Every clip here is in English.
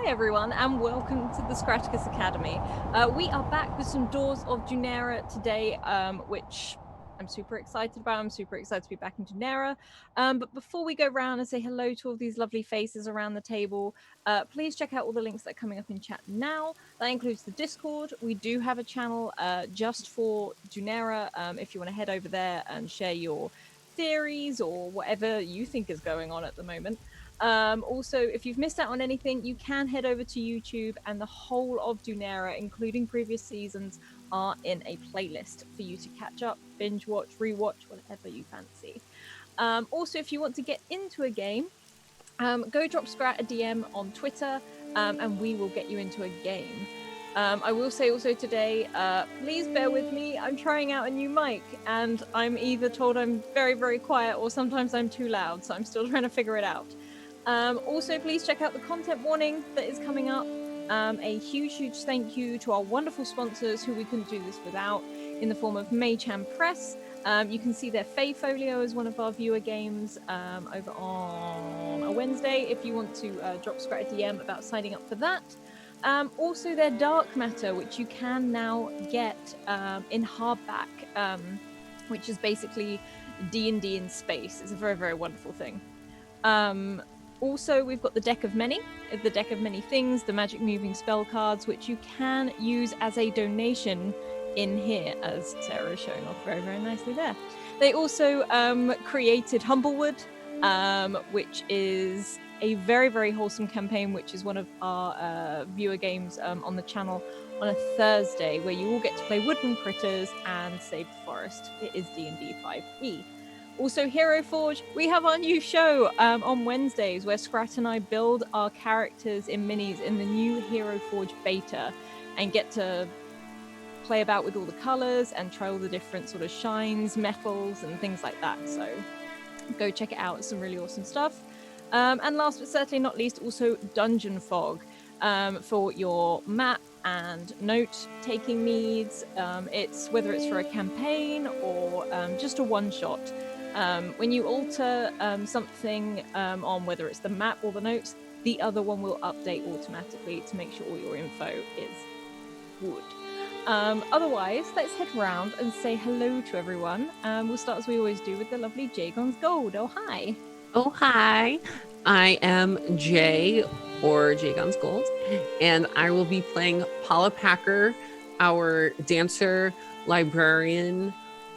everyone, and welcome to the Scratticus Academy. We are back with some Doors of Dunera today, which I'm super excited about. I'm super excited to be back in Dunera. But before we go around and say hello to all these lovely faces around the table, please check out all the links that are coming up in chat now. That includes the Discord. We do have a channel just for Dunera. If you want to head over there and share your theories or whatever you think is going on at the moment. Also, if you've missed out on anything, you can head over to YouTube, and the whole of Dunera, including previous seasons, are in a playlist for you to catch up, binge watch, rewatch, whatever you fancy. Also, if you want to get into a game, go drop Scrat a DM on Twitter, and we will get you into a game. I will say also today, please bear with me. I'm trying out a new mic, and I'm either told I'm very, very quiet, or sometimes I'm too loud, so I'm still trying to figure it out. Also, please check out the content warning that is coming up. A huge thank you to our wonderful sponsors who we couldn't do this without, in the form of Maychan Press. You can see their Fae Folio as one of our viewer games over on a Wednesday if you want to drop Scrat a DM about signing up for that. Also, their Dark Matter, which you can now get in hardback, which is basically D&D in space. It's a very, very wonderful thing. Also, we've got the Deck of Many Things, the Magic Moving Spell cards, which you can use as a donation in here, as Sarah is showing off very, very nicely there. They also created Humblewood, which is a very, very wholesome campaign, which is one of our viewer games on the channel on a Thursday, where you all get to play woodland critters and save the forest. It is D&D 5e. Also, Hero Forge, we have our new show on Wednesdays where Scrat and I build our characters in minis in the new Hero Forge beta and get to play about with all the colors and try all the different sort of shines, metals, and things like that. So go check it out. It's some really awesome stuff. And last but certainly not least, also Dungeon Fog for your map and note-taking needs. It's whether it's for a campaign or just a one-shot. When you alter something on whether it's the map or the notes, the other one will update automatically to make sure all your info is good. Otherwise, let's head round and say hello to everyone. We'll start as we always do with the lovely Jagon's Gold. Oh, hi. Oh, hi. I am Jay, or Jagon's Gold, and I will be playing Paula Packer, our dancer librarian.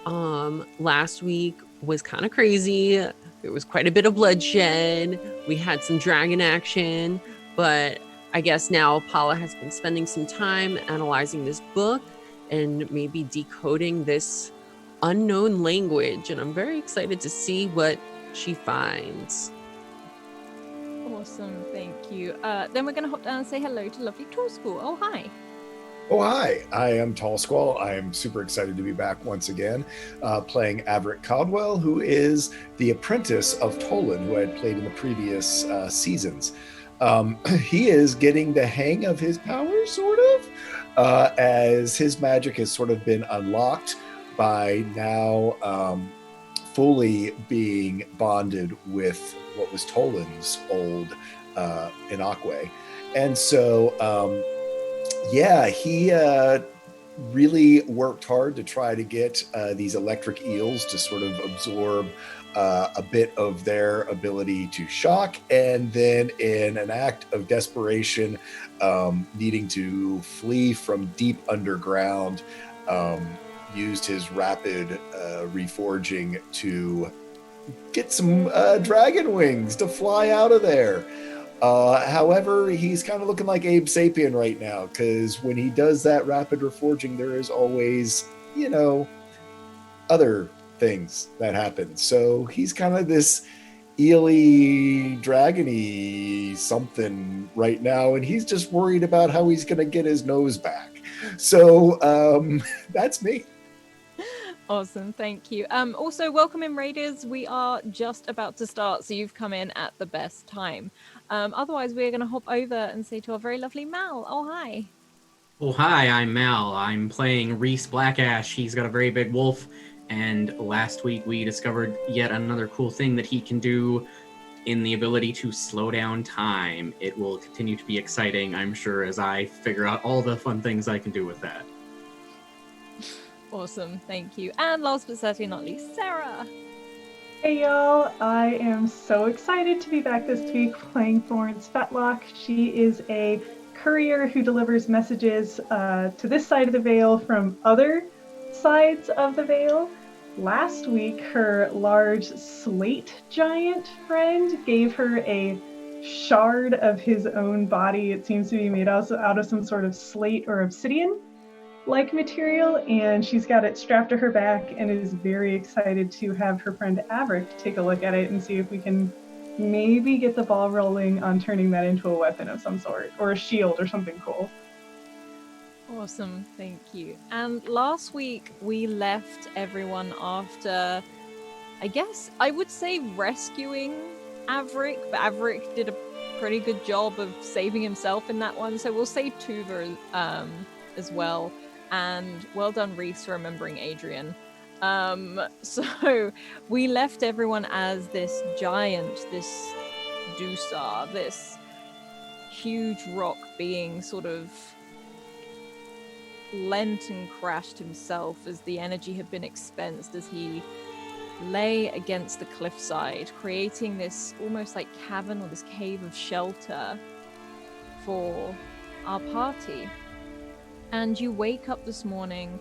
Last week was kind of crazy. There was quite a bit of bloodshed. We had some dragon action, but I guess now Paula has been spending some time analyzing this book and maybe decoding this unknown language, and I'm very excited to see what she finds. Awesome, thank you. Then we're going to hop down and say hello to lovely Tall School. Oh, hi. Oh, hi. I am Tall Squall. I am super excited to be back once again, playing Averick Caldwell, who is the apprentice of Tolan, who I had played in the previous seasons. He is getting the hang of his power, sort of, as his magic has sort of been unlocked by now fully being bonded with what was Tolan's old Inakwe. And so, he really worked hard to try to get these electric eels to sort of absorb a bit of their ability to shock, and then in an act of desperation, needing to flee from deep underground, used his rapid reforging to get some dragon wings to fly out of there. However, he's kind of looking like Abe Sapien right now, because when he does that rapid reforging, there is always, other things that happen. So he's kind of this eely, dragony something right now, and he's just worried about how he's going to get his nose back. So that's me. Awesome, thank you. Also, welcome in, Raiders. We are just about to start, so you've come in at the best time. Otherwise, we're going to hop over and say to our very lovely Mal. Oh, hi. Oh, hi, I'm Mal. I'm playing Reese Blackash. He's got a very big wolf, and last week we discovered yet another cool thing that he can do in the ability to slow down time. It will continue to be exciting, I'm sure, as I figure out all the fun things I can do with that. Awesome, thank you. And last but certainly not least, Sarah. Hey y'all, I am so excited to be back this week playing Florence Fetlock. She is a courier who delivers messages to this side of the Veil from other sides of the Veil. Last week, her large slate giant friend gave her a shard of his own body. It seems to be made out of some sort of slate or obsidian-like material, and she's got it strapped to her back and is very excited to have her friend Averick take a look at it and see if we can maybe get the ball rolling on turning that into a weapon of some sort, or a shield or something cool. Awesome, thank you. And last week we left everyone after, I guess I would say rescuing Averick, but Averick did a pretty good job of saving himself in that one, so we'll save Tuva as well. And well done, Reese, for remembering Adrian. So we left everyone as this giant, this Dusar, this huge rock being sort of lent and crashed himself as the energy had been expensed as he lay against the cliffside, creating this almost like cavern or this cave of shelter for our party. And you wake up this morning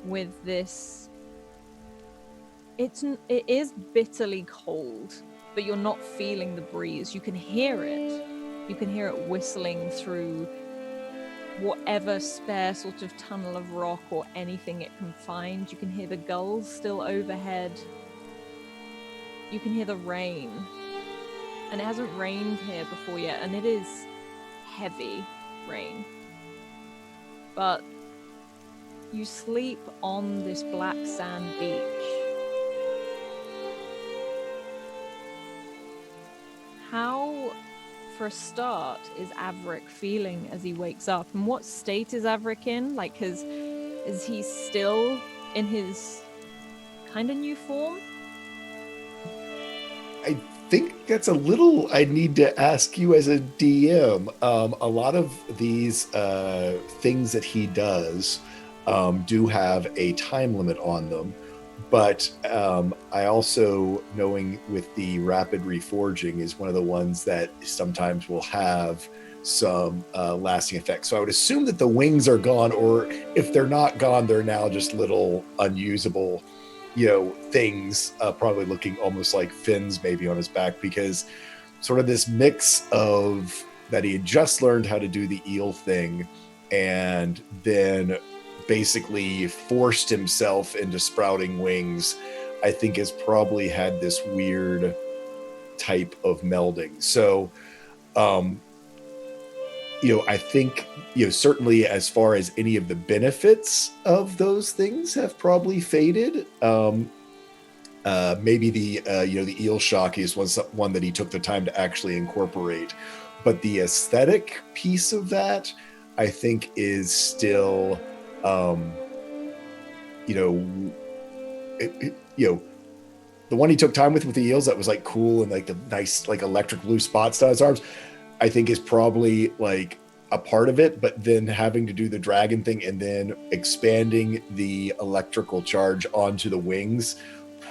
with this, it is bitterly cold, but you're not feeling the breeze. You can hear it. You can hear it whistling through whatever spare sort of tunnel of rock or anything it can find. You can hear the gulls still overhead. You can hear the rain. And it hasn't rained here before yet, and it is heavy rain. But you sleep on this black sand beach. How, for a start, is Averick feeling as he wakes up? And what state is Averick in? Like, is he still in his kind of new form? I think that's a little I need to ask you as a DM. A lot of these things that he does do have a time limit on them, but I also, knowing with the rapid reforging, is one of the ones that sometimes will have some lasting effects. So I would assume that the wings are gone, or if they're not gone, they're now just little unusable things, probably looking almost like fins maybe on his back, because sort of this mix of that he had just learned how to do the eel thing and then basically forced himself into sprouting wings, I think has probably had this weird type of melding. So I think, certainly as far as any of the benefits of those things have probably faded. Maybe the eel shock is one that he took the time to actually incorporate. But the aesthetic piece of that, I think, is still, the one he took time with the eels that was like cool and like the nice like electric blue spots on his arms, I think is probably like a part of it, but then having to do the dragon thing and then expanding the electrical charge onto the wings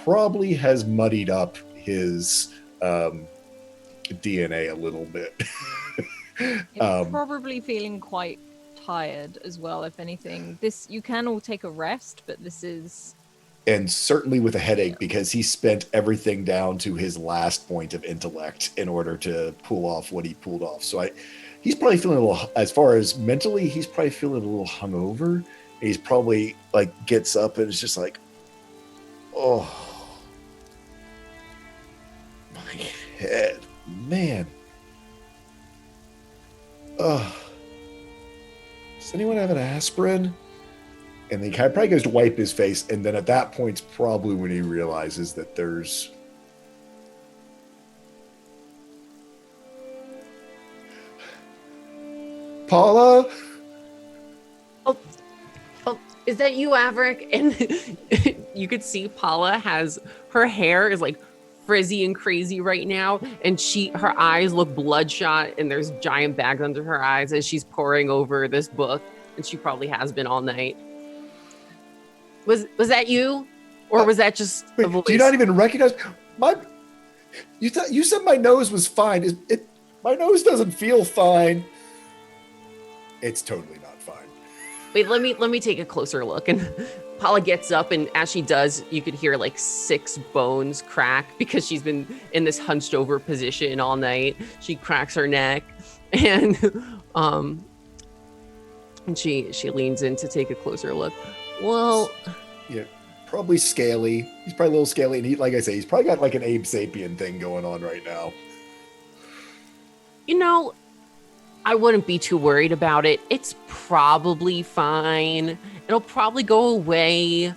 probably has muddied up his DNA a little bit. Probably feeling quite tired as well, if anything. You can all take a rest, but this is... And certainly with a headache, because he spent everything down to his last point of intellect in order to pull off what he pulled off. So he's probably feeling a little, as far as mentally, he's probably feeling a little hungover. He's probably like gets up and is just like, oh, my head, man. Does anyone have an aspirin? And he probably goes to wipe his face, and then at that point's probably when he realizes that there's... Paula? Oh, is that you, Averick? And you could see Paula her hair is like frizzy and crazy right now, and her eyes look bloodshot, and there's giant bags under her eyes as she's poring over this book, and she probably has been all night. Was that you, or was that just a voice? Do you not even recognize my? You said my nose was fine. My nose doesn't feel fine. It's totally not fine. Wait, let me take a closer look. And Paula gets up, and as she does, you could hear like 6 bones crack because she's been in this hunched over position all night. She cracks her neck, and she leans in to take a closer look. Well, yeah, probably scaly. He's probably a little scaly, and like I say, he's probably got like an Abe Sapien thing going on right now. You know, I wouldn't be too worried about it. It's probably fine. It'll probably go away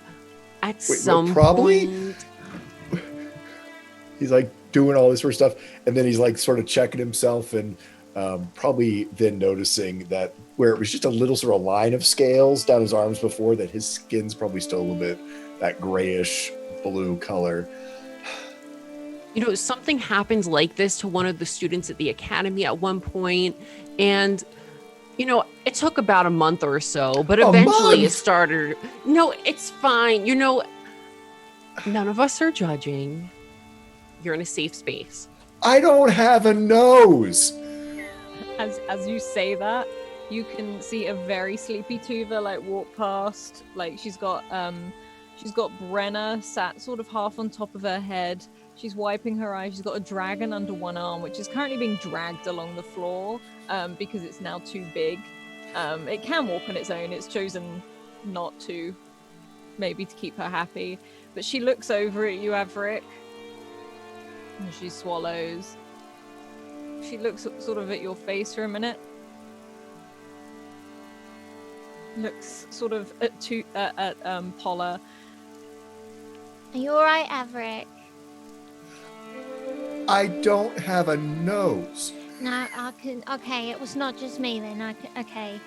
at some point. He's like doing all this sort of stuff, and then he's like sort of checking himself, and probably then noticing that where it was just a little sort of line of scales down his arms before, that his skin's probably still a little bit that grayish blue color. You know, something happens like this to one of the students at the academy at one point, and you know, it took about a month or so, but eventually it started. No, it's fine. You know, none of us are judging. You're in a safe space. I don't have a nose. As you say that, you can see a very sleepy Tuva like walk past. Like she's got Brenna sat sort of half on top of her head. She's wiping her eyes. She's got a dragon under one arm, which is currently being dragged along the floor because it's now too big. It can walk on its own. It's chosen not to, maybe to keep her happy. But she looks over at you, Averick, and she swallows. She looks sort of at your face for a minute. Looks sort of at Paula. Are you alright, Averick? I don't have a nose. No, I can. Okay, it was not just me then. Okay.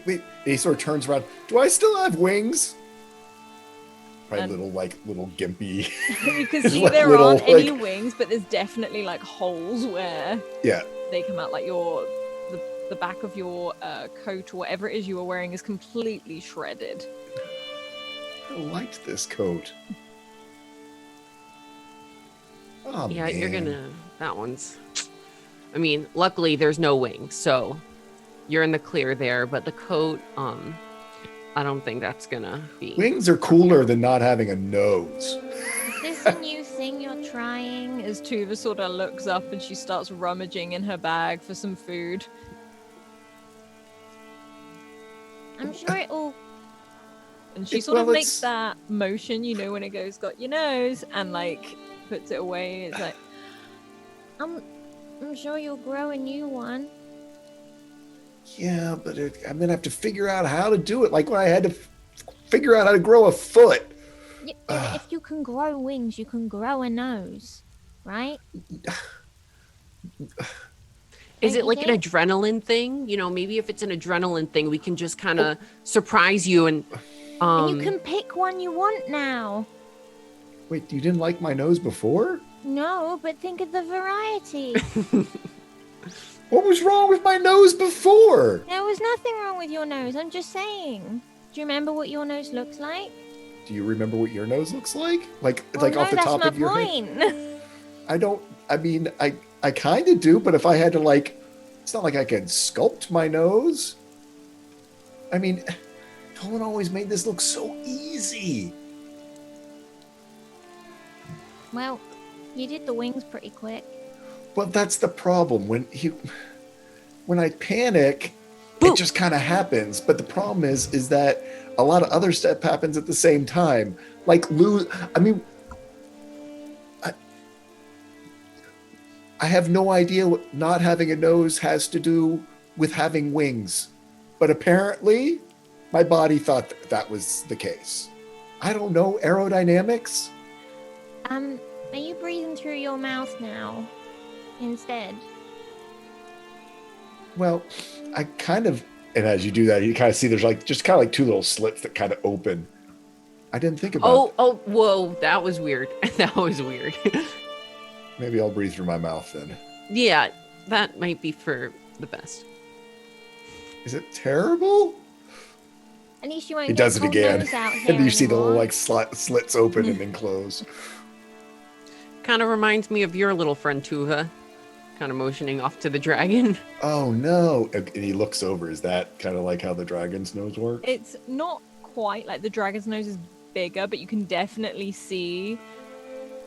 Wait. He sort of turns around. Do I still have wings? Probably little gimpy. You can see there aren't any wings, but there's definitely like holes where they come out. Like the back of your coat or whatever it is you were wearing is completely shredded. I liked this coat. Oh, yeah, man. that one's, I mean, luckily there's no wings, so you're in the clear there, but the coat, I don't think that's gonna be. Wings are cooler than not having a nose. Is this a new thing you're trying? As Tuva sort of looks up and she starts rummaging in her bag for some food. I'm sure it all... And she sort of makes that motion, you know, when it goes, got your nose, and like puts it away. It's like, I'm sure you'll grow a new one. Yeah, but I'm gonna have to figure out how to do it. Like when I had to figure out how to grow a foot. If you can grow wings, you can grow a nose, right? Is it like an adrenaline thing? You know, maybe if it's an adrenaline thing, we can just kind of surprise you and you can pick one you want now. Wait, you didn't like my nose before? No, but think of the variety. What was wrong with my nose before? There was nothing wrong with your nose. I'm just saying. Do you remember what your nose looks like? Do you remember what your nose looks like? Like no, off the top of your point. head? I kind of do, but if I had to it's not like I can sculpt my nose. I mean, Tolan always made this look so easy. Well, you did the wings pretty quick. Well, that's the problem. When I panic, Boom. It just kind of happens. But the problem is that a lot of other stuff happens at the same time. Like I have no idea what not having a nose has to do with having wings. But apparently, my body thought that was the case. I don't know aerodynamics. Are you breathing through your mouth now instead? Well, I kind of, and as you do that, you kind of see there's just kind of like 2 little slits that kind of open. I didn't think about. Oh, whoa, that was weird. That was weird. Maybe I'll breathe through my mouth then. Yeah, that might be for the best. Is it terrible? At least you won't He get does it cold again. nose out here And you see the little anymore. like slits open and then close. Kind of reminds me of your little friend Tuva, kind of motioning off to the dragon. Oh no! And he looks over. Is that kind of like how the dragon's nose works? It's not quite like the dragon's nose is bigger, but you can definitely see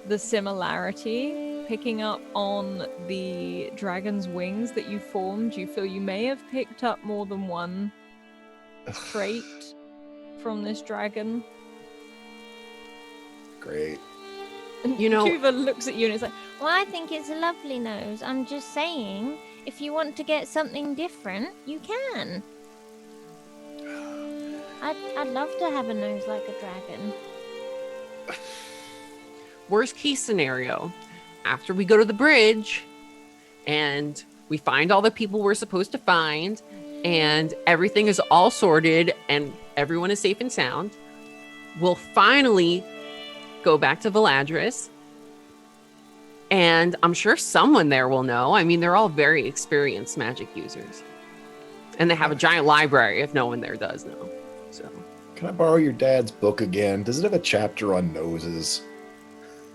the similarity picking up on the dragon's wings that you formed. You feel you may have picked up more than one trait from this dragon. Great. And You know- Tuva looks at you and it's like, Well, I think it's a lovely nose. I'm just saying, if you want to get something different, you can. I'd love to have a nose like a dragon. Worst case scenario, after we go to the bridge and we find all the people we're supposed to find and everything is all sorted and everyone is safe and sound, we'll finally go back to Valadris. And I'm sure someone there will know. I mean, they're all very experienced magic users. And they have a giant library if no one there does know. So, Can I borrow your dad's book again? Does it have a chapter on noses?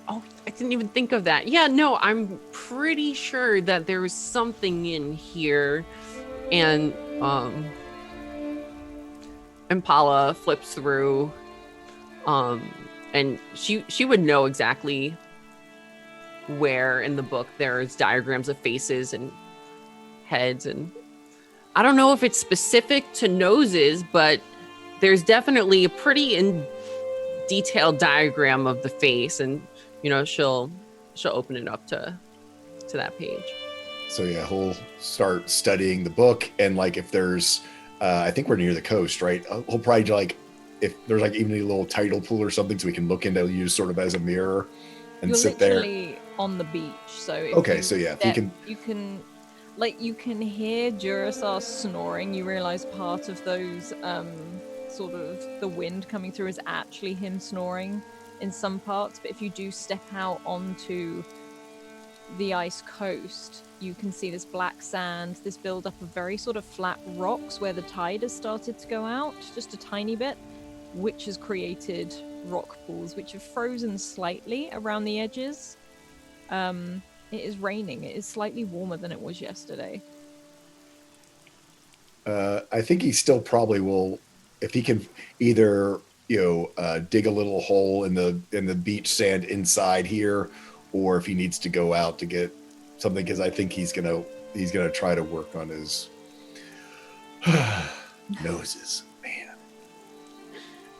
oh, I didn't even think of that. Yeah, no, I'm pretty sure that there was something in here. And Impala flips through and she would know exactly where in the book there's diagrams of faces and heads, and I don't know if it's specific to noses, but there's definitely a pretty detailed diagram of the face, and you know she'll open it up to that page. So yeah, he'll start studying the book, and like if there's, I think we're near the coast, right? He'll probably like if there's like even a little tidal pool or something, so we can look into use sort of as a mirror and you're sit there. literally on the beach. So if Okay, you so yeah, if step, you can. you can hear Durasar snoring. You realize part of those sort of the wind coming through is actually him snoring in some parts, but if you do step out onto the ice coast, you can see this black sand, this build-up of very sort of flat rocks where the tide has started to go out just a tiny bit, which has created rock pools which have frozen slightly around the edges. It is raining. It is slightly warmer than it was yesterday. I think he still probably will, if he can either dig a little hole in the beach sand inside here, or if he needs to go out to get something, because I think he's gonna try to work on his noses. Man,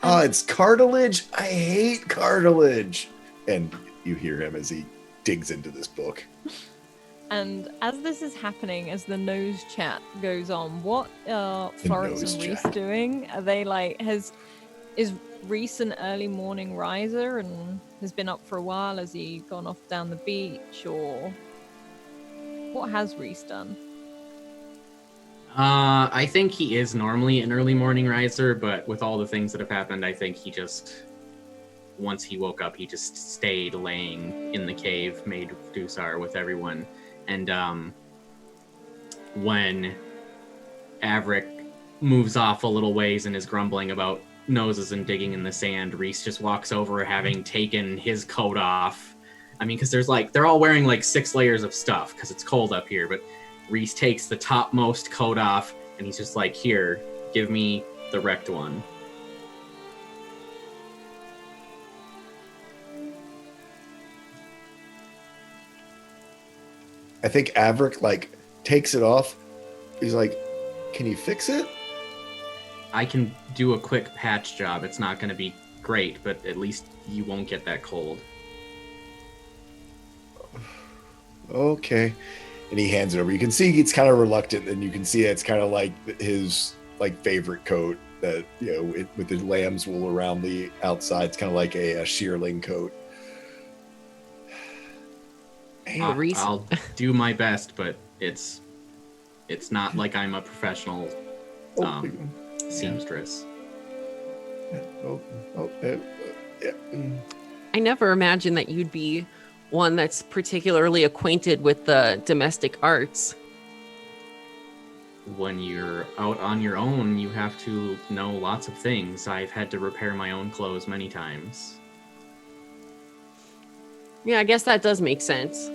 oh, it's cartilage. I hate cartilage. And you hear him as he digs into this book. And as this is happening, as the nose chat goes on, what are Florence nose and Reese chat. doing? Are they like, is Reese an early morning riser and has been up for a while? Has he gone off down the beach, or what has Reese done? I think he is normally an early morning riser, but with all the things that have happened, I think he just, once he woke up, he just stayed laying in the cave made of Dusar with everyone. And when Averick moves off a little ways and is grumbling about noses and digging in the sand, Reese just walks over, having taken his coat off. I mean, because they're all wearing like 6 layers of stuff because it's cold up here, but Reese takes the topmost coat off and he's just like, here, give me the wrecked one. I think Averick like takes it off. He's like, "Can you fix it?" I can do a quick patch job. It's not going to be great, but at least you won't get that cold. Okay. And he hands it over. You can see it's kind of reluctant, and you can see it's kind of like his like favorite coat that with the lamb's wool around the outside. It's kind of like a shearling coat. Man, Reese- I'll do my best, but it's not like I'm a professional seamstress. I never imagined that you'd be one that's particularly acquainted with the domestic arts. When you're out on your own, you have to know lots of things. I've had to repair my own clothes many times. Yeah, I guess that does make sense.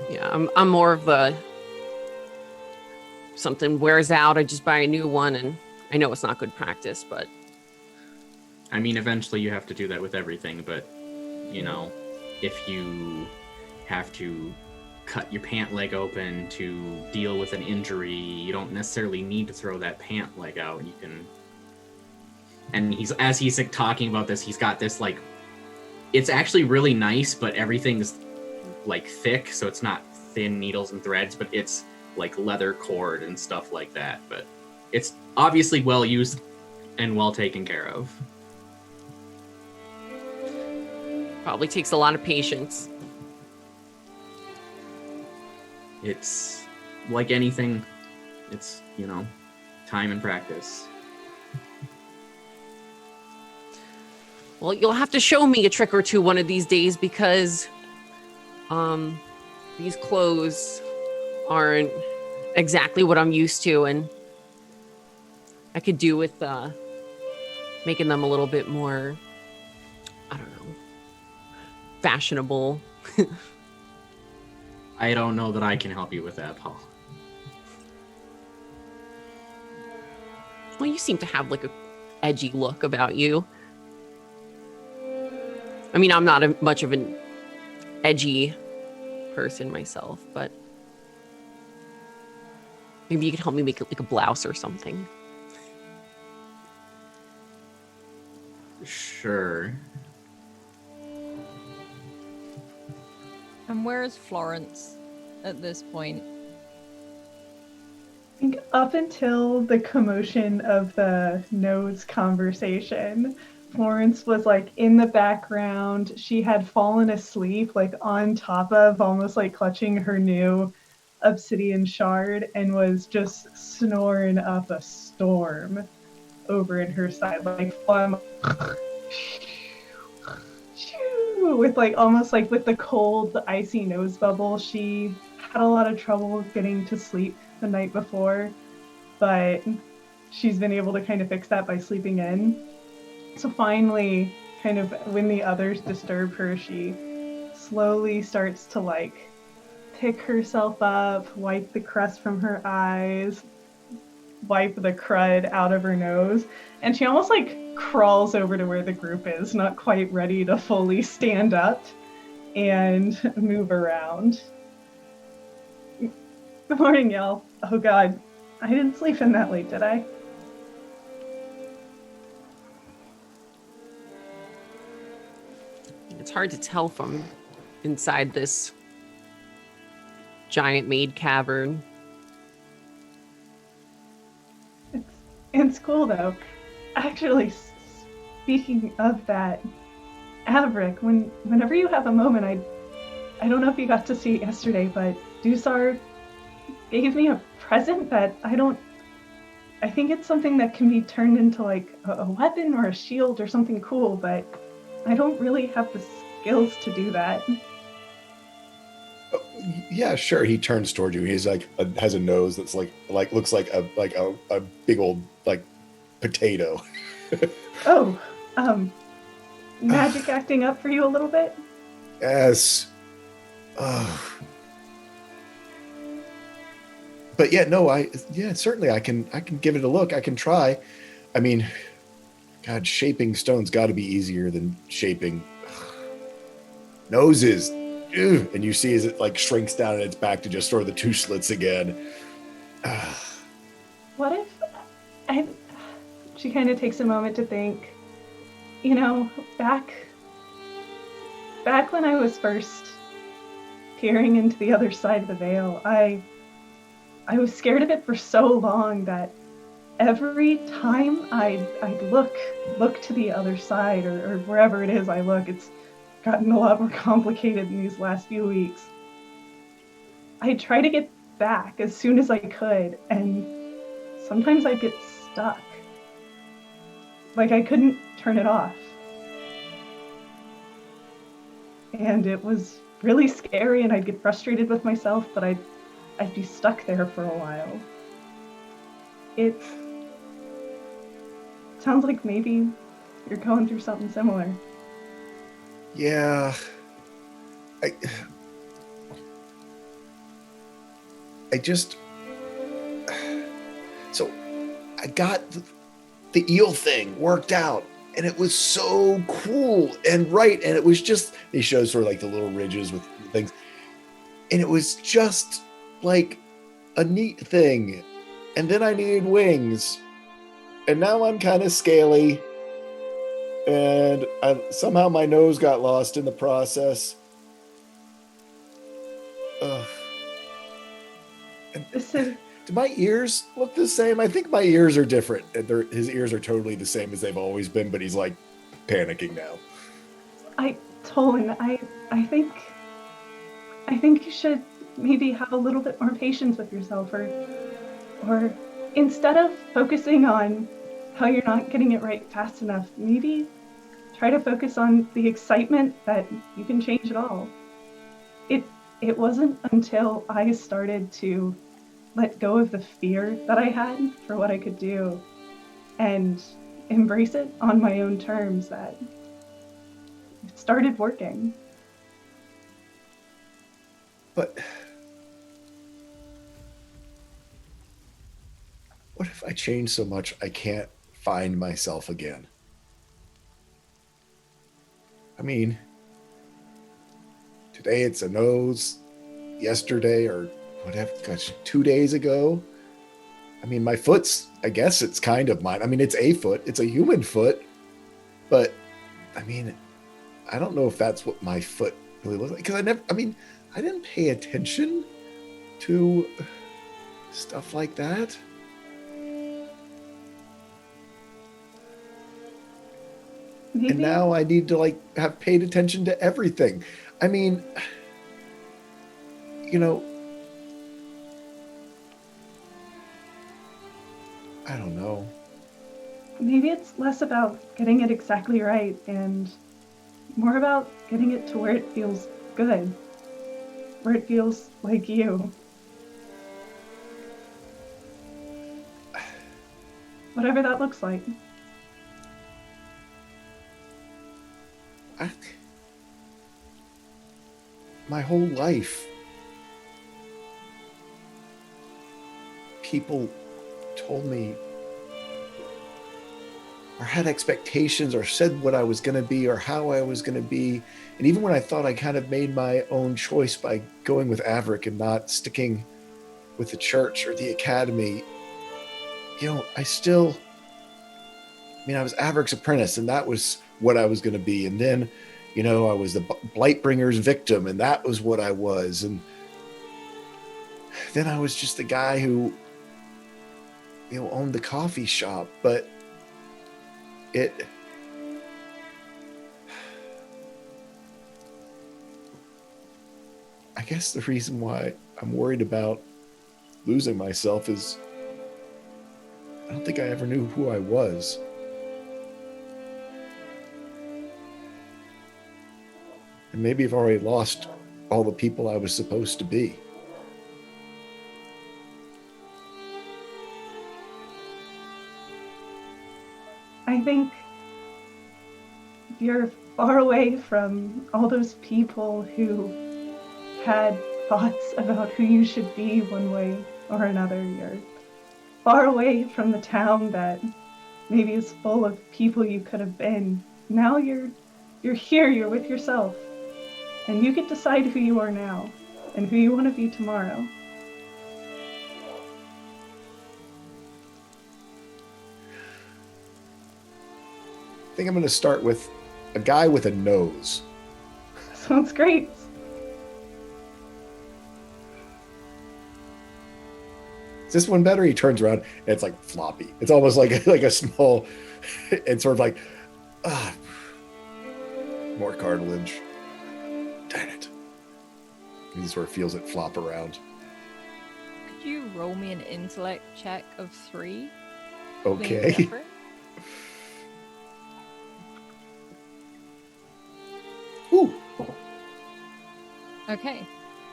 Yeah, I'm more of the something wears out, I just buy a new one, and I know it's not good practice, but I mean, eventually you have to do that with everything, but, if you have to cut your pant leg open to deal with an injury, you don't necessarily need to throw that pant leg out. You can... And as he's like, talking about this, he's got this, like... It's actually really nice, but everything's, like, thick, so it's not thin needles and threads, but it's, like, leather cord and stuff like that. But it's obviously well used and well taken care of. probably takes a lot of patience. It's like anything, it's, time and practice. Well, you'll have to show me a trick or two one of these days, because these clothes aren't exactly what I'm used to, and I could do with making them a little bit more, I don't know, fashionable. I don't know that I can help you with that, Paul. Well, you seem to have like a edgy look about you. I mean, I'm not much of an edgy person myself, but maybe you could help me make like a blouse or something. Sure. And where is Florence at this point? I think up until the commotion of the nose conversation, Florence was like in the background. She had fallen asleep, like on top of, almost like clutching her new obsidian shard, and was just snoring up a storm over in her side, like with like almost like with the cold, the icy nose bubble. She had a lot of trouble getting to sleep the night before, but she's been able to kind of fix that by sleeping in. So finally, kind of when the others disturb her, she slowly starts to like pick herself up, wipe the crust from her eyes, wipe the crud out of her nose, and she almost like crawls over to where the group is, not quite ready to fully stand up and move around. Good morning, y'all. Oh god, I didn't sleep in that late, did I? It's hard to tell from inside this giant made cavern. It's cool though. Actually, speaking of that, Averick, whenever you have a moment, I don't know if you got to see it yesterday, but Dusar gave me a present that I think it's something that can be turned into like a weapon or a shield or something cool, but I don't really have the skills to do that. Yeah, sure. He turns toward you. He's like has a nose that's like looks like a big old like potato. Oh, magic acting up for you a little bit? Yes. But yeah, no, certainly I can give it a look. I can try. I mean, God, shaping stone's got to be easier than shaping noses. Ugh. And you see as it like shrinks down in its back to just sort of the two slits again. What if she kind of takes a moment to think, back when I was first peering into the other side of the veil, I was scared of it for so long that every time I'd look to the other side or wherever it is I look, it's gotten a lot more complicated in these last few weeks. I try to get back as soon as I could, and sometimes I'd get stuck. Like I couldn't turn it off. And it was really scary, and I'd get frustrated with myself, but I'd be stuck there for a while. It sounds like maybe you're going through something similar. Yeah. I just... So, I got the eel thing worked out, and it was so cool and right, and it was just... They showed sort of like the little ridges with things, and it was just like a neat thing. And then I needed wings, and now I'm kind of scaly, and somehow my nose got lost in the process. Ugh. Do my ears look the same? I think my ears are different. His ears are totally the same as they've always been, but he's like panicking now. Tolan, I think you should maybe have a little bit more patience with yourself, or instead of focusing on how you're not getting it right fast enough, maybe try to focus on the excitement that you can change it all. It wasn't until I started to let go of the fear that I had for what I could do and embrace it on my own terms that it started working. But what if I change so much I can't find myself again? I mean, today it's a nose, yesterday or whatever, gosh, 2 days ago. I mean, my foot's, I guess it's kind of mine. I mean, it's a foot, it's a human foot, but I mean, I don't know if that's what my foot really looks like, because I didn't pay attention to stuff like that. Maybe. And now I need to like have paid attention to everything. I mean, you know, I don't know. Maybe it's less about getting it exactly right and more about getting it to where it feels good, where it feels like you. Whatever that looks like. My whole life, people told me or had expectations or said what I was going to be or how I was going to be. And even when I thought I kind of made my own choice by going with Averick and not sticking with the church or the academy, you know, I was Averick's apprentice, and that was what I was going to be. And then, you know, I was the Blightbringer's victim, and that was what I was. And then I was just the guy who, you know, owned the coffee shop. But I guess the reason why I'm worried about losing myself is I don't think I ever knew who I was. And maybe I've already lost all the people I was supposed to be. I think you're far away from all those people who had thoughts about who you should be one way or another. You're far away from the town that maybe is full of people you could have been. Now you're here, you're with yourself. And you get to decide who you are now and who you want to be tomorrow. I think I'm going to start with a guy with a nose. Sounds great. Is this one better? He turns around and it's like floppy. It's almost like a small, it's sort of like, more cartilage. Dang it. He sort of feels it flop around. Could you roll me an intellect check of 3? Okay. Okay,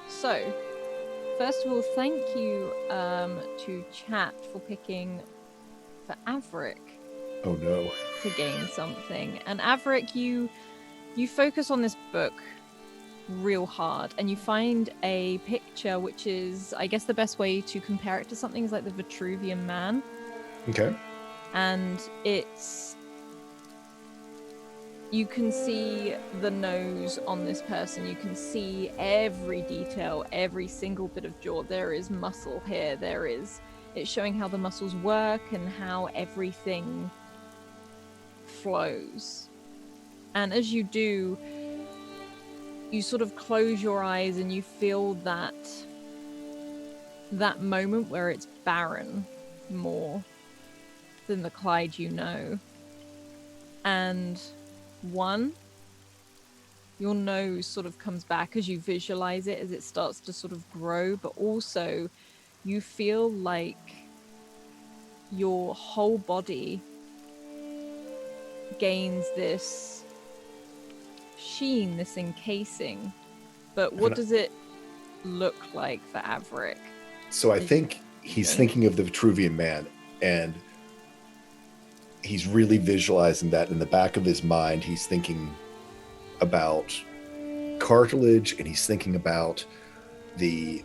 so first of all, thank you to chat for picking for Averick Oh no. to gain something. And Averick, you focus on this book real hard, and you find a picture which is, I guess the best way to compare it to something is like the Vitruvian Man. Okay. And you can see the nose on this person. You can see every detail, every single bit of jaw. There is muscle here. It's showing how the muscles work and how everything flows. And as you do, you sort of close your eyes and you feel that moment where it's barren more than the Clyde you know. And your nose sort of comes back as you visualize it, as it starts to sort of grow, but also you feel like your whole body gains this sheen, this encasing. But what does it look like for Averick? So I think he's thinking of the Vitruvian Man, and he's really visualizing that in the back of his mind. He's thinking about cartilage, and he's thinking about the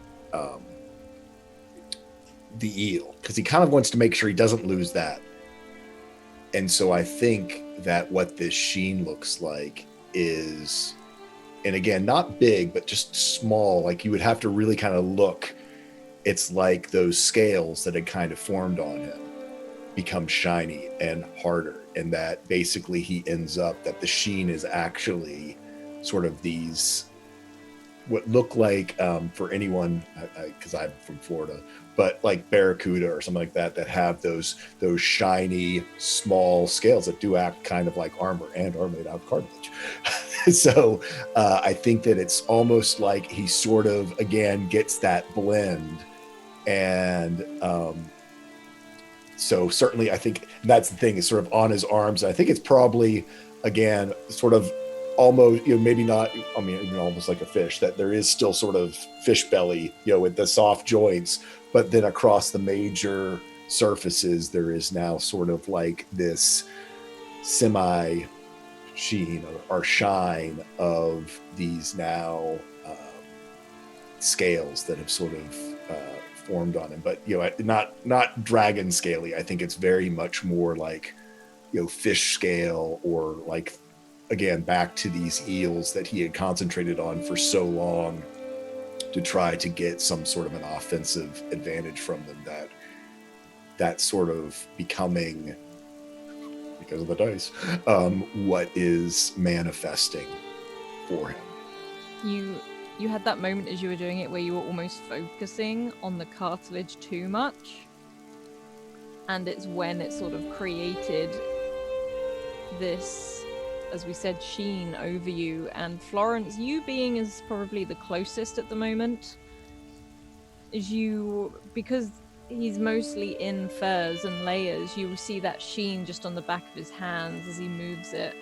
eel, because he kind of wants to make sure he doesn't lose that. And so I think that what this sheen looks like is, and again, not big, but just small, like you would have to really kind of look. It's like those scales that had kind of formed on him become shiny and harder, and that basically he ends up, that the sheen is actually sort of these, what look like, for anyone, because I'm from Florida, but like barracuda or something like that have those shiny small scales that do act kind of like armor and are made out of cartilage. So I think that it's almost like he sort of, again, gets that blend. And so certainly I think that's the thing, is sort of on his arms. I think it's probably, again, sort of almost, maybe not, I mean, even almost like a fish, that there is still sort of fish belly, with the soft joints, but then across the major surfaces, there is now sort of like this semi sheen or shine of these now scales that have sort of formed on him, but not dragon scaly. I think it's very much more like fish scale, or like, again, back to these eels that he had concentrated on for so long to try to get some sort of an offensive advantage from them, that sort of becoming, because of the dice, what is manifesting for him. You had that moment as you were doing it where you were almost focusing on the cartilage too much, and it's when it sort of created this, as we said, sheen over you. And Florence, you being is probably the closest at the moment, because he's mostly in furs and layers, you will see that sheen just on the back of his hands as he moves it.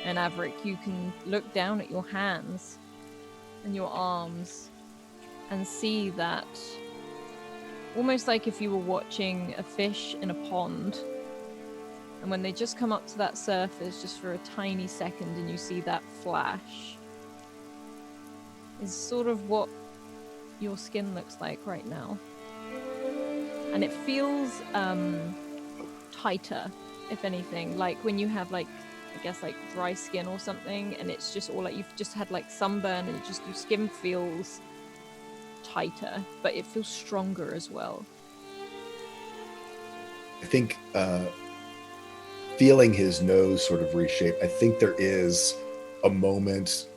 And Averick, you can look down at your hands and your arms and see that, almost like if you were watching a fish in a pond, and when they just come up to that surface just for a tiny second and you see that flash, is sort of what your skin looks like right now. And it feels tighter, if anything, like when you have, like, I guess, like dry skin or something, and it's just all like you've just had like sunburn, and your skin feels tighter, but it feels stronger as well. I think feeling his nose sort of reshape, I think there is a moment,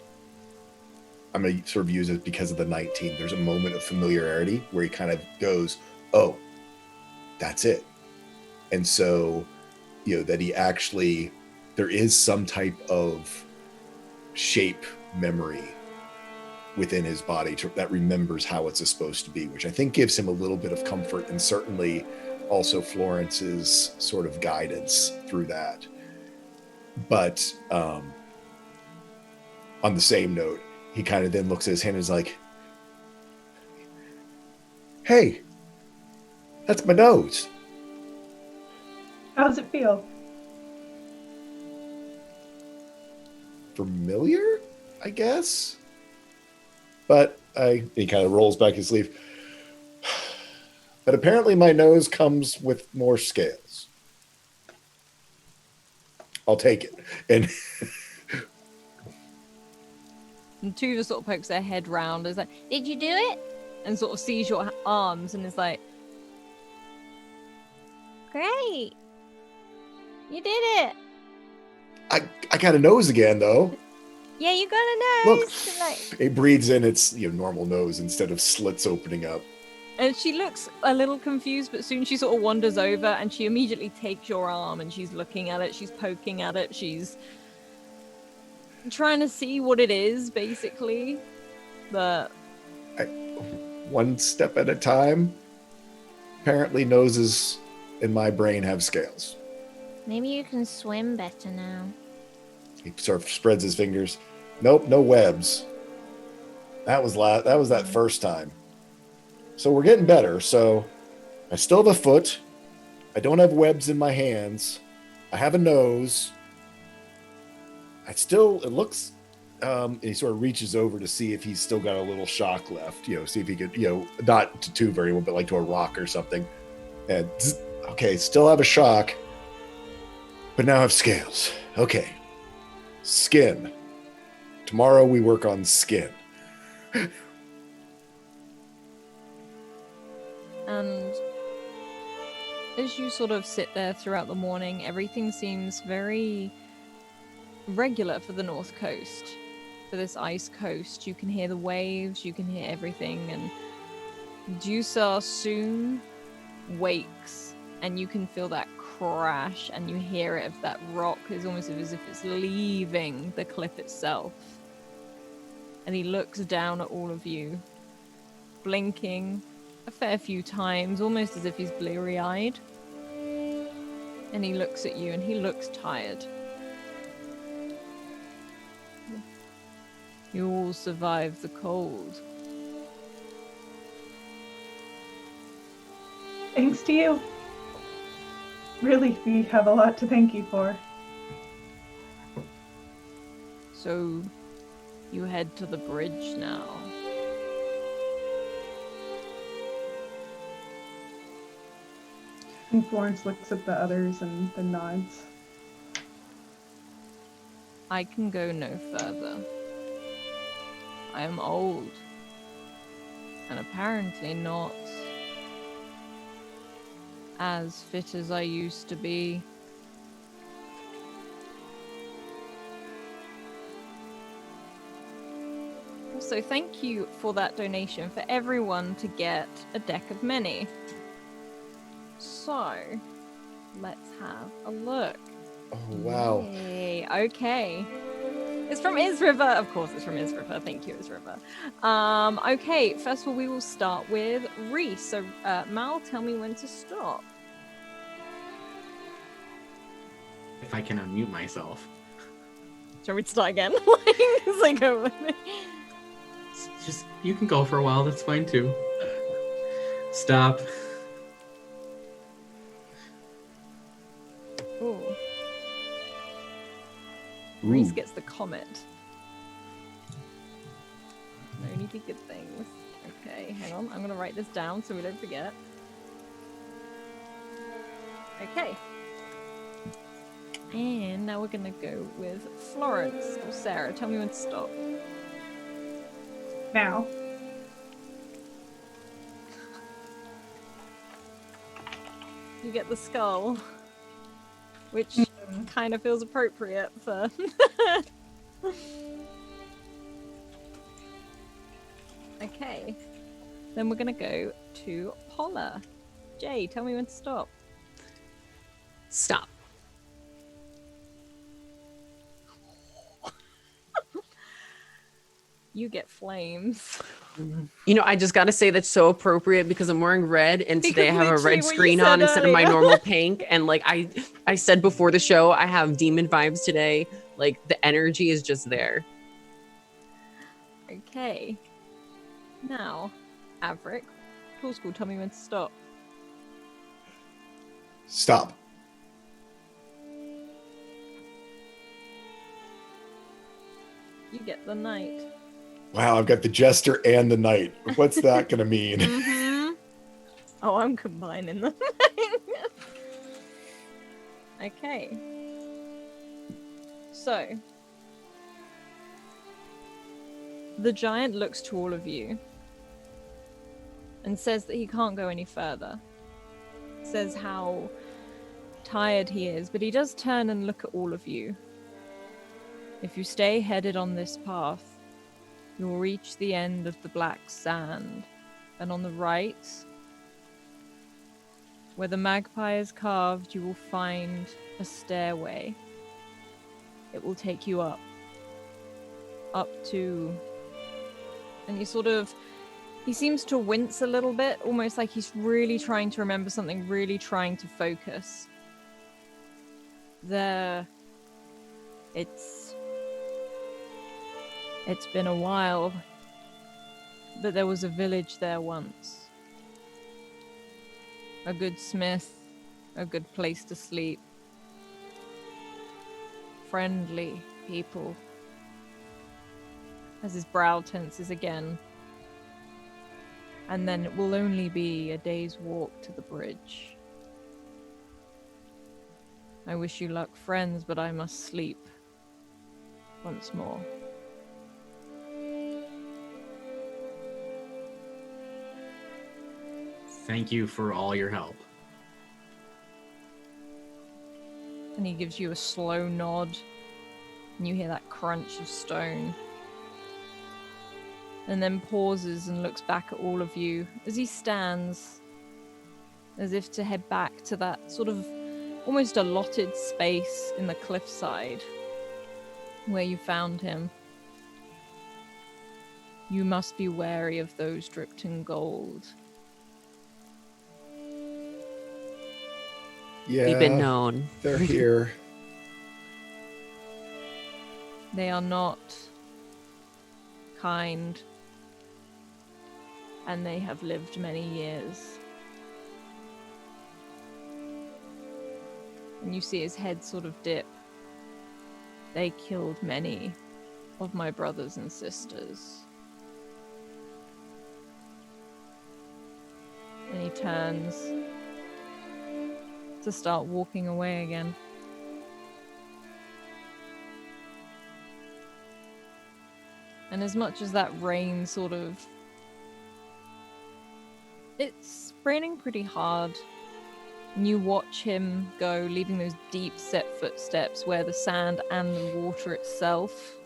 I'm going to sort of use it because of the 19, there's a moment of familiarity where he kind of goes, oh, that's it. And so, that he actually, there is some type of shape memory within his body that remembers how it's supposed to be, which I think gives him a little bit of comfort, and certainly also Florence's sort of guidance through that. But on the same note, he kind of then looks at his hand and is like, hey, that's my nose. How does it feel? Familiar, I guess. But he kind of rolls back his sleeve. But apparently my nose comes with more scales. I'll take it. And Tuva sort of pokes her head round and is like, did you do it? And sort of sees your arms and is like, Great. You did it. I got a nose again, though. Yeah, you got a nose. Look, Like, it breathes in its normal nose instead of slits opening up. and she looks a little confused, but soon she sort of wanders over and she immediately takes your arm and she's looking at it, she's poking at it, she's trying to see what it is, basically. But One step at a time. Apparently noses in my brain have scales. maybe you can swim better now. He sort of spreads his fingers. Nope, no webs. That was that first time. So we're getting better. So I still have a foot. I don't have webs in my hands. I have a nose. It looks, he sort of reaches over to see if he's still got a little shock left, see if he could, not to Tuva or anyone, but like to a rock or something. And okay, still have a shock, but now I have scales. Okay. Skin. Tomorrow we work on skin. And as you sort of sit there throughout the morning, everything seems very regular for the North Coast, for this ice coast. You can hear the waves, you can hear everything, and Dusar soon wakes, and you can feel that crash, and you hear it of that rock. It's almost as if it's leaving the cliff itself. And he looks down at all of you, blinking a fair few times, almost as if he's bleary-eyed. And he looks at you, and he looks tired. You all survived the cold. Thanks to you. Really, we have a lot to thank you for. So, you head to the bridge now. And Florence looks at the others and then nods. I can go no further. I am old. And apparently not as fit as I used to be. Also, thank you for that donation for everyone to get a deck of many. So, let's have a look. Oh, wow. Yay. Okay. It's from Isriver. Of course, it's from Isriver. Thank you, Isriver. Okay, first of all, we will start with Reese. So, Mal, tell me when to stop. If I can unmute myself. Shall we start again? It's like, Just, you can go for a while, that's fine too. Stop. ooh. Reese gets the comment. Only the good things. Okay, hang on. I'm going to write this down so we don't forget. Okay. And now we're going to go with Florence or Sarah. Tell me when to stop. Now. You get the skull, which kind of feels appropriate for... Okay. Then we're going to go to Paula. Jay, tell me when to stop. Stop. You get flames. I just got to say that's so appropriate because I'm wearing red and today I have a Literally red what you screen said on instead of my earlier. normal pink. And like I said before the show, I have demon vibes today. Like the energy is just there. Okay. Now, Averick, Tool School, tell me when to stop. Stop. You get the knight. Wow, I've got the jester and the knight. What's that going to mean? Mm-hmm. Oh, I'm combining them. Okay. So, the giant looks to all of you and says that he can't go any further. Says how tired he is, but he does turn and look at all of you. If you stay headed on this path, you will reach the end of the black sand, and on the right, where the magpie is carved, you will find a stairway. It will take you up to, and he seems to wince a little bit, almost like he's really trying to remember something, really trying to focus. It's been a while, but there was a village there once. A good smith, a good place to sleep. Friendly people. As his brow tenses again. And then it will only be a day's walk to the bridge. I wish you luck, friends, but I must sleep once more. Thank you for all your help. And he gives you a slow nod, and you hear that crunch of stone. And then pauses and looks back at all of you as he stands, as if to head back to that sort of almost allotted space in the cliffside where you found him. You must be wary of those dripped in gold. Yeah, We've been known. They're here. They are not kind, and they have lived many years. And you see his head sort of dip. They killed many of my brothers and sisters. And he turns to start walking away again. And as much as that rain it's raining pretty hard. And you watch him go, leaving those deep set footsteps where the sand and the water itself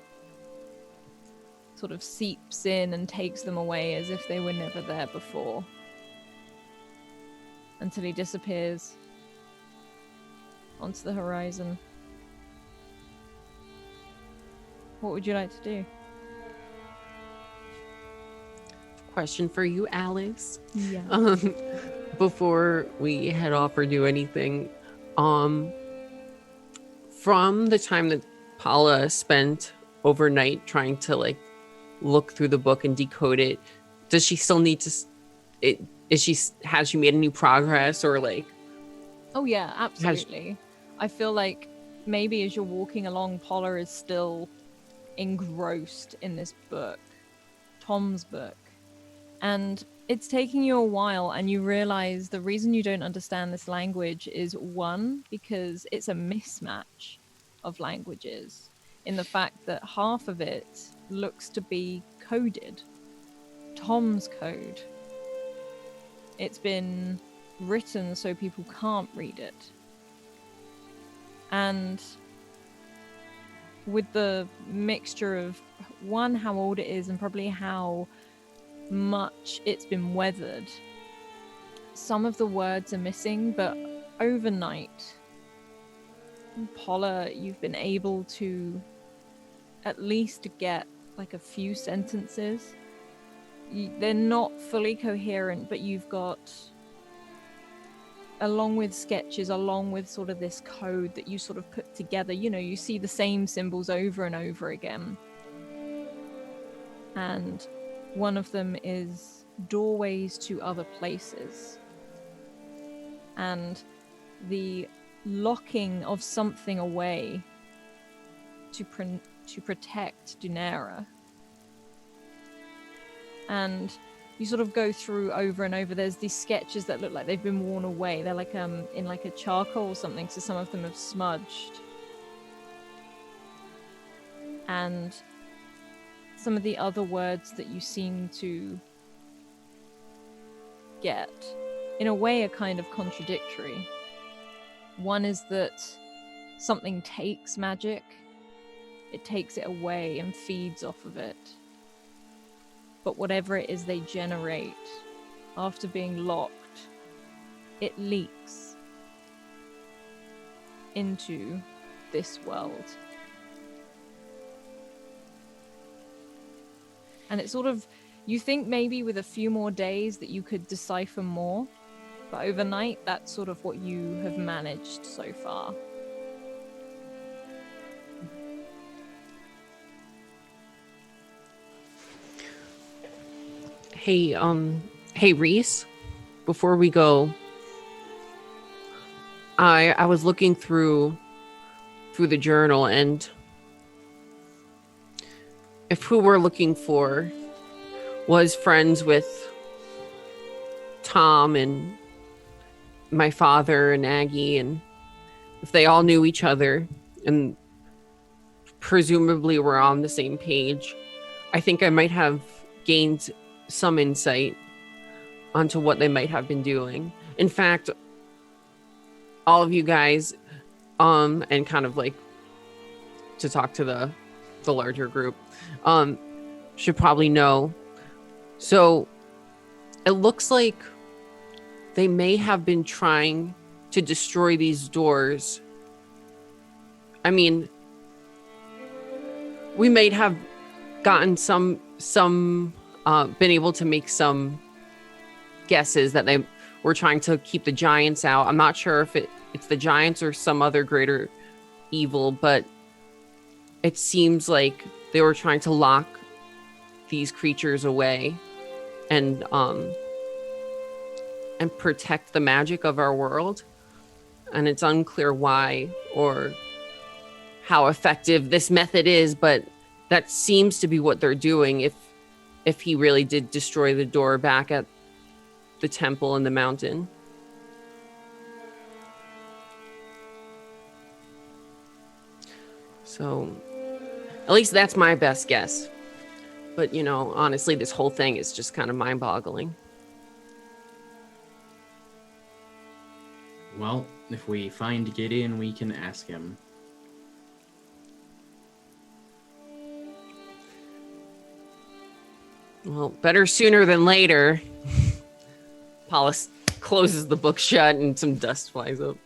sort of seeps in and takes them away as if they were never there before. Until he disappears onto the horizon. What would you like to do? Question for you, Alex. Yeah. Before we head off or do anything, from the time that Paula spent overnight trying to look through the book and decode it, does she still need to? Has she made any progress or Oh yeah, absolutely. I feel like maybe as you're walking along, Paula is still engrossed in this book, Tom's book. And it's taking you a while, and you realize the reason you don't understand this language is, one, because it's a mismatch of languages in the fact that half of it looks to be coded. Tom's code. It's been written so people can't read it. And with the mixture of, one, how old it is, and probably how much it's been weathered, some of the words are missing, but overnight, Paula, you've been able to at least get a few sentences. They're not fully coherent, but you've got, along with sketches, along with sort of this code that you sort of put together, you see the same symbols over and over again. and one of them is doorways to other places. And the locking of something away to protect Dunera. And you sort of go through over and over. There's these sketches that look like they've been worn away. They're like in like a charcoal or something, so some of them have smudged. And some of the other words that you seem to get, in a way, are kind of contradictory. One is that something takes magic, it takes it away and feeds off of it. But whatever it is they generate, after being locked, it leaks into this world. And it's sort of, you think maybe with a few more days that you could decipher more, but overnight, that's sort of what you have managed so far. Hey, Reese, before we go, I was looking through the journal, and if who we're looking for was friends with Tom and my father and Aggie, and if they all knew each other and presumably were on the same page, I think I might have gained some insight onto what they might have been doing. In fact, all of you guys, and kind of like to talk to the larger group, should probably know. So it looks like they may have been trying to destroy these doors. I mean, we may have gotten some been able to make some guesses that they were trying to keep the giants out. I'm not sure if it's the giants or some other greater evil, but it seems like they were trying to lock these creatures away and protect the magic of our world. And it's unclear why or how effective this method is, but that seems to be what they're doing if he really did destroy the door back at the temple in the mountain. So at least that's my best guess. But, you know, honestly, this whole thing is just kind of mind-boggling. Well, if we find Gideon, we can ask him. Well, better sooner than later. Paulus closes the book shut and some dust flies up.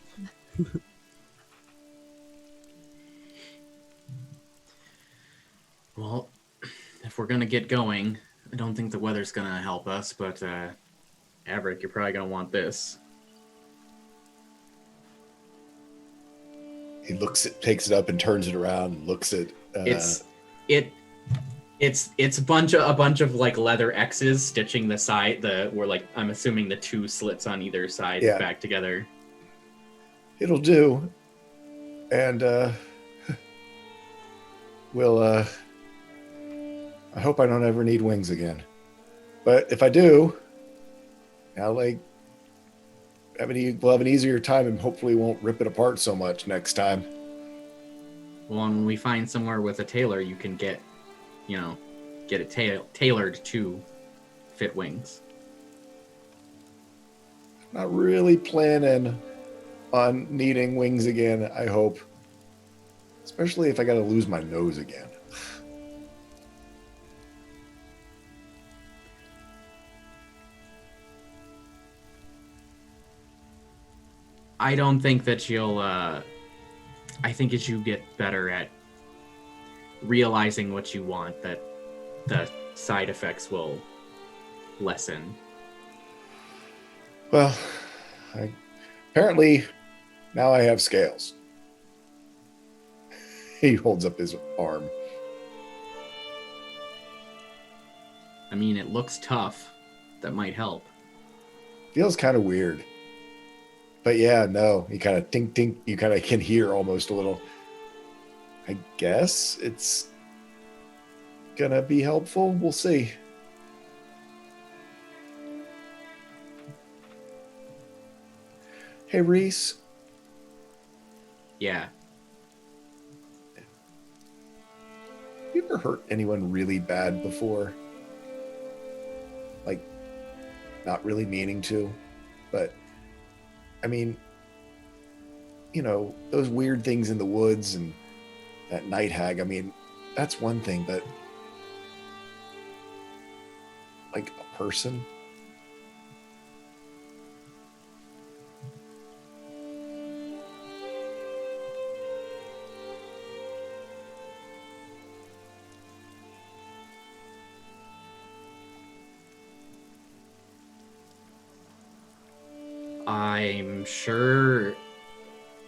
Well, if we're gonna get going, I don't think the weather's gonna help us, but Averick, you're probably gonna want this. He takes it up and turns it around and looks at. It's a bunch of like leather X's stitching the side. Where like I'm assuming the two slits on either side back together. It'll do, and we'll. I hope I don't ever need wings again, but if I do, we'll have an easier time and hopefully won't rip it apart so much next time. Well, when we find somewhere with a tailor, you can get it tailored to fit wings. Not really planning on needing wings again, I hope. Especially if I gotta lose my nose again. I don't think that you'll, I think as you get better at realizing what you want, that the side effects will lessen. Well, apparently now I have scales. He holds up his arm. mean, it looks tough. That might help. Feels kind of weird. But yeah, no, you kind of tink, you kind of can hear almost a little. I guess it's gonna be helpful. We'll see. Hey, Reese. Yeah. You ever hurt anyone really bad before? Like, not really meaning to, but I mean, you know, those weird things in the woods and that night hag. I mean, that's one thing, but like a person.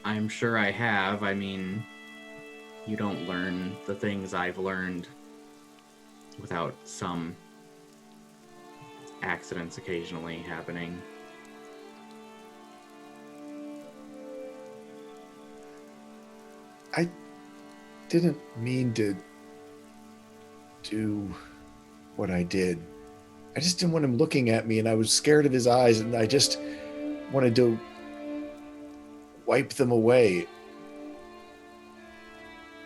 I'm sure I have. I mean, you don't learn the things I've learned without some accidents occasionally happening. I didn't mean to do what I did. I just didn't want him looking at me, and I was scared of his eyes, and I just wanted to wipe them away.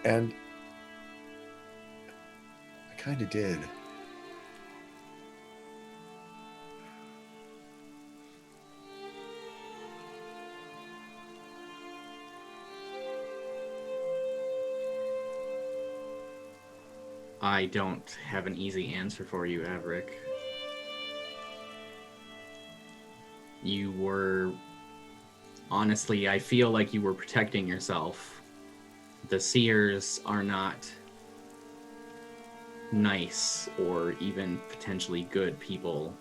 And I kind of did. I don't have an easy answer for you, Averick. You were... Honestly, I feel like you were protecting yourself. The Seers are not nice or even potentially good people.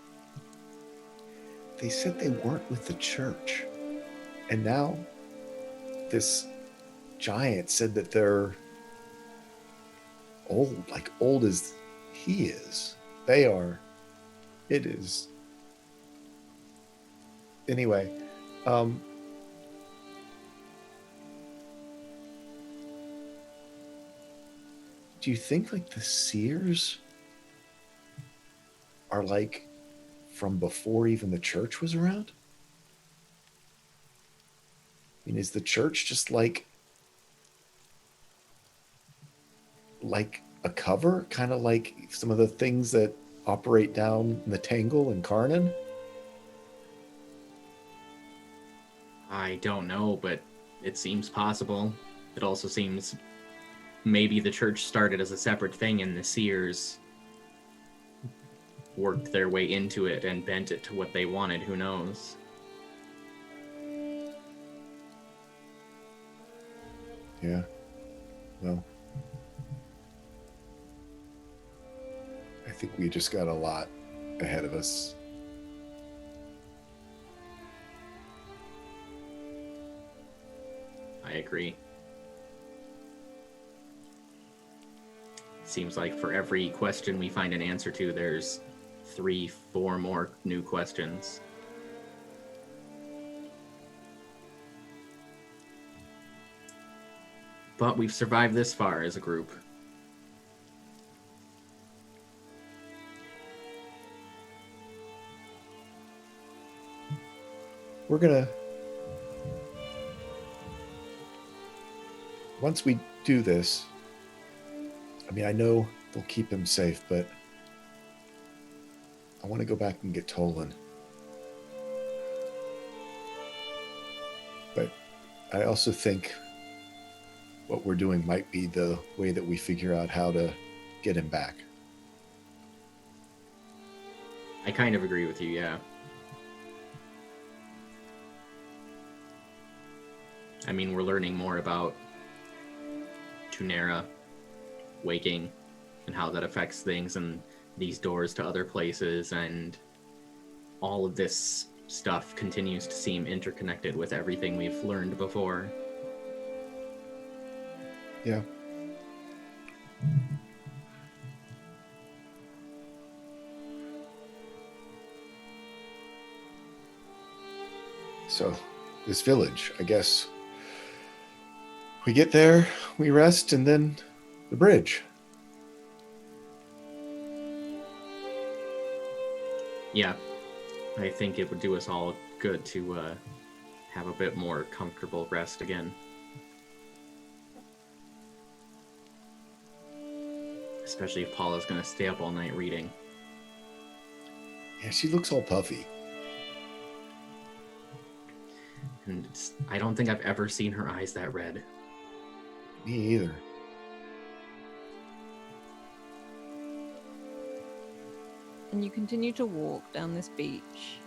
They said they weren't with the church. And now this giant said that they're old, like old as he is. They are. It is. Anyway, do you think like the Seers are like from before even the church was around? I mean, is the church just like a cover, kind of like some of the things that operate down in the Tangle and Karnan? I don't know, but it seems possible. It also seems maybe the church started as a separate thing and the Seers worked their way into it and bent it to what they wanted. Who knows? Yeah. Well, I think we just got a lot ahead of us. I agree. Seems like for every question we find an answer to, there's 3-4 more new questions. But we've survived this far as a group. We're gonna, once we do this, I mean, I know they'll keep him safe, but I want to go back and get Tolan. But I also think what we're doing might be the way that we figure out how to get him back. I kind of agree with you, yeah. I mean, we're learning more about Dunera waking and how that affects things and these doors to other places, and all of this stuff continues to seem interconnected with everything we've learned before. Yeah. So, this village, I guess. We get there, we rest, and then the bridge. Yeah, I think it would do us all good to have a bit more comfortable rest again. Especially if Paula's going to stay up all night reading. Yeah, she looks all puffy. And I don't think I've ever seen her eyes that red. Me either. And you continue to walk down this beach.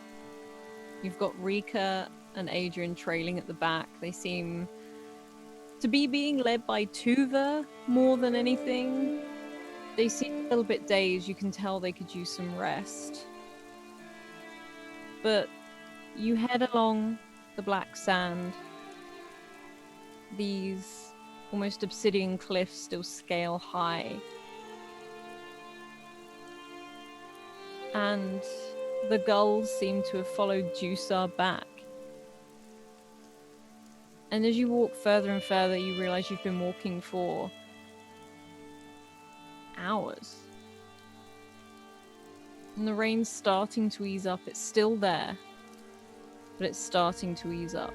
You've got Rika and Adrian trailing at the back. They seem to be being led by Tuva more than anything. They seem a little bit dazed. You can tell they could use some rest. But you head along the black sand. These almost obsidian cliffs still scale high. And the gulls seem to have followed Jusar back. And as you walk further and further, you realize you've been walking for hours. And the rain's starting to ease up. It's still there, but it's starting to ease up.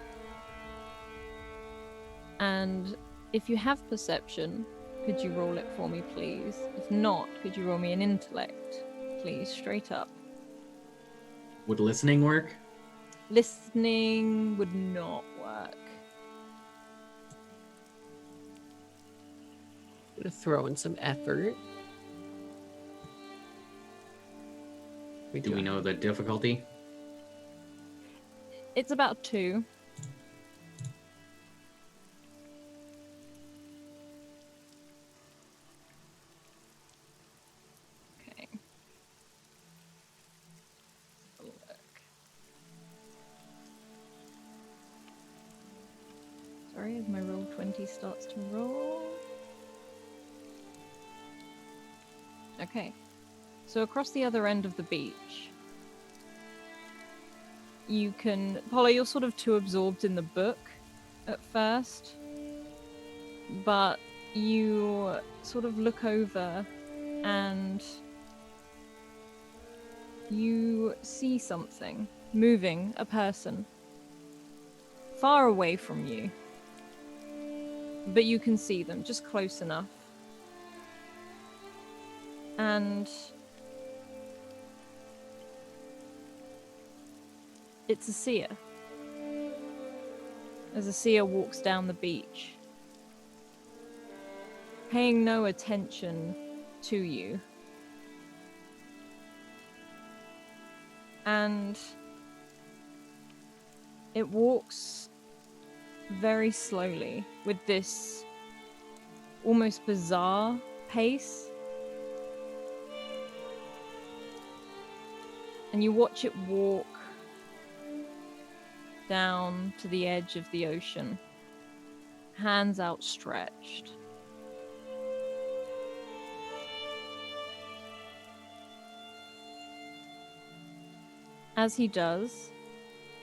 And if you have perception, could you roll it for me, please? If not, could you roll me an intellect, please? Straight up. Would listening work? Listening would not work. Gonna throw in some effort. Do we know the difficulty? It's about 2. Okay. Let's have a look. Sorry, as my roll 20 starts to roll. Okay. So across the other end of the beach, you can... Paula, you're sort of too absorbed in the book at first, but you sort of look over and you see something moving, a person, far away from you, but you can see them just close enough. And it's a seer. As a seer walks down the beach, paying no attention to you. And it walks very slowly with this almost bizarre pace. And you watch it walk down to the edge of the ocean, hands outstretched. As he does,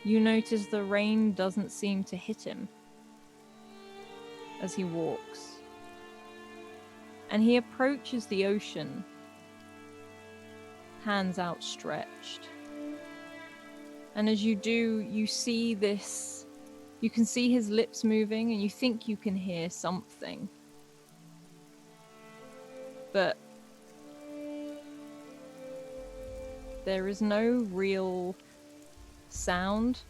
you notice the rain doesn't seem to hit him as he walks. And he approaches the ocean, hands outstretched. And as you do, you see this, you can see his lips moving and you think you can hear something. But there is no real sound.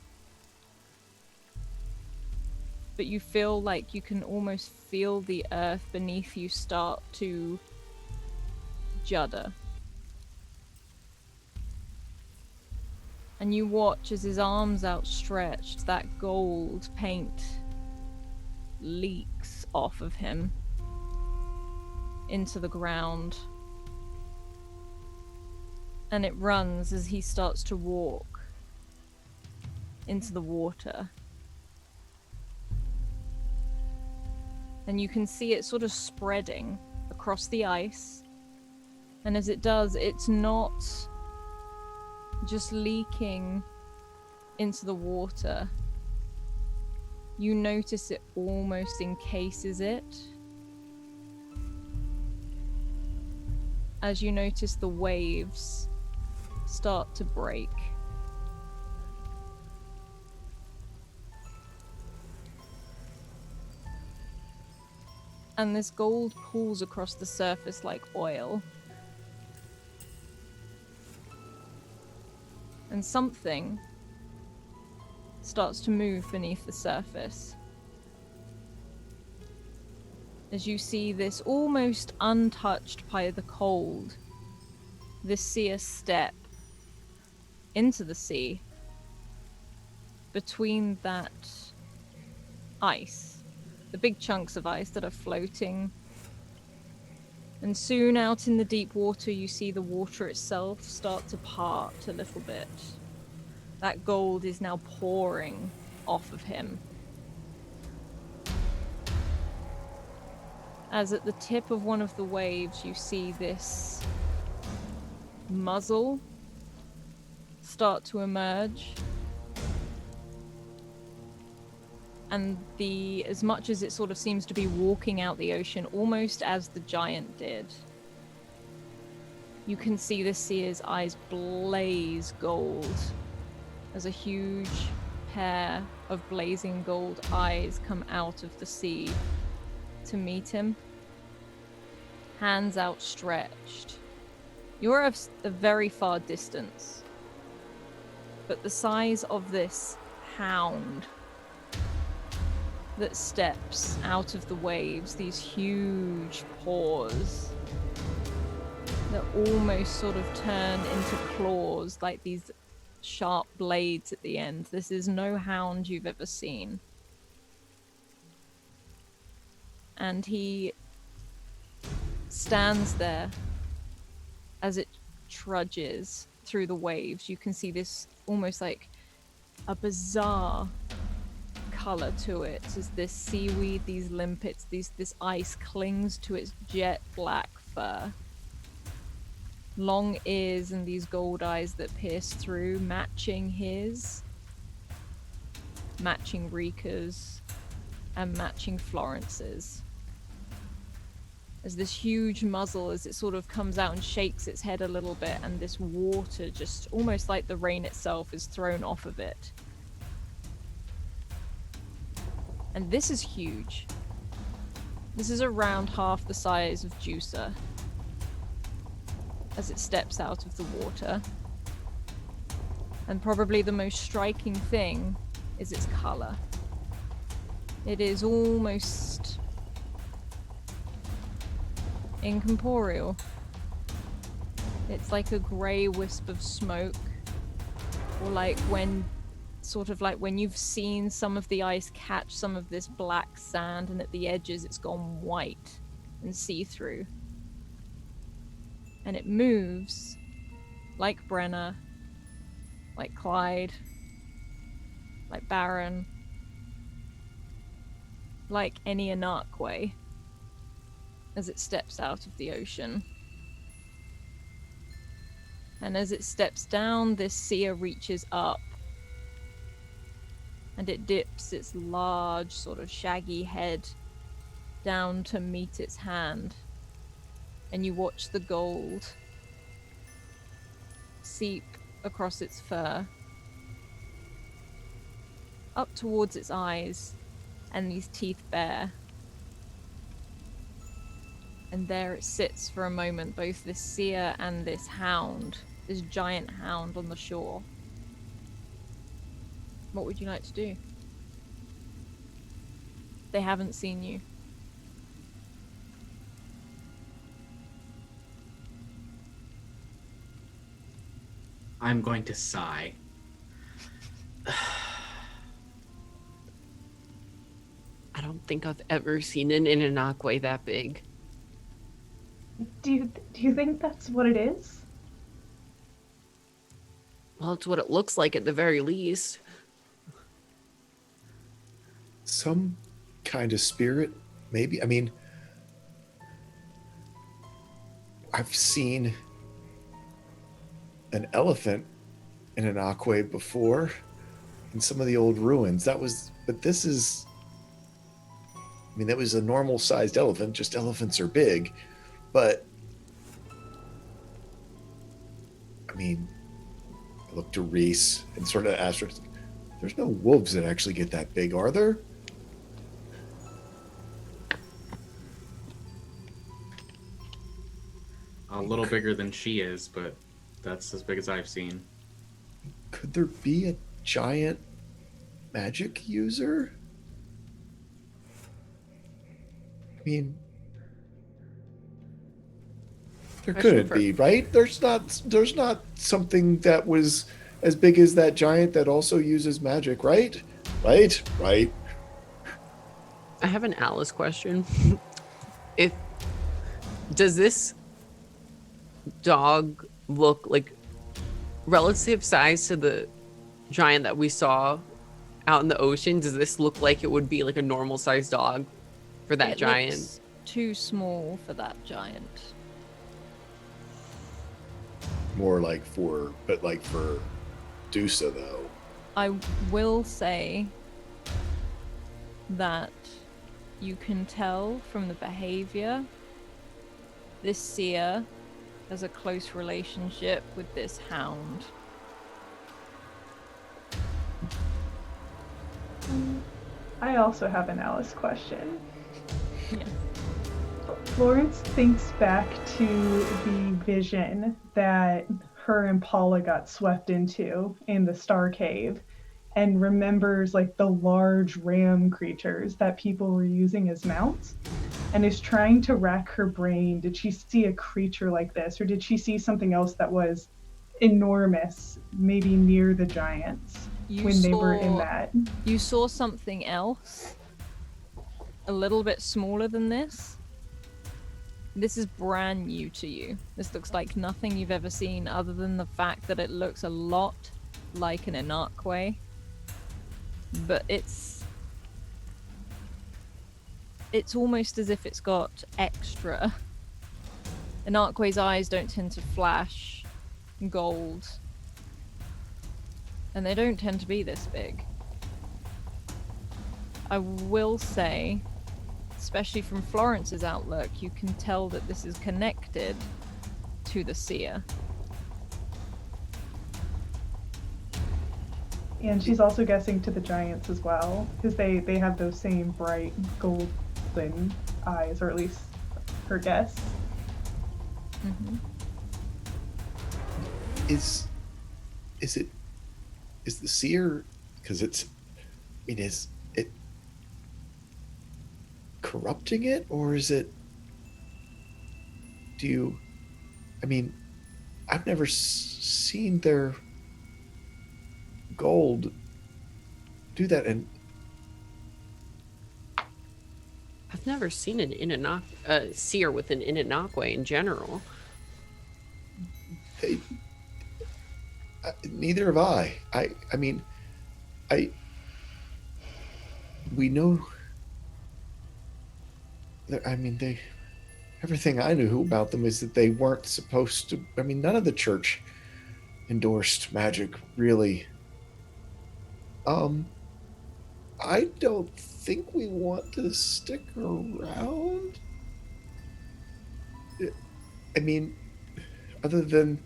But you feel like you can almost feel the earth beneath you start to judder. And you watch as his arms outstretched, that gold paint leaks off of him into the ground. And it runs as he starts to walk into the water. And you can see it sort of spreading across the ice. And as it does, it's not just leaking into the water. you notice it almost encases it. As you notice the waves start to break. And this gold pools across the surface like oil. And something starts to move beneath the surface. As you see this almost untouched by the cold, this Seer step into the sea between that ice, the big chunks of ice that are floating. And soon out in the deep water, you see the water itself start to part a little bit. That gold is now pouring off of him. As at the tip of one of the waves, you see this muzzle start to emerge. And as much as it sort of seems to be walking out the ocean, almost as the giant did, you can see the Seer's eyes blaze gold as a huge pair of blazing gold eyes come out of the sea to meet him. Hands outstretched. You're at a very far distance, but the size of this hound that steps out of the waves, these huge paws that almost sort of turn into claws, like these sharp blades at the end. This is no hound you've ever seen. And he stands there as it trudges through the waves. You can see this almost like a bizarre color to it, as this seaweed, these limpets, this ice clings to its jet black fur. Long ears and these gold eyes that pierce through, matching his, matching Rika's, and matching Florence's. As this huge muzzle, as it sort of comes out and shakes its head a little bit, and this water, just almost like the rain itself, is thrown off of it. And this is huge. This is around half the size of Juicer as it steps out of the water. And probably the most striking thing is its color. It is almost incorporeal. It's like a grey wisp of smoke, or like when you've seen some of the ice catch some of this black sand, and at the edges it's gone white and see-through. And it moves like Brenna, like Clyde, like Baron, like any Anarquay, as it steps out of the ocean. And as it steps down, this Seer reaches up, and it dips its large, sort of shaggy head down to meet its hand. And you watch the gold seep across its fur, up towards its eyes, and these teeth bare. And there it sits for a moment, both this Seer and this hound, this giant hound on the shore. What would you like to do? They haven't seen you. I'm going to sigh. I don't think I've ever seen an Inanakwe that big. Do you think that's what it is? Well, it's what it looks like at the very least. Some kind of spirit, maybe. I mean, I've seen an elephant in an aqua before in some of the old ruins. That was but this is, I mean, that was a normal sized elephant, just elephants are big. But, I mean, I looked to Reese and sort of asked her, there's no wolves that actually get that big, are there? A little bigger than she is, but that's as big as I've seen. Could there be a giant magic user? I mean, there couldn't be, right? There's not something that was as big as that giant that also uses magic, right? Right? I have an Alice question. Does this dog look like relative size to the giant that we saw out in the ocean? Does this look like it would be like a normal sized dog for that giant? Looks too small for that giant. More like for Dusa, though. I will say that you can tell from the behavior this seer has a close relationship with this hound. I also have an Alice question. Yeah. Florence thinks back to the vision that her and Paula got swept into in the Star Cave and remembers like the large ram creatures that people were using as mounts and is trying to rack her brain. Did she see a creature like this, or did she see something else that was enormous, maybe near the giants when they were in that? You saw something else a little bit smaller than this. This is brand new to you. This looks like nothing you've ever seen other than the fact that it looks a lot like an Inarque. But it's almost as if it's got extra. Inarque's eyes don't tend to flash gold. And they don't tend to be this big. I will say, especially from Florence's outlook, you can tell that this is connected to the seer. And she's also guessing to the giants as well, because they have those same bright golden eyes, or at least her guess. Mm-hmm. Is the seer, because is it corrupting it, or is it, I've never seen their gold do that, and I've never seen an seer with an Inanakwe in general. Neither have I. We know that, everything I knew about them is that they weren't supposed to, none of the church endorsed magic, really. I don't think we want to stick around. Other than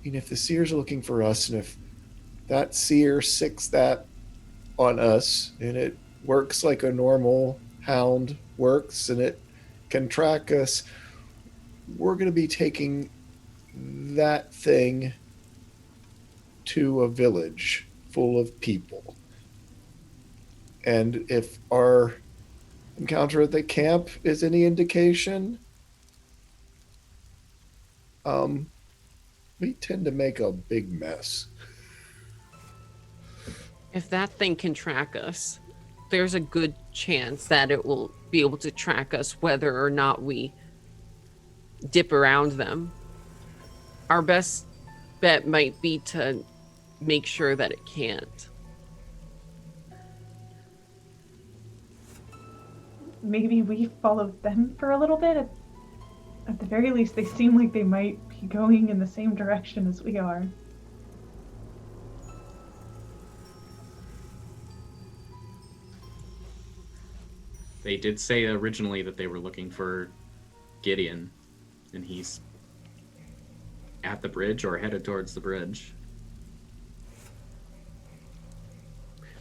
if the seers are looking for us, and if that seer sicks that on us, and it works like a normal hound works, and it can track us, we're going to be taking that thing to a village full of people. And if our encounter at the camp is any indication, we tend to make a big mess. If that thing can track us, there's a good chance that it will be able to track us whether or not we dip around them. Our best bet might be to make sure that it can't. Maybe we follow them for a little bit. At the very least, they seem like they might be going in the same direction as we are. They did say originally that they were looking for Gideon, and he's at the bridge or headed towards the bridge.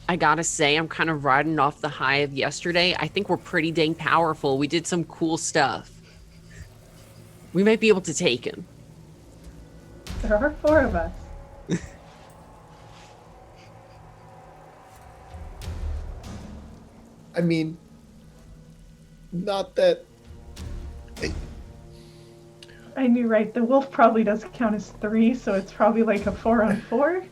I gotta say, I'm kind of riding off the high of yesterday. I think we're pretty dang powerful. We did some cool stuff. We might be able to take him. There are 4 of us. I mean, not that. I knew, right? The wolf probably doesn't count as 3, so it's probably like a 4-on-4.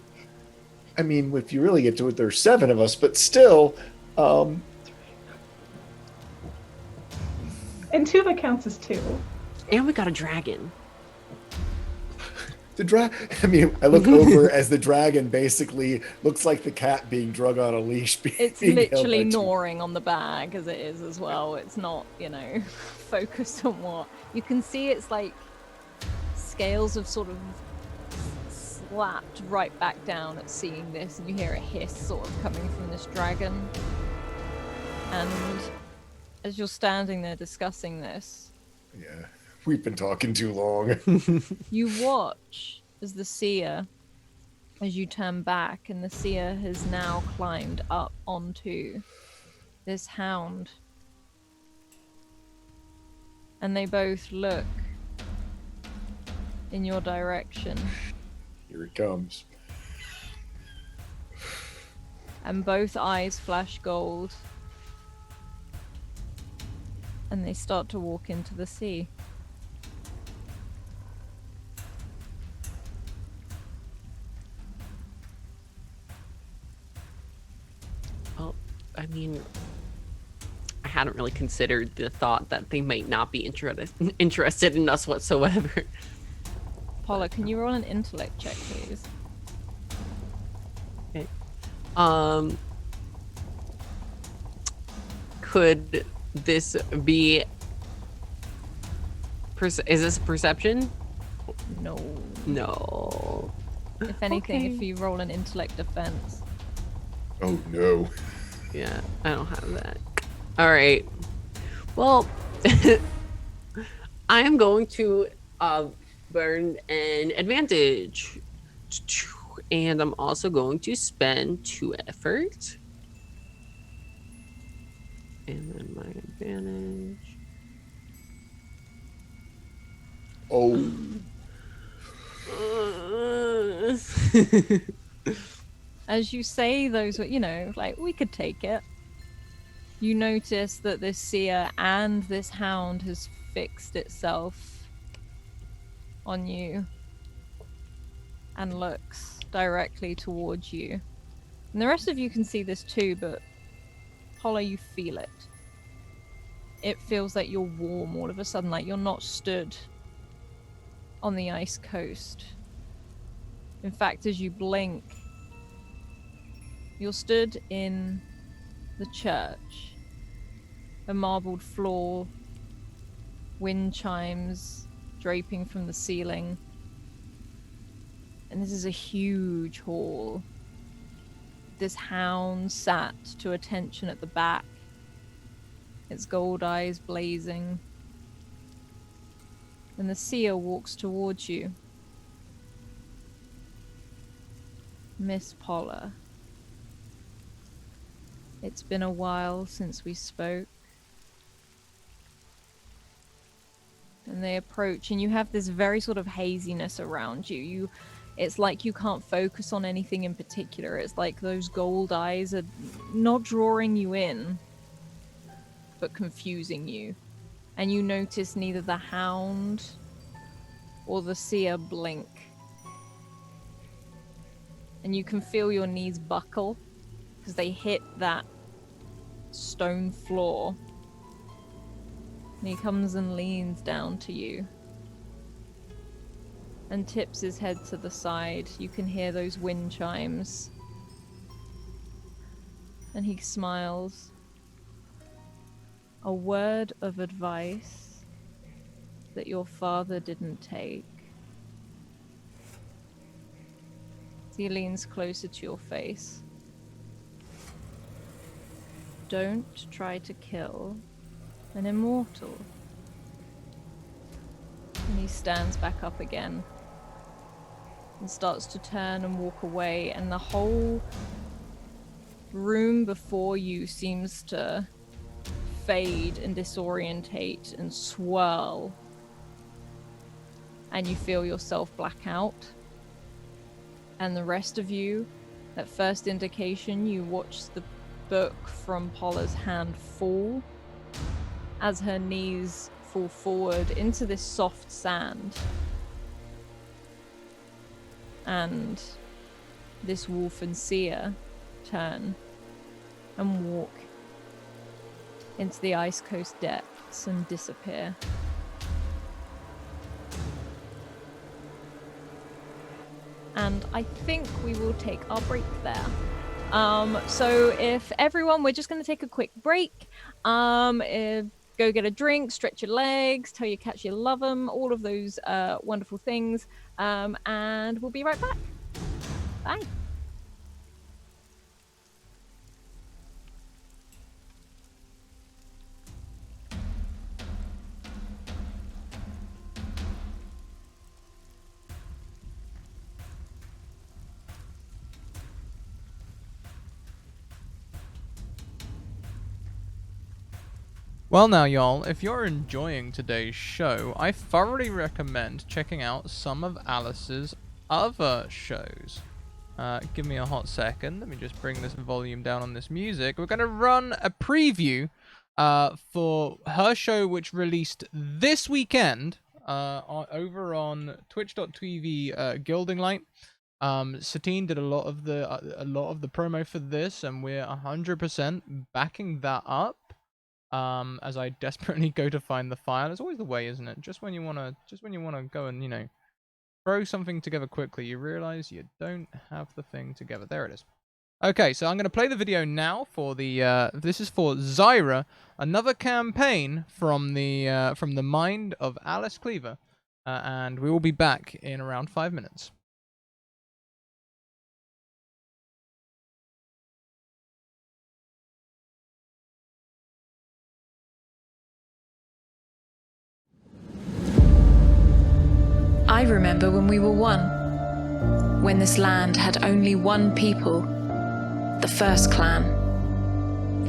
I mean, if you really get to it, there's 7 of us, but still. And Tuva counts as 2. And we got a dragon. I mean, I look over as the dragon basically looks like the cat being drug on a leash. It's being held literally by 2. gnawing on the bag as it is as well. It's not, focused on what. You can see it's like scales have sort of slapped right back down at seeing this, and you hear a hiss sort of coming from this dragon. And as you're standing there discussing this, Yeah, we've been talking too long. you watch as the Seer, as you turn back, and the Seer has now climbed up onto this hound. And they both look in your direction. Here it comes. And both eyes flash gold. And they start to walk into the sea. Well, I mean, I hadn't really considered the thought that they might not be interested in us whatsoever. Paula, can you roll an intellect check, please? Okay. Could this be... is this perception? No. No. If anything, Okay. if you roll an intellect defense. Oh no. Yeah, I don't have that. All right. Well, I am going to burn an advantage. And I'm also going to spend 2 effort. And then my advantage. Oh. As you say those, like, we could take it. You notice that this Seer and this hound has fixed itself on you and looks directly towards you. And the rest of you can see this too, but Paula, you feel it. It feels like you're warm all of a sudden, like you're not stood on the ice coast. In fact, as you blink, you're stood in the church. A marbled floor, wind chimes draping from the ceiling. And this is a huge hall. This hound sat to attention at the back, its gold eyes blazing. And the Seer walks towards you. Miss Paula, it's been a while since we spoke. And they approach, and you have this very sort of haziness around you. It's like you can't focus on anything in particular. It's like those gold eyes are not drawing you in, but confusing you. And you notice neither the hound or the Seer blink. And you can feel your knees buckle because they hit that stone floor. And he comes and leans down to you and tips his head to the side. You can hear those wind chimes. And he smiles. A word of advice that your father didn't take. He leans closer to your face. don't try to kill an immortal. And he stands back up again and starts to turn and walk away, and the whole room before you seems to fade and disorientate and swirl, and you feel yourself black out. And the rest of you, at first indication, you watch the book from Paula's hand fall as her knees fall forward into this soft sand. And this wolf and Seer turn and walk into the ice coast depths and disappear. And I think we will take our break there. So if everyone, we're just going to take a quick break. Go get a drink, stretch your legs, tell your cats you love them, all of those wonderful things. And we'll be right back. Bye. Well now, y'all, if you're enjoying today's show, I thoroughly recommend checking out some of Alice's other shows. Give me a hot second. Let me just bring this volume down on this music. We're going to run a preview for her show, which released this weekend over on twitch.tv Gilding Light. Satine did a lot of the promo for this, and we're 100% backing that up. As I desperately go to find the file. It's always the way, isn't it? Just when you wanna go and, you know, throw something together quickly, you realize you don't have the thing together. There it is. Okay, so I'm gonna play the video now for the this is for Zyra, another campaign from the mind of Alice Cleaver, and we will be back in around 5 minutes. I remember when we were one, when this land had only one people, the first clan,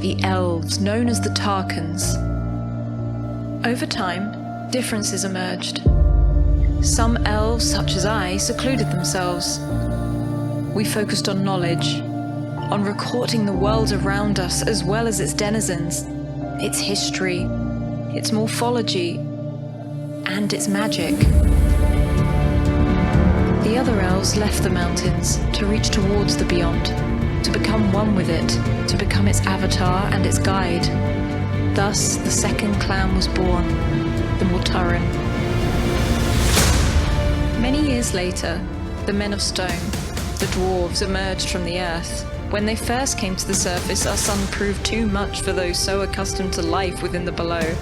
the elves known as the Tarkans. Over time, differences emerged. Some elves, such as I, secluded themselves. We focused on knowledge, on recording the world around us as well as its denizens, its history, its morphology, and its magic. The other elves left the mountains to reach towards the beyond, to become one with it, to become its avatar and its guide. Thus, the second clan was born, the Mortaran. Many years later, the Men of Stone, the dwarves, emerged from the earth. When they first came to the surface, our sun proved too much for those so accustomed to life within the below,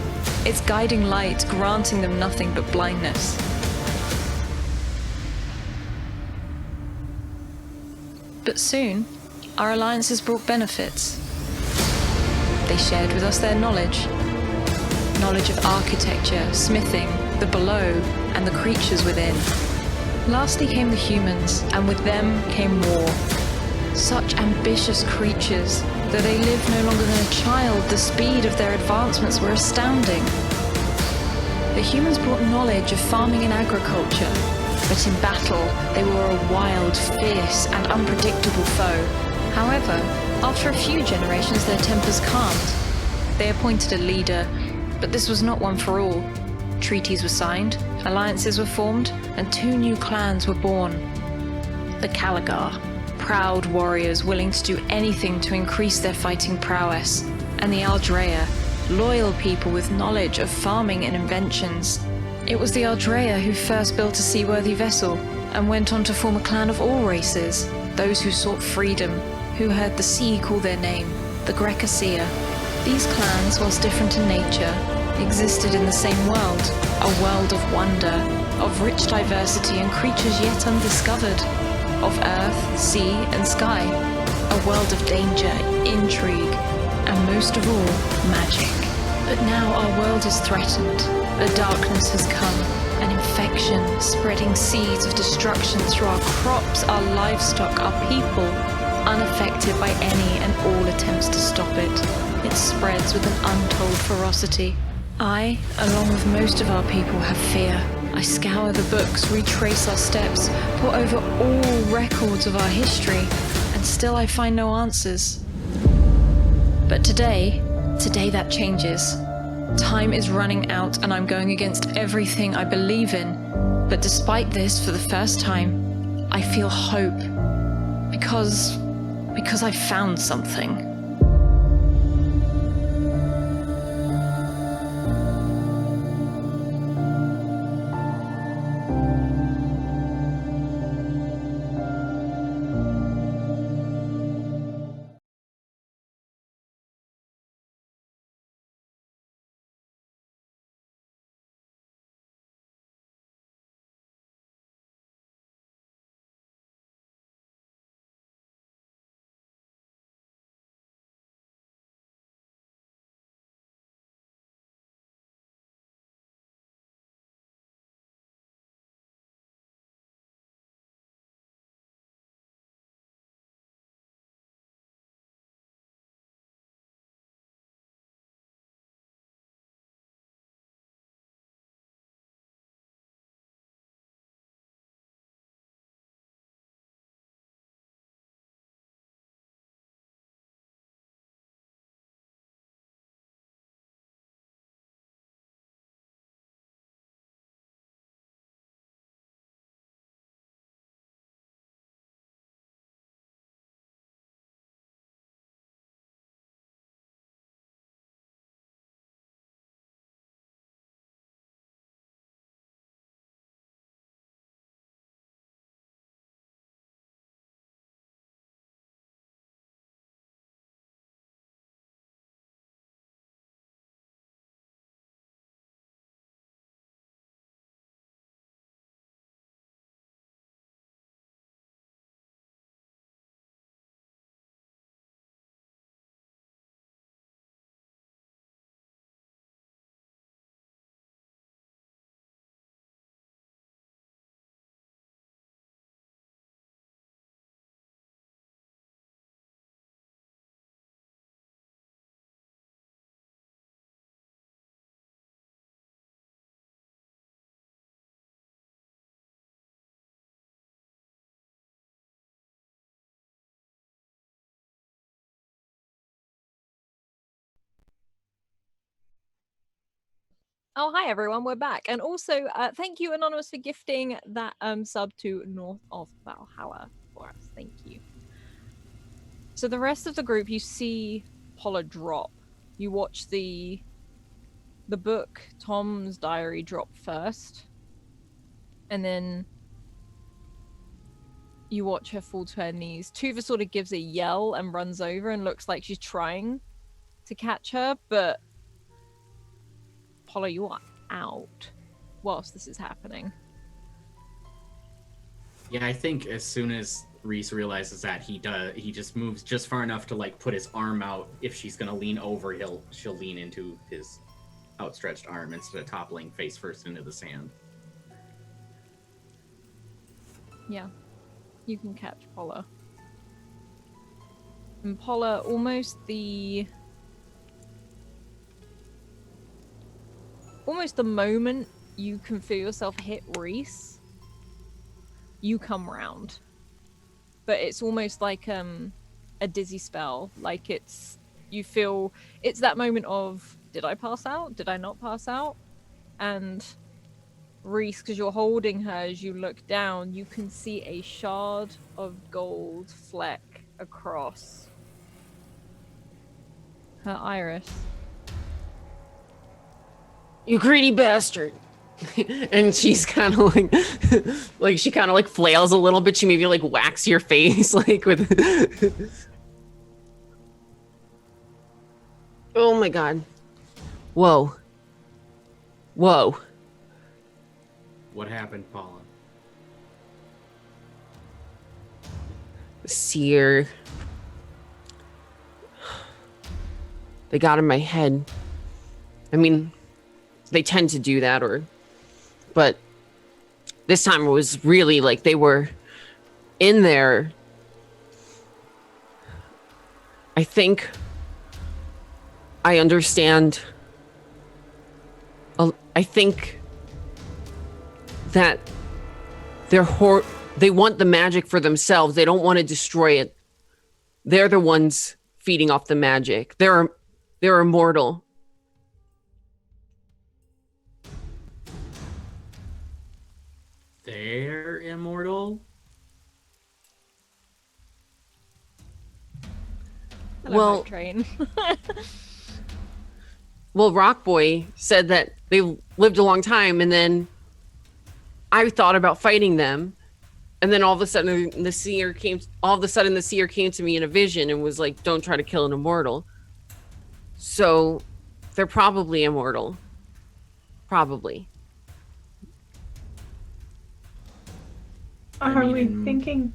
its guiding light granting them nothing but blindness. But soon, our alliances brought benefits. They shared with us their knowledge of architecture, smithing, the below, and the creatures within. Lastly came the humans, and with them came war. Such ambitious creatures, though they lived no longer than a child, the speed of their advancements were astounding. The humans brought knowledge of farming and agriculture, but in battle, they were a wild, fierce, and unpredictable foe. However, after a few generations, their tempers calmed. They appointed a leader, but this was not one for all. Treaties were signed, alliances were formed, and 2 new clans were born. The Caligar, proud warriors willing to do anything to increase their fighting prowess, and the Aldrea, loyal people with knowledge of farming and inventions. It was the Aldrea who first built a seaworthy vessel, and went on to form a clan of all races, those who sought freedom, who heard the sea call their name, the Seer. These clans, whilst different in nature, existed in the same world, a world of wonder, of rich diversity and creatures yet undiscovered, of earth, sea, and sky, a world of danger, intrigue, and most of all, magic. But now our world is threatened. A darkness has come, an infection spreading seeds of destruction through our crops, our livestock, our people, unaffected by any and all attempts to stop it. It spreads with an untold ferocity. I, along with most of our people, have fear. I scour the books, retrace our steps, pour over all records of our history, and still I find no answers. But today that changes. Time is running out and I'm going against everything I believe in. But despite this, for the first time, I feel hope. Because I found something. Oh, hi everyone, we're back. And also, thank you, Anonymous, for gifting that sub to North of Valhalla for us. Thank you. So the rest of the group, you see Paula drop. You watch the book, Tom's diary, drop first. And then you watch her fall to her knees. Tuva sort of gives a yell and runs over and looks like she's trying to catch her, but Paula, you are out whilst this is happening. Yeah, I think as soon as Reese realizes that, he just moves just far enough to like put his arm out. If she's gonna lean over, she'll lean into his outstretched arm instead of toppling face first into the sand. Yeah, you can catch Paula. And Paula, almost the moment you can feel yourself hit Reese, you come round. But it's almost like a dizzy spell. Like you feel it's that moment of, did I pass out? Did I not pass out? And Reese, because you're holding her, as you look down, you can see a shard of gold fleck across her iris. You greedy bastard. And she's kind of like she kind of like flails a little bit. She maybe like whacks your face like with Oh my god. Whoa. Whoa. What happened, Paula? Seer. they got in my head. I mean, they tend to do that, but this time it was really like they were in there. I think I understand. I think that they want the magic for themselves. They don't want to destroy it. They're the ones feeding off the magic. They're immortal. They're immortal? Hello, Well, hype train. Well, Rockboy said that they lived a long time, and then I thought about fighting them, and then all of a sudden the Seer came to me in a vision and was like, "Don't try to kill an immortal." So they're probably immortal. Probably. Are we thinking?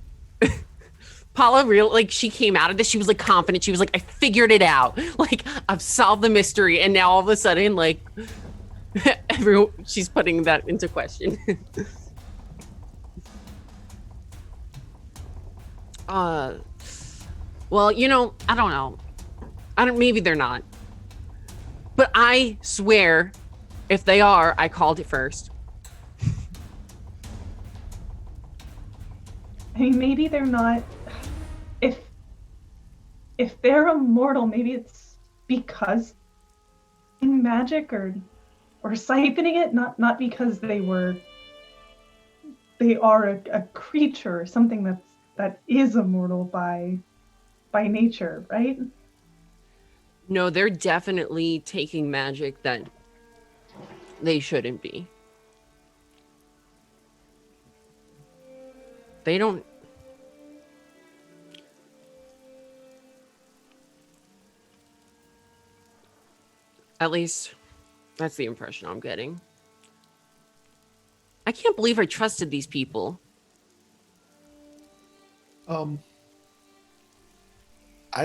Paula, she came out of this. She was like confident. She was like, "I figured it out. Like, I've solved the mystery." And now all of a sudden, like, she's putting that into question. Well, I don't know. Maybe they're not. But I swear, if they are, I called it first. I mean, maybe they're not. If they're immortal, maybe it's because in magic or siphoning it, not because they are a creature or something that is immortal by nature, right? No, they're definitely taking magic that they shouldn't be. They don't. At least, that's the impression I'm getting. I can't believe I trusted these people. I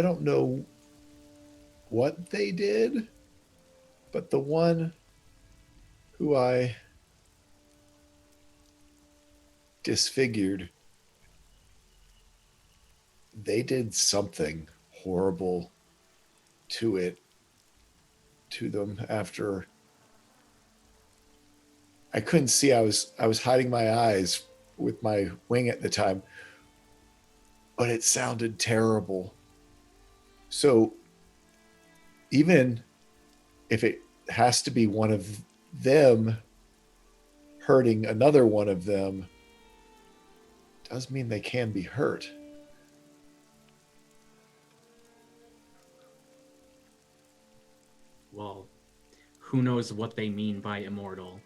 don't know what they did, but the one who I disfigured, they did something horrible to them after. I couldn't see. I was hiding my eyes with my wing at the time, but it sounded terrible. So even if it has to be one of them hurting another one of them, does mean they can be hurt. Well, who knows what they mean by immortal?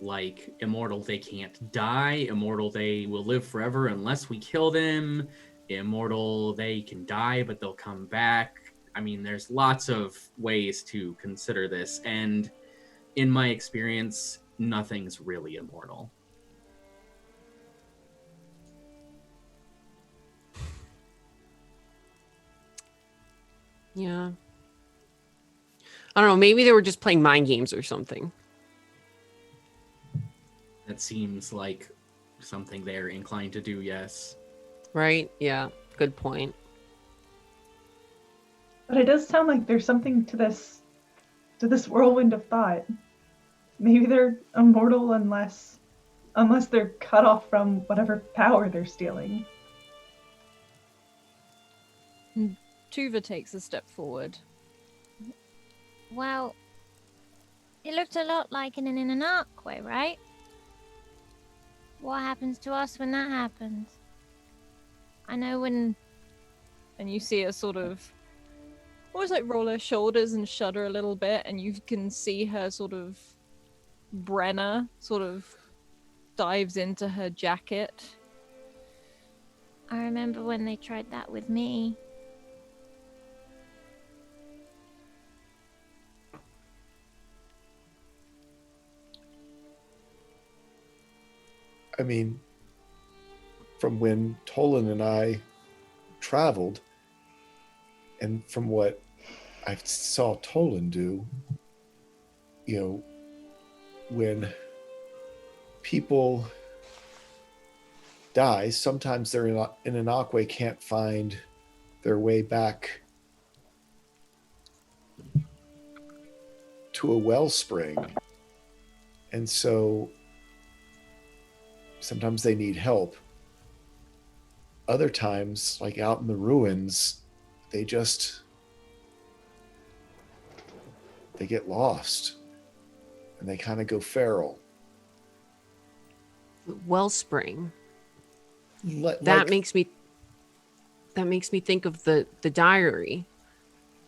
Like, immortal, they can't die. Immortal, they will live forever unless we kill them. Immortal, they can die, but they'll come back. I mean, there's lots of ways to consider this. And in my experience, nothing's really immortal. Yeah. I don't know. Maybe they were just playing mind games or something. That seems like something they're inclined to do, yes. Right? Yeah. Good point. But it does sound like there's something to this whirlwind of thought. Maybe they're immortal unless they're cut off from whatever power they're stealing. Tuva takes a step forward. Well, it looked a lot like in an archway, right? What happens to us when that happens? I know when... And you see her sort of almost like roll her shoulders and shudder a little bit, and you can see her sort of... Brenna sort of dives into her jacket. I remember when they tried that with me. I mean, from when Tolan and I traveled, and from what I saw Tolan do, when people die, sometimes they're in an Aquay, can't find their way back to a wellspring. And so sometimes they need help. Other times, like out in the ruins, they get lost and they kind of go feral. Wellspring. That makes me think of the diary.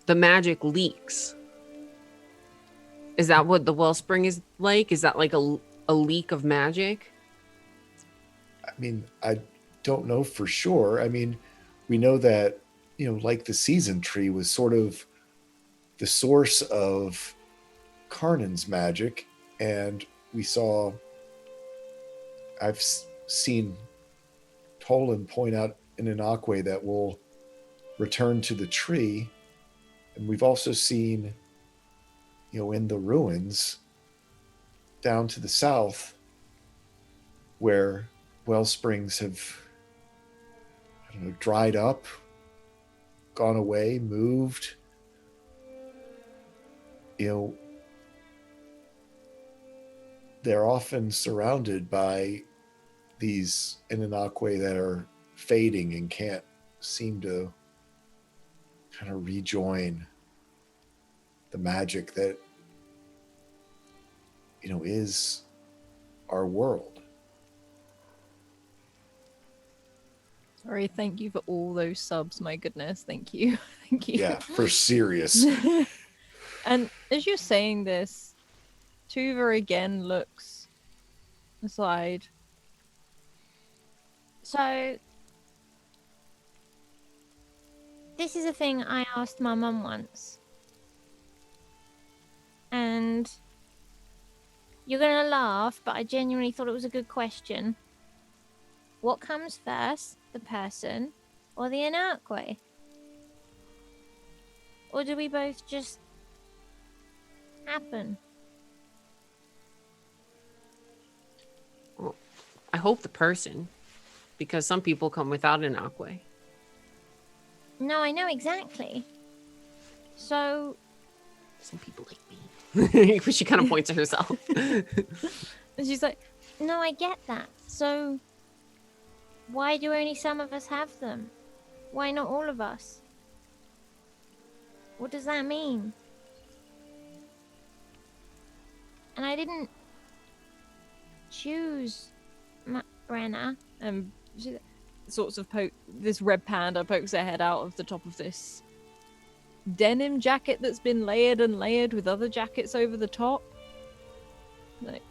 The magic leaks. Is that what the wellspring is like? Is that like a leak of magic? I mean, I don't know for sure. I mean, we know that, like the season tree was sort of the source of Karnan's magic. And I've seen Tolan point out in an Aquay that will return to the tree. And we've also seen, in the ruins down to the south where well springs have, dried up, gone away, moved. They're often surrounded by these Inanakwe that are fading and can't seem to kind of rejoin the magic that, is our world. Sorry, thank you for all those subs. My goodness, thank you. Thank you. Yeah, for serious. And as you're saying this, Tuva again looks aside. So, this is a thing I asked my mum once. And you're going to laugh, but I genuinely thought it was a good question. What comes first, the person or the Anarque? Or do we both just happen? Well, I hope the person, because some people come without an Aquay. No, I know exactly. So... Some people like me. She kind of points at herself. And she's like, no, I get that. So... why do only some of us have them? Why not all of us? What does that mean? And I didn't choose Brenna. She sorts of this red panda pokes her head out of the top of this denim jacket that's been layered and layered with other jackets over the top. Like,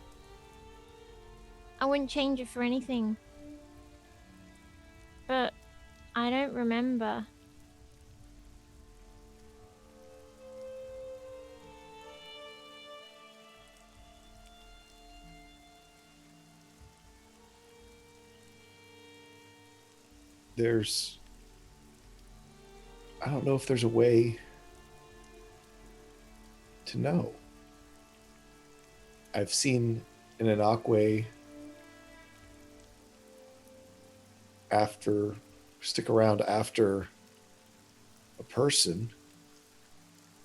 I wouldn't change it for anything. But I don't remember. I don't know if there's a way to know. I've seen in an Aquay stick around after a person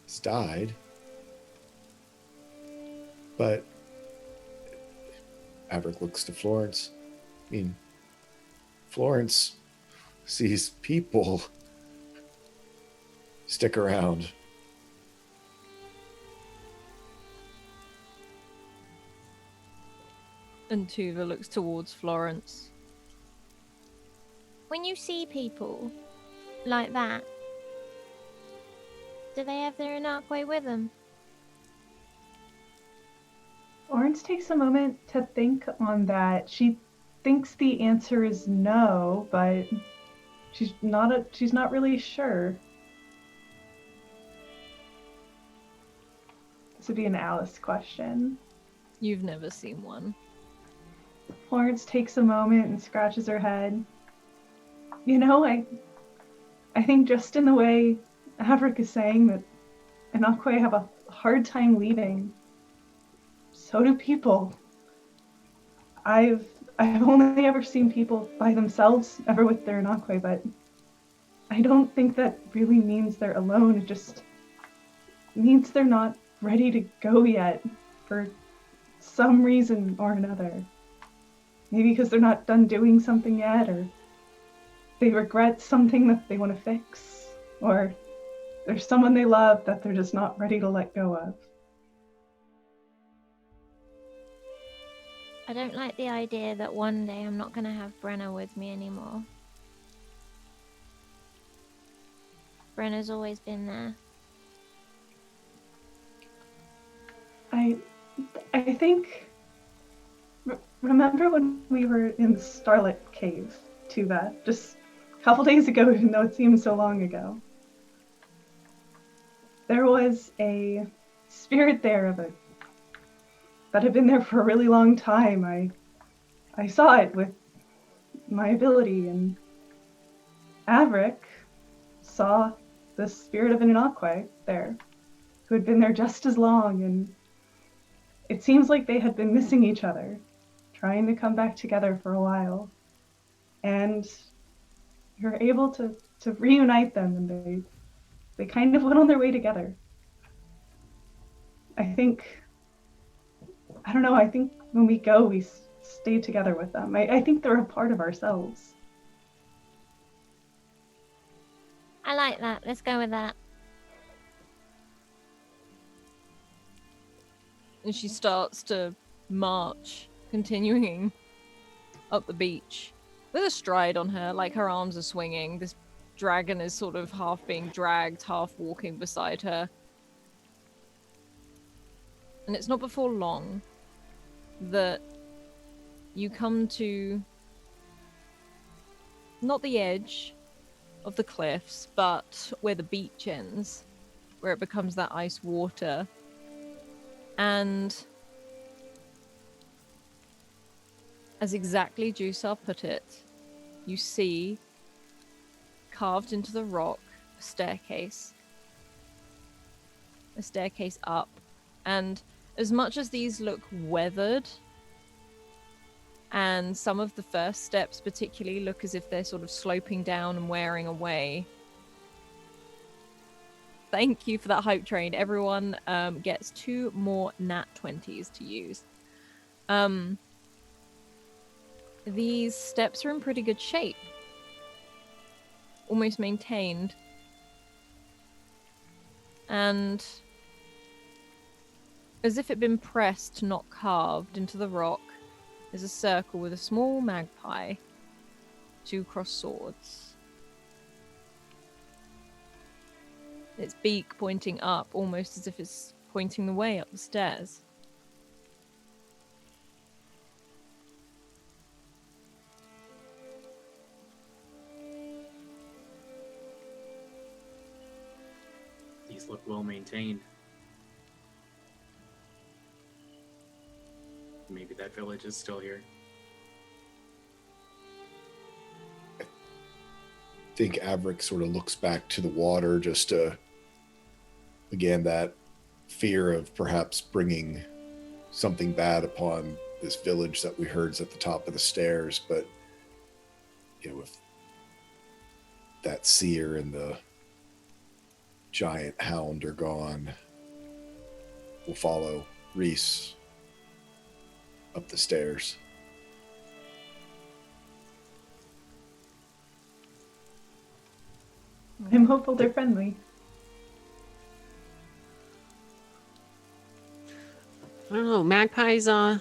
has died. But Averick looks to Florence. I mean, Florence sees people stick around. and Tuva looks towards Florence. When you see people like that, do they have their Anarque with them? Florence takes a moment to think on that. She thinks the answer is no, but she's not really sure. This would be an Alice question. You've never seen one. Florence takes a moment and scratches her head. You know, I think just in the way Averick is saying that Inakwe have a hard time leaving. So do people. I've only ever seen people by themselves, ever with their Inakwe, but I don't think that really means they're alone. It just means they're not ready to go yet for some reason or another. Maybe because they're not done doing something yet, or they regret something that they want to fix, or there's someone they love that they're just not ready to let go of. I don't like the idea that one day I'm not going to have Brenna with me anymore. Brenna's always been there. I think... Remember when we were in the Starlit Cave, Tuva? Just a couple days ago, even though it seems so long ago. There was a spirit there that had been there for a really long time. I saw it with my ability, and Avric saw the spirit of an Inakwe there, who had been there just as long, and it seems like they had been missing each other, trying to come back together for a while. And you're able to reunite them, and they kind of went on their way together. I don't know, I think when we go, we stay together with them. I think they're a part of ourselves. I like that. Let's go with that. And she starts to march, continuing up the beach with a stride on her, like her arms are swinging. This dragon is sort of half being dragged, half walking beside her. And it's not before long that you come to not the edge of the cliffs, but where the beach ends, where it becomes that ice water. And as exactly Jusar put it, you see carved into the rock a staircase up. And as much as these look weathered, and some of the first steps particularly look as if they're sort of sloping down and wearing away. Thank you for that hype train. Everyone gets 2 more nat 20s to use. These steps are in pretty good shape. Almost maintained. And as if it'd been pressed, not carved, into the rock, is a circle with a small magpie, 2 crossed swords. Its beak pointing up, almost as if it's pointing the way up the stairs. These look well maintained. Maybe that village is still here. I think Avric sort of looks back to the water just to, again, that fear of perhaps bringing something bad upon this village that we heard is at the top of the stairs. But, you know, if that Seer and the giant hound are gone, we'll follow Reese up the stairs. I'm hopeful they're friendly. I don't know. Magpies, I'm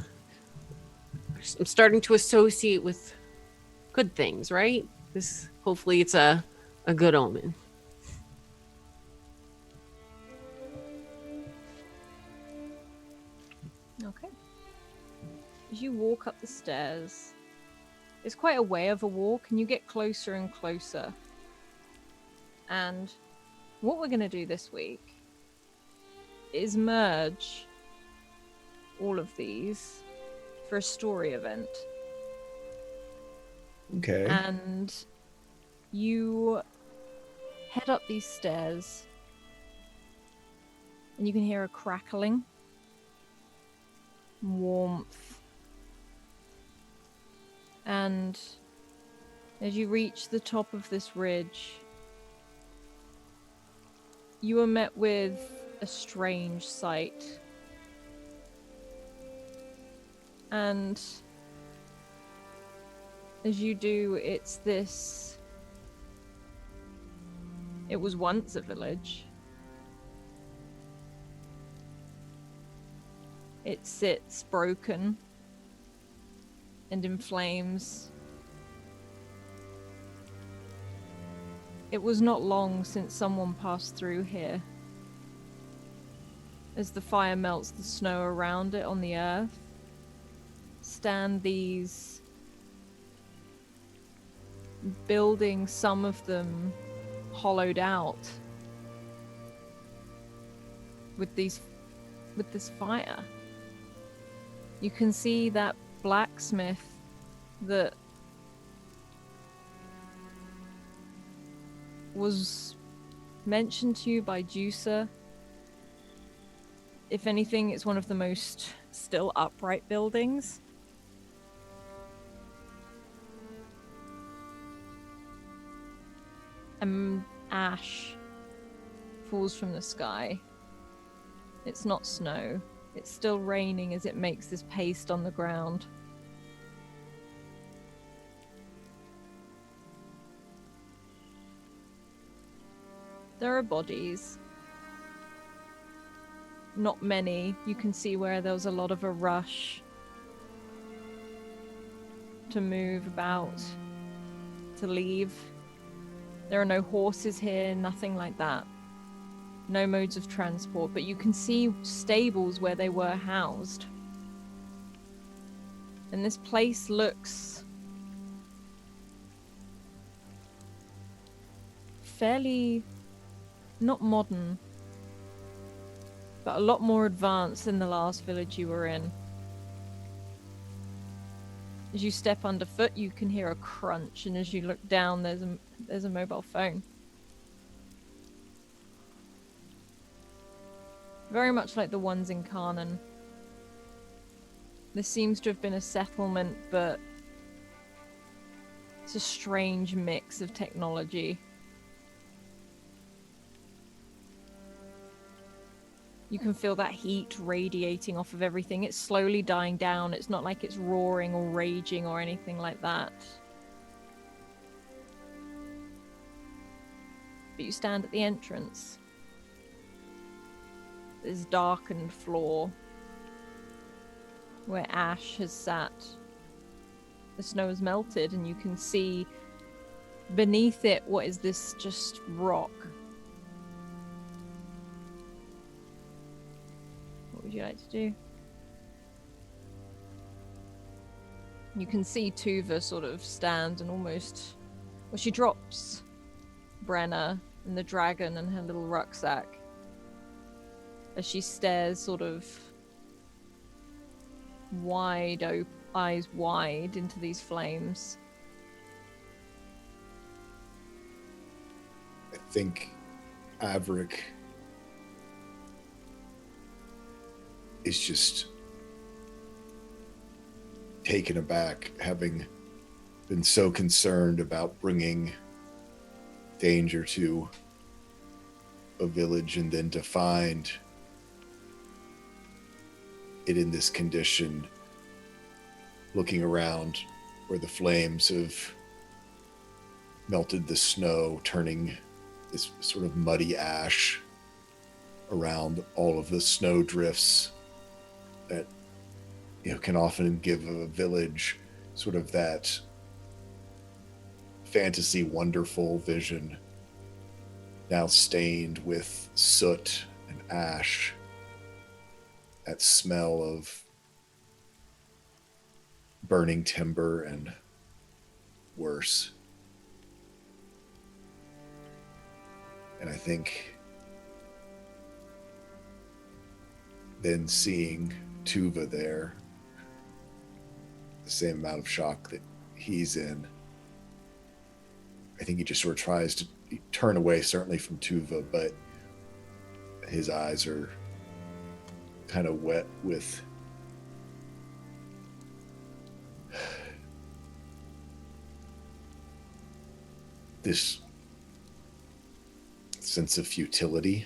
starting to associate with good things, right? Hopefully it's a good omen. Okay. As you walk up the stairs, it's quite a way of a walk, and you get closer and closer. And what we're going to do this week is merge all of these for a story event. Okay. And you head up these stairs, And you can hear a crackling, warmth. And as you reach the top of this ridge, you are met with a strange sight. And as you do, it's this... It was once a village. It sits broken and in flames. It was not long since someone passed through here. As the fire melts the snow around it on the earth, stand these buildings, some of them hollowed out with this fire. You can see that blacksmith that was mentioned to you by Juicer. If anything, it's one of the most still upright buildings. And ash falls from the sky. It's not snow. It's still raining as it makes this paste on the ground. There are bodies. Not many. You can see where there was a lot of a rush to move about, to leave. There are no horses here, nothing like that. No modes of transport, but you can see stables where they were housed. And this place looks fairly, not modern, but a lot more advanced than the last village you were in. As you step underfoot, you can hear a crunch, and as you look down, there's a mobile phone. Very much like the ones in Karnan. This seems to have been a settlement, but it's a strange mix of technology. You can feel that heat radiating off of everything. It's slowly dying down. It's not like it's roaring or raging or anything like that. But you stand at the entrance. This darkened floor where ash has sat. The snow has melted and you can see beneath it, what is this just rock? What would you like to do? You can see Tuva sort of stand and almost... Well, she drops Brenna and the dragon and her little rucksack as she stares sort of wide open, eyes wide into these flames. I think Averick is just taken aback, having been so concerned about bringing danger to a village and then to find it in this condition, looking around where the flames have melted the snow, turning this sort of muddy ash around all of the snow drifts that, you know, can often give a village sort of that fantasy wonderful vision, now stained with soot and ash. That smell of burning timber and worse. And I think then seeing Tuva there, the same amount of shock that he's in, I think he just sort of tries to turn away, certainly from Tuva, but his eyes are kind of wet with this sense of futility,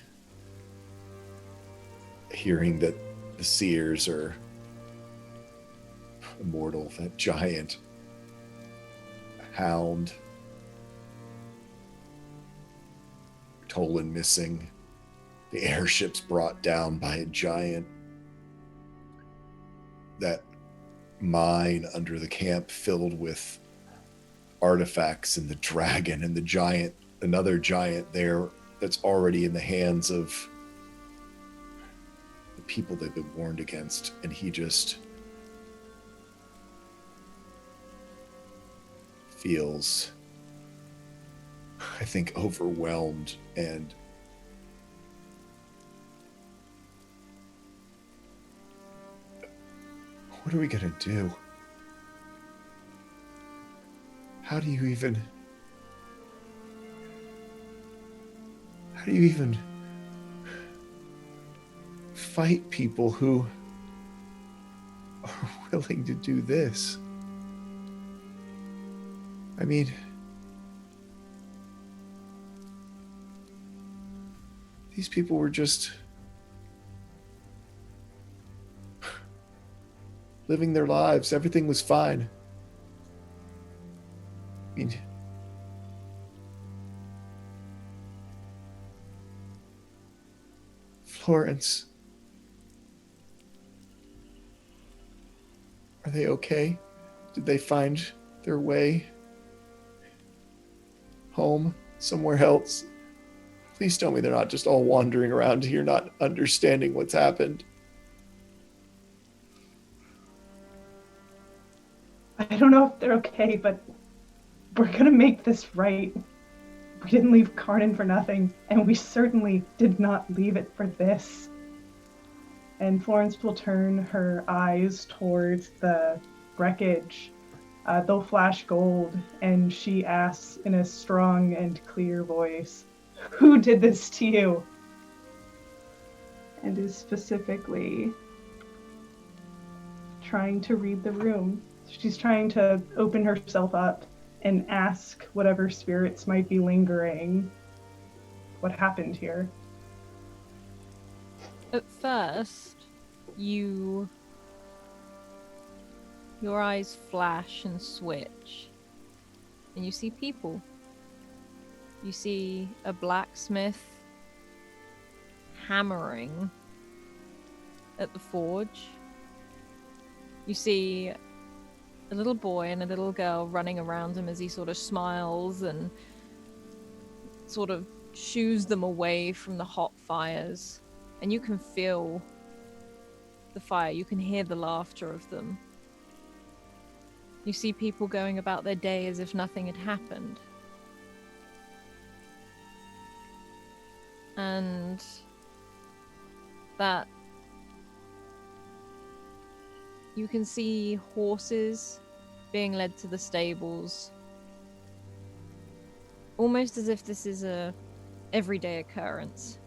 hearing that the Seers are immortal, that giant hound, Tolan missing, the airships brought down by a giant, that mine under the camp filled with artifacts, and the dragon and the giant, another giant there that's already in the hands of the people they've been warned against. And he just feels, I think, overwhelmed and what are we gonna do? How do you even fight people who are willing to do this? I mean, these people were just living their lives. Everything was fine. I mean, Florence, are they okay? Did they find their way home somewhere else? Please tell me they're not just all wandering around here, not understanding what's happened. I don't know if they're okay, but we're gonna make this right. We didn't leave Karnan for nothing, and we certainly did not leave it for this. And Florence will turn her eyes towards the wreckage. They'll flash gold, and she asks in a strong and clear voice, "Who did this to you?" And is specifically trying to read the room. She's trying to open herself up and ask whatever spirits might be lingering what happened here. At first, your eyes flash and switch, and you see people. You see a blacksmith hammering at the forge. You see a little boy and a little girl running around him as he sort of smiles and sort of shoos them away from the hot fires. And you can feel the fire. You can hear the laughter of them. You see people going about their day as if nothing had happened. And that you can see horses being led to the stables, almost as if this is a everyday occurrence.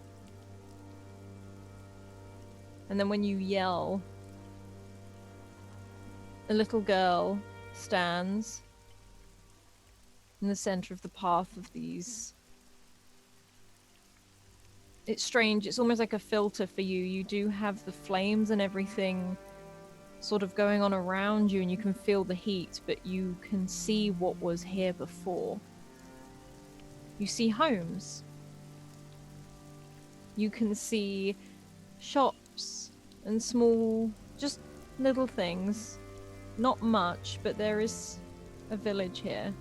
And then when you yell, a little girl stands in the center of the path of these. It's strange, it's almost like a filter for you. You do have the flames and everything sort of going on around you, and you can feel the heat, but you can see what was here before. You see homes. You can see shops and small, just little things. Not much, but there is a village here.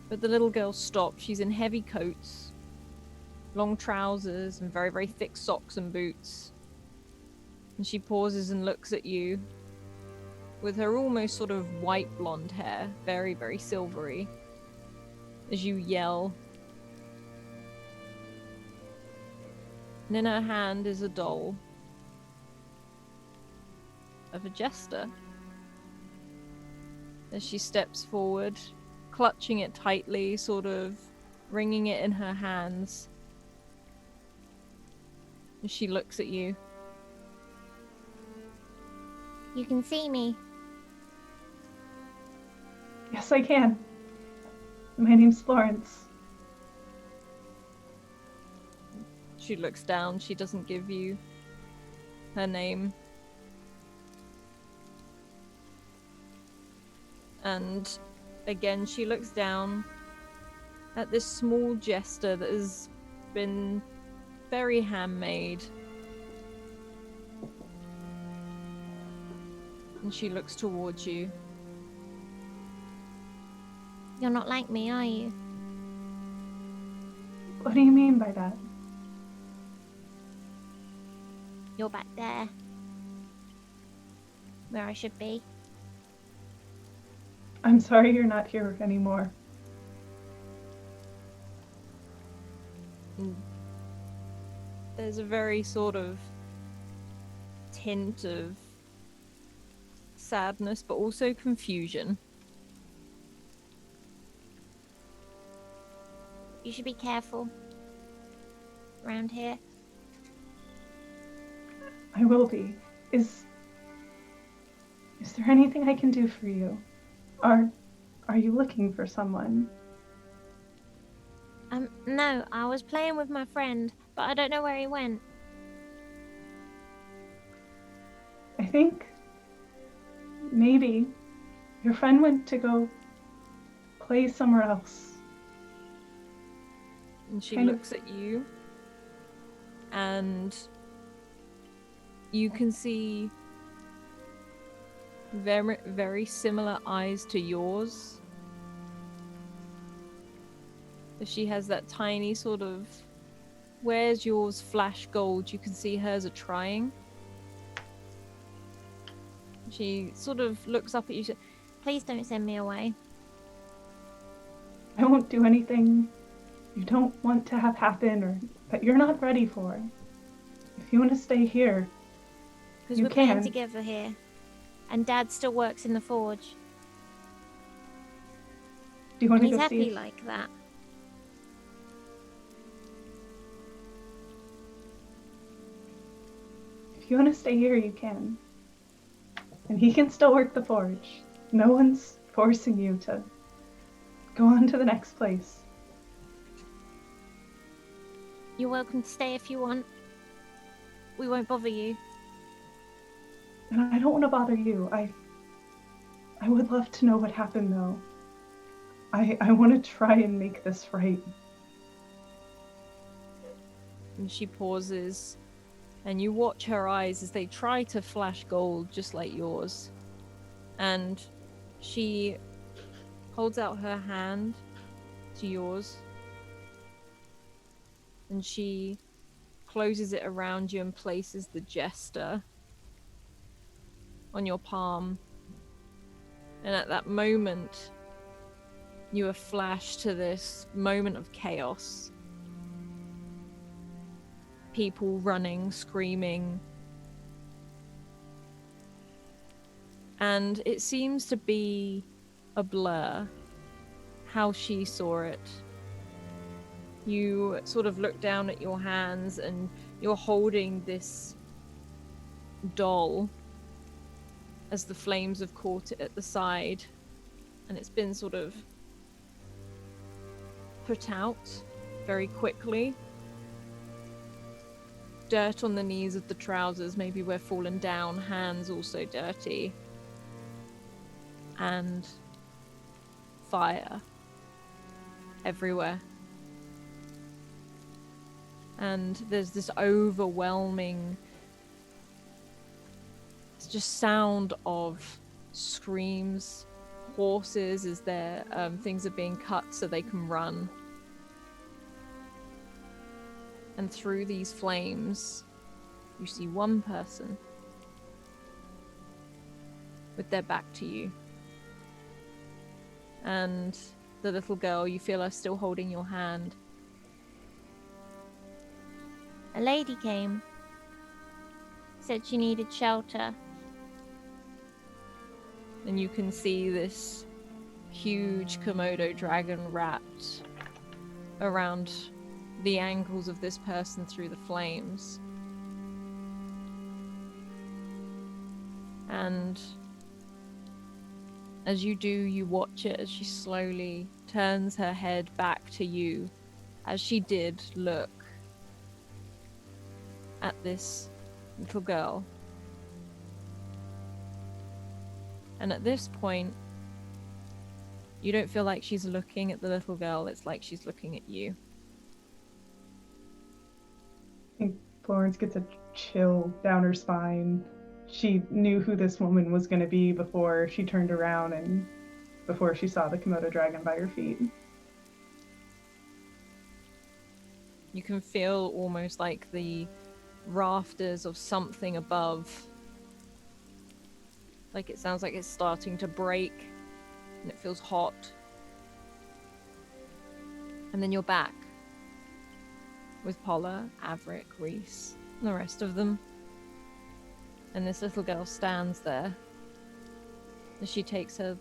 But the little girl stops. She's in heavy coats, long trousers, and very, very thick socks and boots. And she pauses and looks at you with her almost sort of white blonde hair, very, very silvery, as you yell. And in her hand is a doll of a jester. As she steps forward, clutching it tightly, sort of wringing it in her hands. And she looks at you. You can see me. Yes, I can. My name's Florence. She looks down. She doesn't give you her name. And again, she looks down at this small jester that has been very handmade. And she looks towards you. You're not like me, are you? What do you mean by that? You're back there. Where I should be. I'm sorry you're not here anymore. There's a very sort of tint of sadness, but also confusion. You should be careful. Around here. I will be. Is there anything I can do for you? Are you looking for someone? No, I was playing with my friend, but I don't know where he went. I think maybe your friend went to go play somewhere else. And she Kind of- looks at you, and you can see very, very similar eyes to yours. She has that tiny sort of, where's yours flash gold, you can see hers are trying. She sort of looks up at you. Please don't send me away. I won't do anything you don't want to have happen or that you're not ready for. If you want to stay here, Because you we're playing can. together here. And Dad still works in the forge. Do you want And to he's go see happy if, like that. if you want to stay here, you can. And he can still work the forge. No one's forcing you to go on to the next place. You're welcome to stay if you want. We won't bother you. And I don't want to bother you. I would love to know what happened, though. I want to try and make this right. And she pauses, and you watch her eyes as they try to flash gold just like yours. And she holds out her hand to yours, and she closes it around you and places the jester on your palm. And at that moment, you are flashed to this moment of chaos. People running, screaming. And it seems to be a blur how she saw it. You sort of look down at your hands and you're holding this doll as the flames have caught it at the side, and it's been sort of put out very quickly. Dirt on the knees of the trousers, maybe where fallen down, hands also dirty. And fire everywhere. And there's this overwhelming just sound of screams, horses as their things are being cut so they can run. And through these flames, you see one person with their back to you. And the little girl, you feel her still holding your hand. A lady came. Said she needed shelter. And you can see this huge Komodo dragon wrapped around the ankles of this person through the flames. And as you do, you watch it as she slowly turns her head back to you, as she did look at this little girl. And at this point, you don't feel like she's looking at the little girl, it's like she's looking at you. I think Florence gets a chill down her spine. She knew who this woman was going to be before she turned around and before she saw the Komodo dragon by her feet. You can feel almost like the rafters of something above. Like it sounds like it's starting to break and it feels hot. And then you're back with Paula, Averick, Reese, and the rest of them. And this little girl stands there as she takes her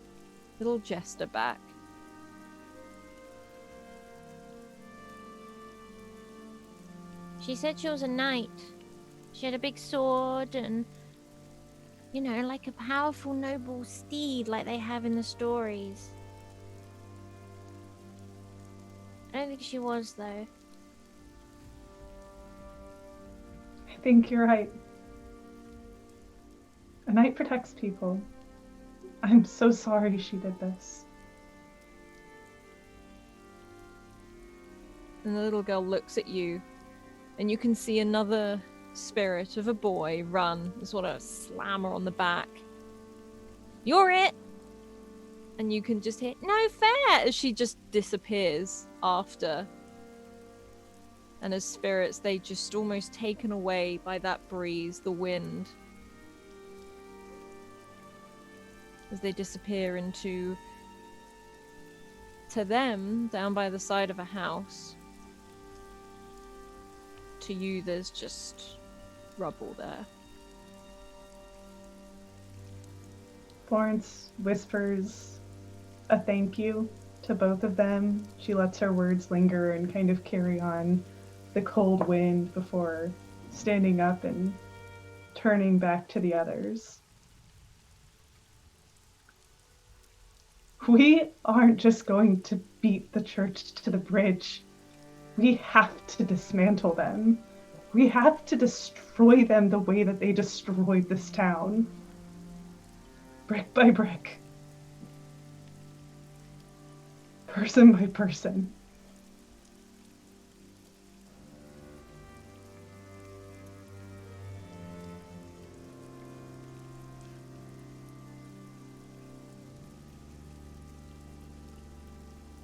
little jester back. She said she was a knight. She had a big sword and, you know, like a powerful noble steed like they have in the stories. I don't think she was, though. I think you're right. A knight protects people. I'm so sorry she did this. And the little girl looks at you, and you can see another spirit of a boy run and sort of slam her on the back. You're it! And you can just hear, no fair! As she just disappears after. And as spirits, they just almost taken away by that breeze, the wind. As they disappear into, to them, down by the side of a house. To you, there's just rubble there. Florence whispers a thank you to both of them. She lets her words linger and kind of carry on the cold wind before standing up and turning back to the others. We aren't just going to beat the church to the bridge. We have to dismantle them. We have to destroy them the way that they destroyed this town. Brick by brick. Person by person.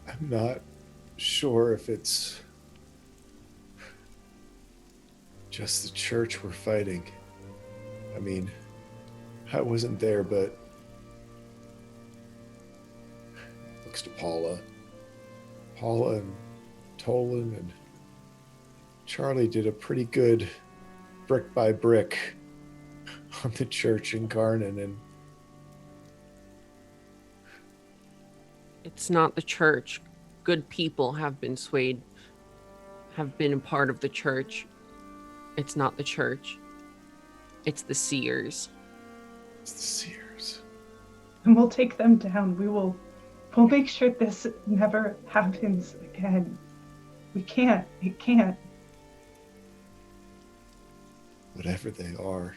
I'm not sure if it's just the church we're fighting. I mean, I wasn't there, but looks to Paula and Tolan and Charlie did a pretty good brick by brick on the church in Garnon, and It's not the church. Good people have been swayed, have been a part of the church. It's not the church. It's the Seers. it's the Seers. And we'll take them down. We'll make sure this never happens again. We can't. It can't. Whatever they are,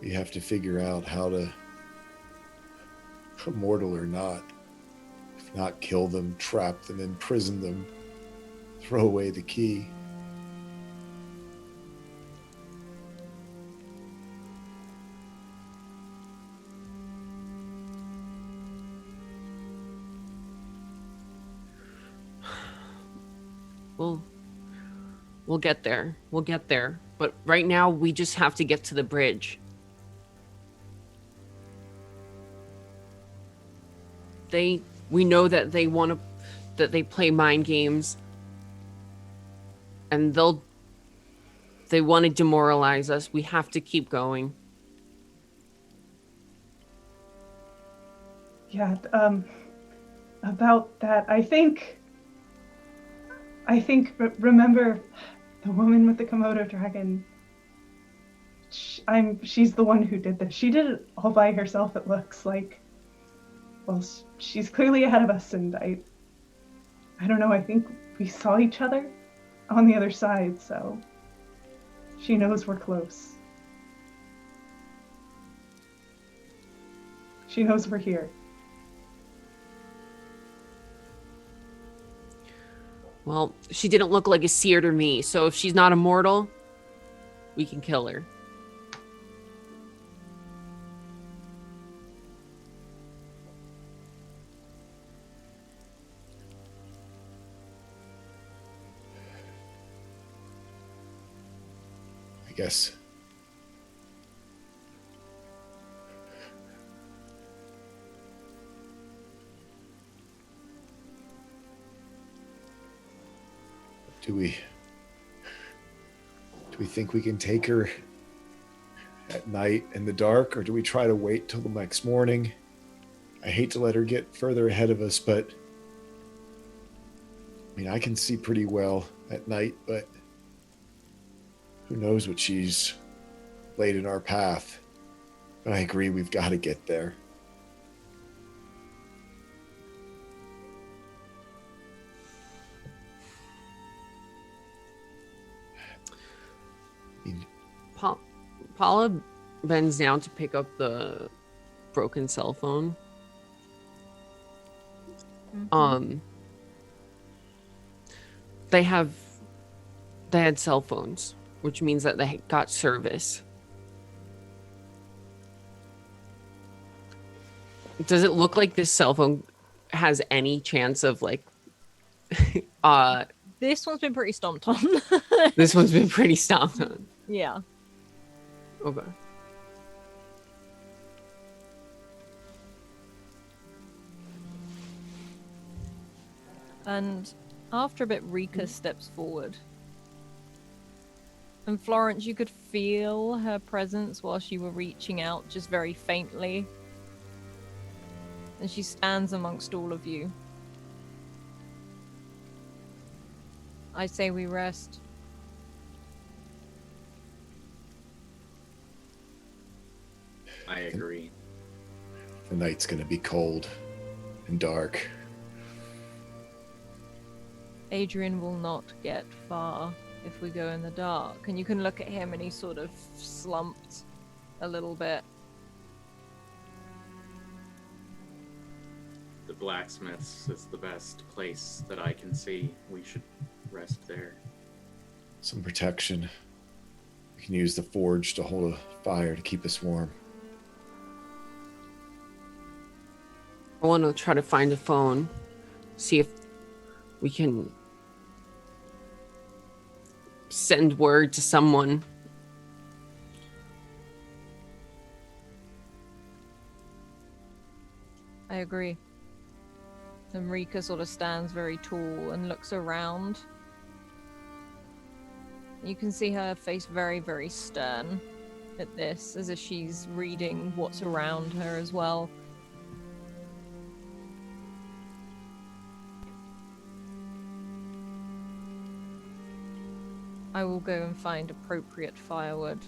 we have to figure out how to, immortal or not, if not kill them, trap them, imprison them, throw away the key. We'll get there. We'll get there. But right now, we just have to get to the bridge. We know that they want to, that they play mind games, and they want to demoralize us. We have to keep going. Yeah, about that, I think, remember the woman with the Komodo dragon? She's the one who did this. She did it all by herself, it looks like. Well, she's clearly ahead of us, and I don't know, I think we saw each other on the other side, so she knows we're close. She knows we're here. Well, she didn't look like a seer to me, so if she's not immortal, we can kill her. I guess. Do we think we can take her at night in the dark, or do we try to wait till the next morning? I hate to let her get further ahead of us, but I mean, I can see pretty well at night, but who knows what she's laid in our path. But I agree, we've got to get there. Paula bends down to pick up the broken cell phone. Mm-hmm. They had cell phones, which means that they got service. Does it look like this cell phone has any chance of like This one's been pretty stomped on. This one's been pretty stomped on. Yeah. Okay. And after a bit, Rika steps forward. And Florence, you could feel her presence while she were reaching out, just very faintly. And she stands amongst all of you. I say we rest. I agree. The night's going to be cold and dark. Adrian will not get far if we go in the dark. And you can look at him and he's sort of slumped a little bit. The blacksmith's is the best place that I can see. We should rest there. Some protection. We can use the forge to hold a fire to keep us warm. I want to try to find a phone, see if we can send word to someone. I agree. And Rika sort of stands very tall and looks around. You can see her face very, very stern at this, as if she's reading what's around her as well. I will go and find appropriate firewood.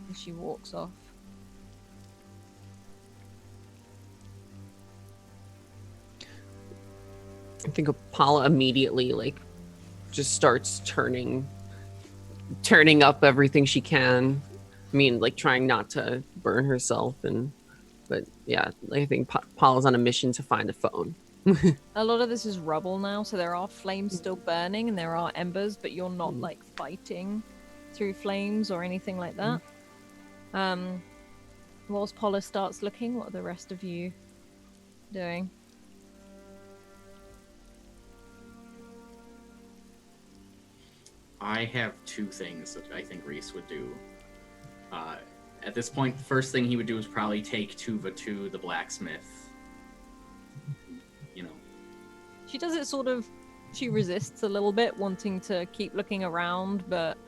And she walks off. I think Paula immediately just starts turning up everything she can. I mean, trying not to burn herself, but yeah, I think Paula's on a mission to find a phone. A lot of this is rubble now, so there are flames still burning and there are embers, but you're not fighting through flames or anything like that. Whilst Paula starts looking, what are the rest of you doing? I have two things that I think Reese would do. At this point, the first thing he would do is probably take Tuva to the blacksmith. She does it sort of, she resists a little bit, wanting to keep looking around, but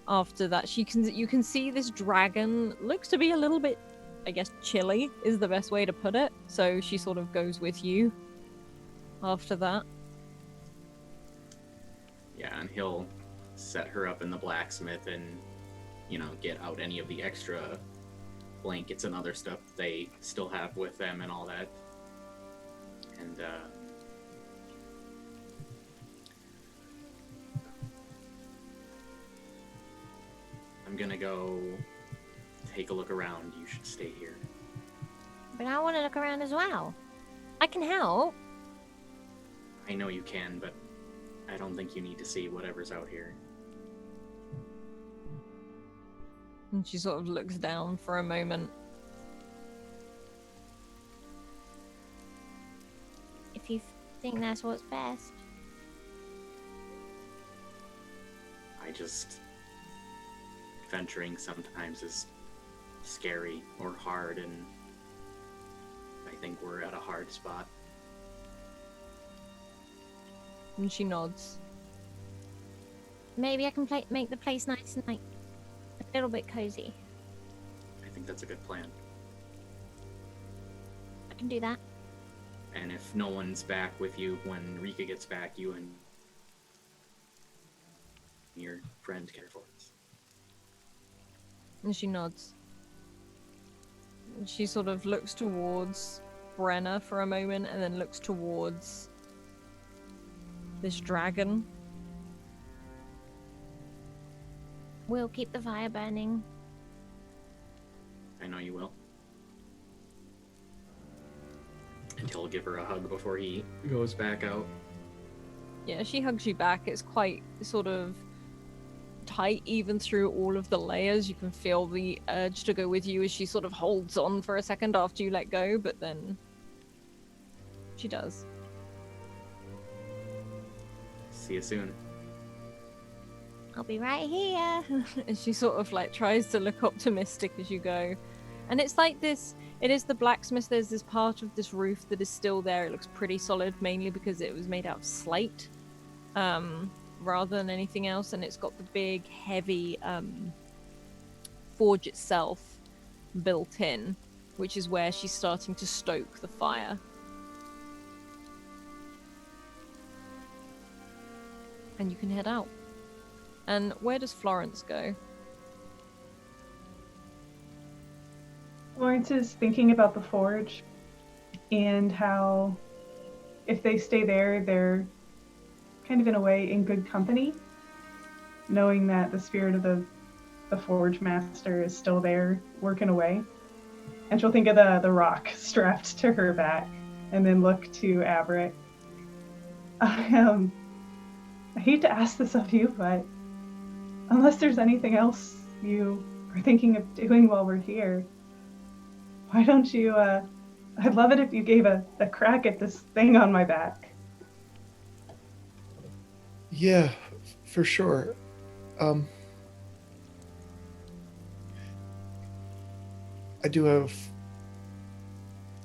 after that, you can see this dragon looks to be a little bit, I guess, chilly is the best way to put it. So she sort of goes with you after that. Yeah, and he'll set her up in the blacksmith and, get out any of the extra blankets and other stuff they still have with them and all that. And, I'm gonna go take a look around. You should stay here. But I want to look around as well. I can help. I know you can, but I don't think you need to see whatever's out here. And she sort of looks down for a moment. If you think that's what's best. Venturing sometimes is scary or hard, and I think we're at a hard spot. And she nods. Maybe I can make the place nice and like a little bit cozy. I think that's a good plan. I can do that. And if no one's back with you when Rika gets back, you and your friend care for us. And she nods. And she sort of looks towards Brenna for a moment and then looks towards this dragon. We'll keep the fire burning. I know you will. And he'll give her a hug before he goes back out. Yeah, she hugs you back. It's quite sort of tight even through all of the layers. You can feel the urge to go with you as she sort of holds on for a second after you let go, but then she does. See you soon. I'll be right here. And she sort of like tries to look optimistic as you go. And it's like this, it is the blacksmith. There's this part of this roof that is still there. It looks pretty solid, mainly because it was made out of slate rather than anything else. And it's got the big, heavy forge itself built in, which is where she's starting to stoke the fire. And you can head out. And where does Florence go? Florence is thinking about the forge and how if they stay there, they're kind of in a way in good company, knowing that the spirit of the forge master is still there working away. And she'll think of the rock strapped to her back and then look to Averitt. I hate to ask this of you, but unless there's anything else you are thinking of doing while we're here, why don't you, I'd love it if you gave a crack at this thing on my back. Yeah, for sure. I do have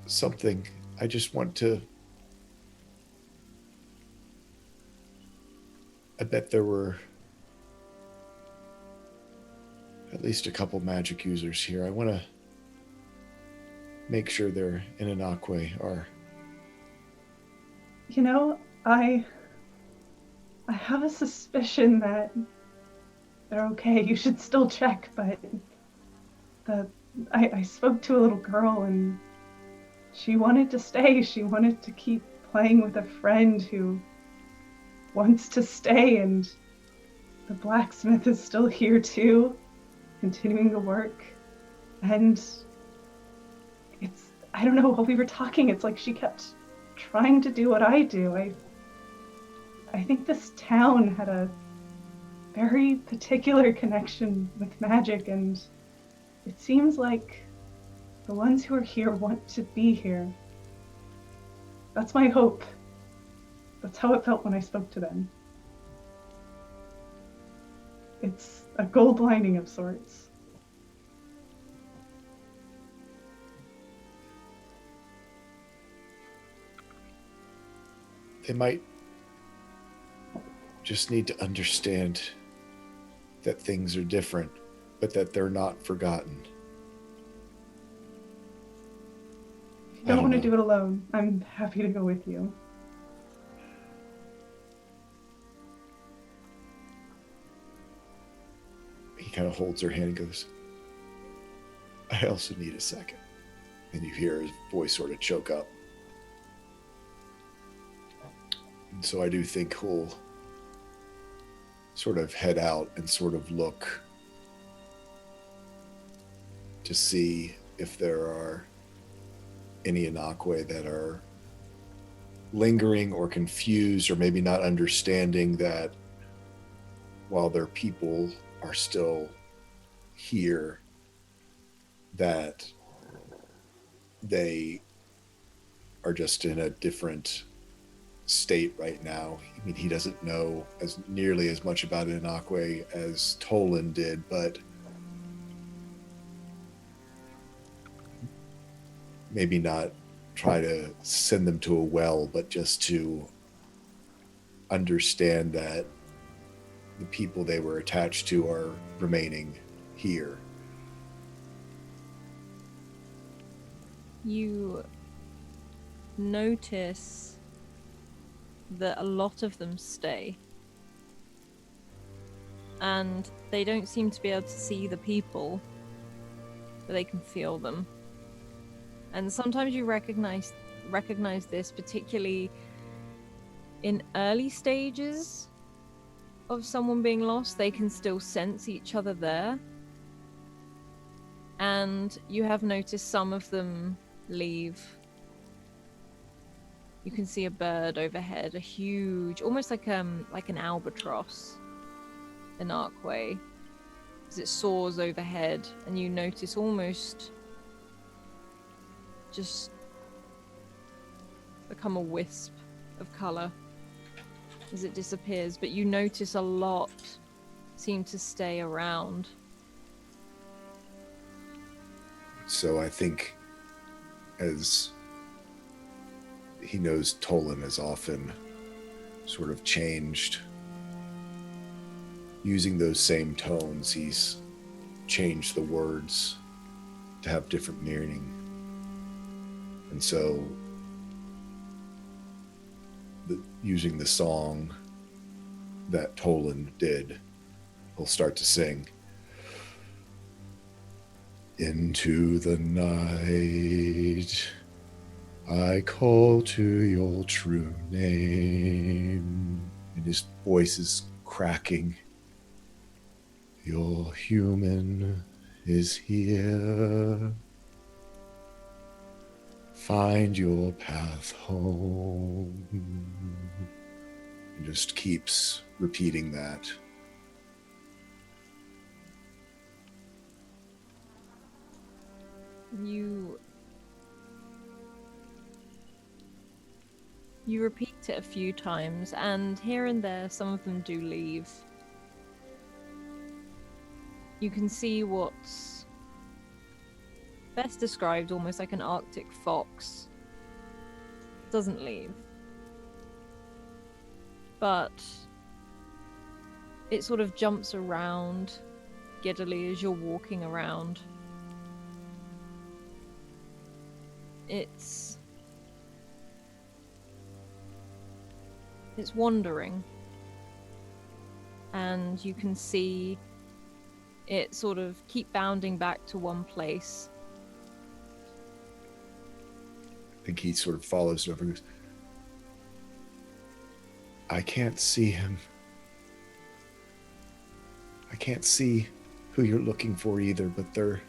something. I just want to... I bet there were at least a couple magic users here. I want to make sure they're in an aqua or... You know, I have a suspicion that they're okay. You should still check, but I spoke to a little girl and she wanted to stay. She wanted to keep playing with a friend who wants to stay, and the blacksmith is still here too, continuing the work. And it's, I don't know, while we were talking, it's like she kept trying to do what I do. I think this town had a very particular connection with magic, and it seems like the ones who are here want to be here. That's my hope. That's how it felt when I spoke to them. It's a gold lining of sorts. They might just need to understand that things are different, but that they're not forgotten. If you don't want to do it alone, I'm happy to go with you. kind of holds her hand and goes, I also need a second. And you hear his voice sort of choke up. And so I do think he'll sort of head out and sort of look to see if there are any Inakwe that are lingering or confused or maybe not understanding that while their people are still here, that they are just in a different state right now. I mean, he doesn't know as nearly as much about Inakwe as Tolan did, but maybe not try to send them to a well, but just to understand that the people they were attached to are remaining here. You notice that a lot of them stay. And they don't seem to be able to see the people, but they can feel them. And sometimes you recognize this, particularly in early stages of someone being lost. They can still sense each other there. And you have noticed some of them leave. You can see a bird overhead, a huge, almost like an albatross, an archway, as it soars overhead, and you notice almost just become a wisp of color as it disappears, but you notice a lot seem to stay around. So I think, as he knows Tolan has often sort of changed, using those same tones, he's changed the words to have different meaning. And so using the song that Tolan did, he'll start to sing. Into the night, I call to your true name. And his voice is cracking. Your human is here. Find your path home. He just keeps repeating that. You repeat it a few times, and here and there some of them do leave. You can see what's best described almost like an Arctic fox. Doesn't leave. But it sort of jumps around giddily as you're walking around. It's wandering, and you can see it sort of keep bounding back to one place. I think he sort of follows it over and goes, I can't see him. I can't see who you're looking for either, but they're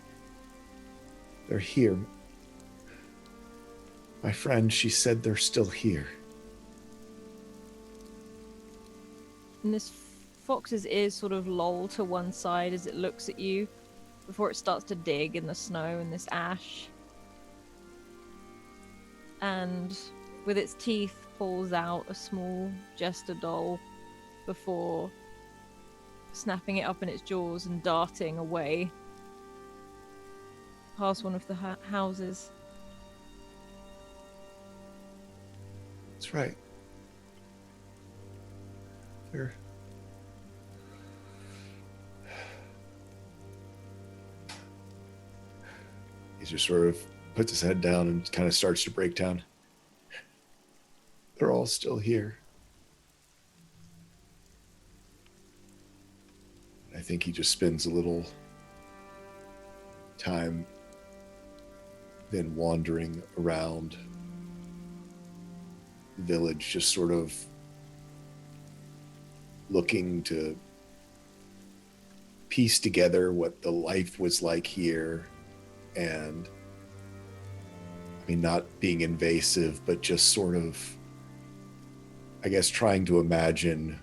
here. My friend, she said they're still here. And this fox's ears sort of loll to one side as it looks at you before it starts to dig in the snow and this ash. And with its teeth pulls out a small jester doll before snapping it up in its jaws and darting away past one of the houses. That's right. Here. He just sort of puts his head down and kind of starts to break down. They're all still here. I think he just spends a little time then wandering around the village, just sort of looking to piece together what the life was like here. And I mean, not being invasive, but just sort of, I guess, trying to imagine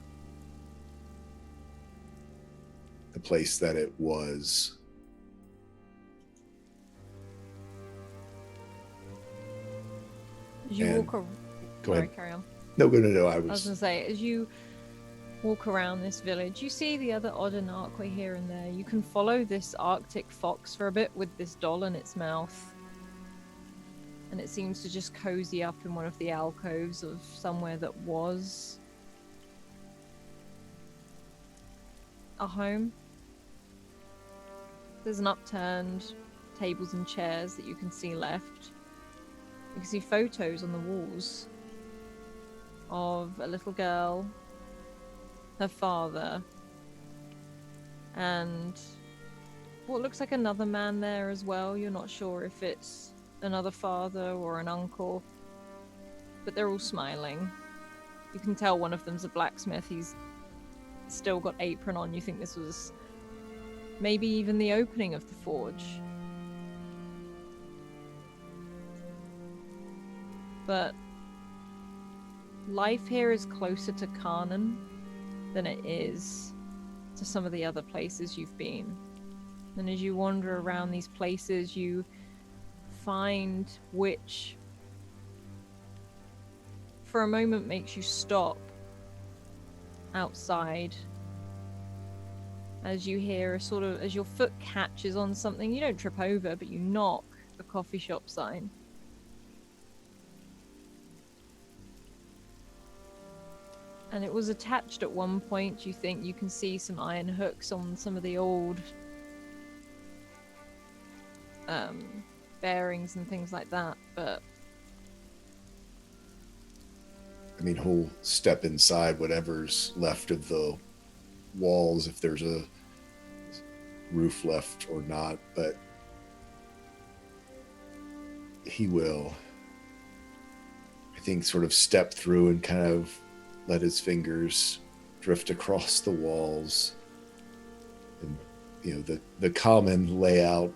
the place that it was. As you And- walk around. Go ahead. Sorry, carry on. No, I was going to say, as you walk around this village, you see the other odd anarque here and there. You can follow this Arctic fox for a bit with this doll in its mouth. And it seems to just cozy up in one of the alcoves of somewhere that was a home. There's an upturned tables and chairs that you can see left. You can see photos on the walls of a little girl, her father, and what looks like another man there as well. You're not sure if it's another father or an uncle, but they're all smiling. You can tell one of them's a blacksmith. He's still got apron on. You think this was maybe even the opening of the forge. But life here is closer to Kanan than it is to some of the other places you've been. And as you wander around these places, you find which, for a moment, makes you stop outside. As you hear a sort of, as your foot catches on something, you don't trip over, but you knock a coffee shop sign. And it was attached at one point. You think you can see some iron hooks on some of the old bearings and things like that, but I mean, he'll step inside whatever's left of the walls, if there's a roof left or not, but he will, I think, sort of step through and kind of let his fingers drift across the walls. And, you know, the common layout,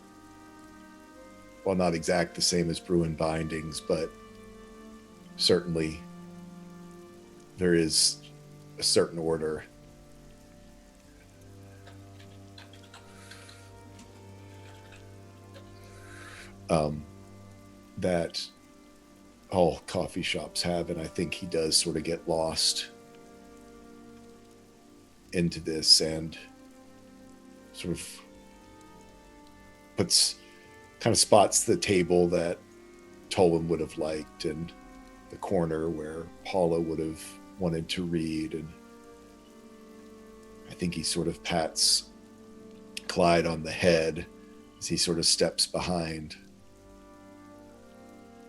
well, not exact the same as Bruin bindings, but certainly there is a certain order. That all coffee shops have, and I think he does sort of get lost into this and sort of spots the table that Tolan would have liked and the corner where Paula would have wanted to read, and I think he sort of pats Clyde on the head as he sort of steps behind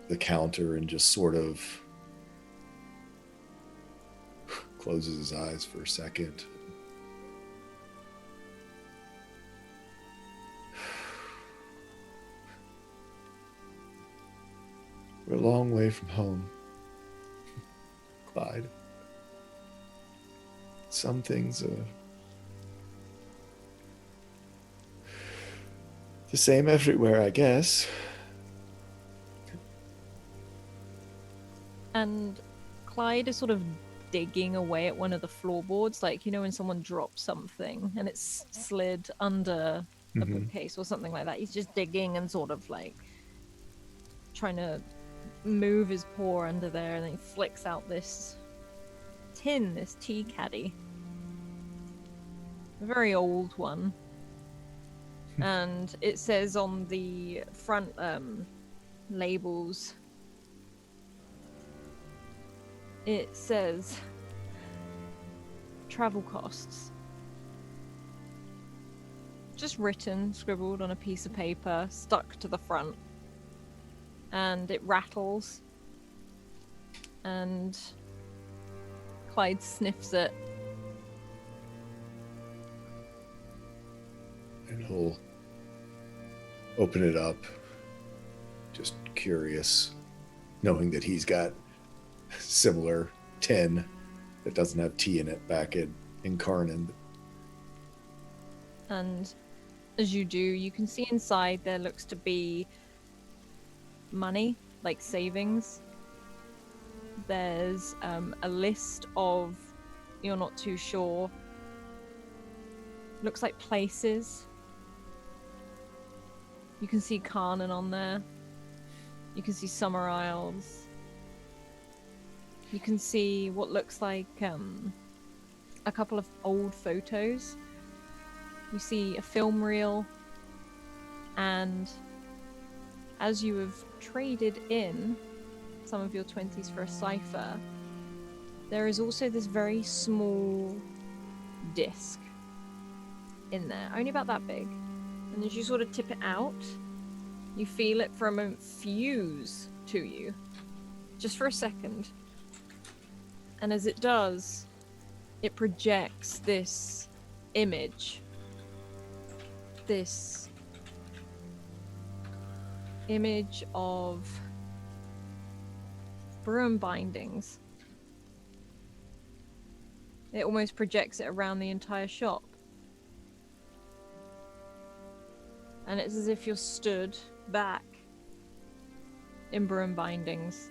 the counter and just sort of closes his eyes for a second. We're a long way from home, Clyde. Some things are the same everywhere, I guess. And Clyde is sort of digging away at one of the floorboards, like, you know, when someone drops something and it's slid under a bookcase or something like that. He's just digging and sort of like trying to move his paw under there, and then he flicks out this tin, this tea caddy. A very old one. And it says on the front labels, it says travel costs. Just written, scribbled on a piece of paper, stuck to the front. And it rattles. And Clyde sniffs it. And he'll open it up, just curious, knowing that he's got similar tin that doesn't have tea in it back in Karnan. And as you do, you can see inside there looks to be money, like savings. There's a list of, you're not too sure, looks like places. You can see Karnan on there. You can see Summer Isles. You can see what looks like a couple of old photos. You see a film reel, and as you have traded in some of your 20s for a cipher, there is also this very small disc in there, only about that big. And as you sort of tip it out, you feel it for a moment fuse to you, just for a second. And as it does, it projects this image. This image of broom bindings. It almost projects it around the entire shop. And it's as if you're stood back in broom bindings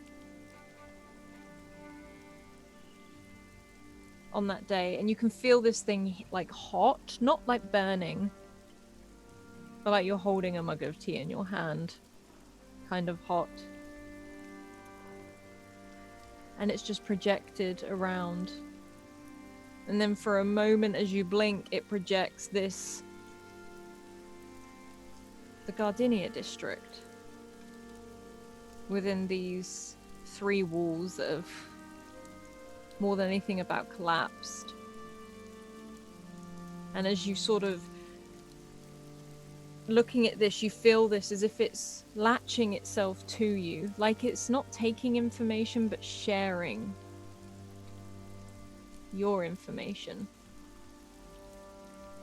on that day, and you can feel this thing like hot, not like burning, but like you're holding a mug of tea in your hand, kind of hot. And it's just projected around. And then for a moment, as you blink, it projects this, the Gardinia district, within these 3 walls that have more than anything about collapsed. And as you sort of looking at this, you feel this as if it's latching itself to you, like it's not taking information but sharing your information.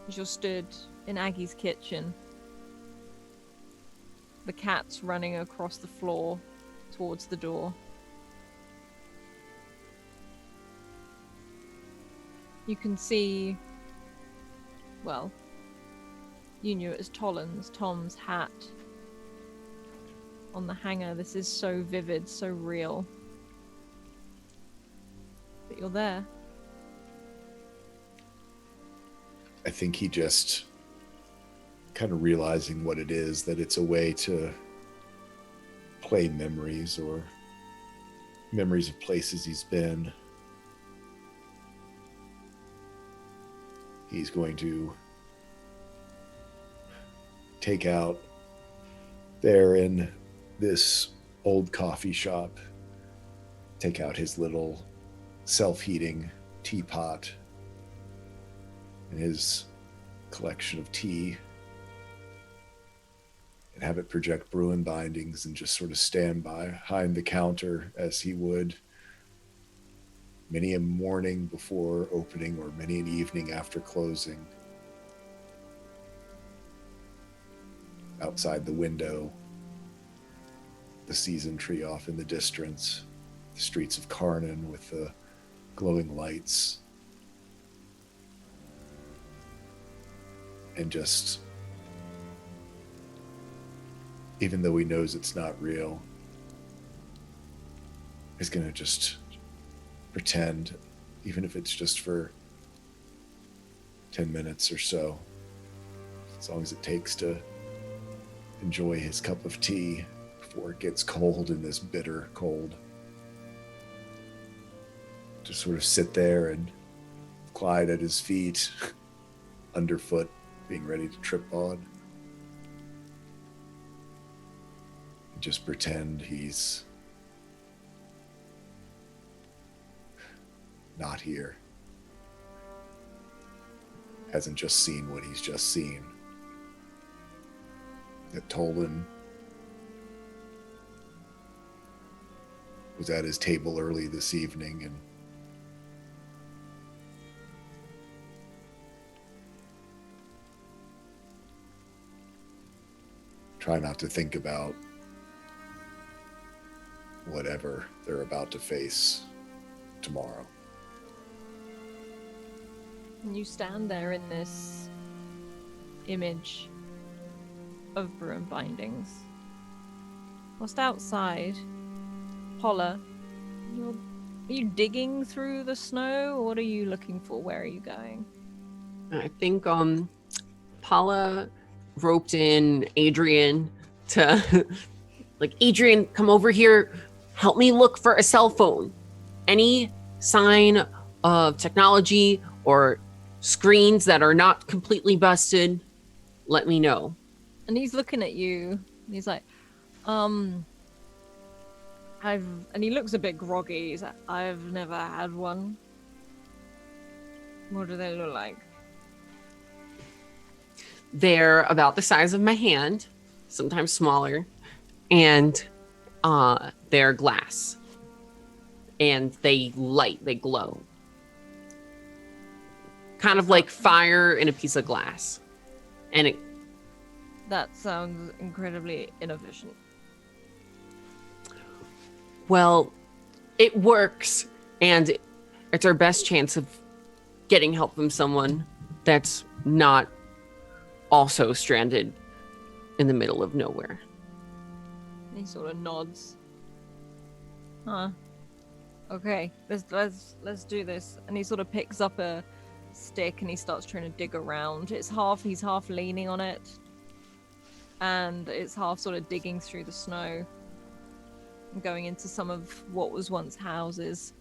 As you're stood in Aggie's kitchen, the cat's running across the floor towards the door. You can see, well, you knew it as Tom's hat on the hanger. This is so vivid, so real. But you're there. I think he just kind of realizing what it is, that it's a way to play memories or memories of places he's been. He's going to take out there in this old coffee shop, take out his little self-heating teapot and his collection of tea, and have it project Bruin bindings and just sort of stand behind the counter as he would many a morning before opening or many an evening after closing. Outside the window, the season tree off in the distance, the streets of Karnan with the glowing lights, and just, even though he knows it's not real, he's gonna just pretend, even if it's just for 10 minutes or so, as long as it takes to enjoy his cup of tea before it gets cold in this bitter cold. Just sort of sit there and Clyde at his feet, underfoot, being ready to trip on. And just pretend he's not here. Hasn't just seen what he's just seen. That Tolan was at his table early this evening and try not to think about whatever they're about to face tomorrow. And you stand there in this image of Bruin bindings. Whilst outside, Paula, are you digging through the snow, or what are you looking for? Where are you going? I think Paula roped in Adrian to like, Adrian, come over here, help me look for a cell phone. Any sign of technology or screens that are not completely busted, let me know. And he's looking at you, and he's like, and he looks a bit groggy. He's like, I've never had one. What do they look like? They're about the size of my hand, sometimes smaller, and they're glass. And they glow. Kind of like fire in a piece of glass. And That sounds incredibly inefficient. well, it works, and it's our best chance of getting help from someone that's not also stranded in the middle of nowhere. And he sort of nods. Huh. Okay, let's do this. And he sort of picks up a stick and he starts trying to dig around. He's half leaning on it, and it's half sort of digging through the snow and going into some of what was once houses.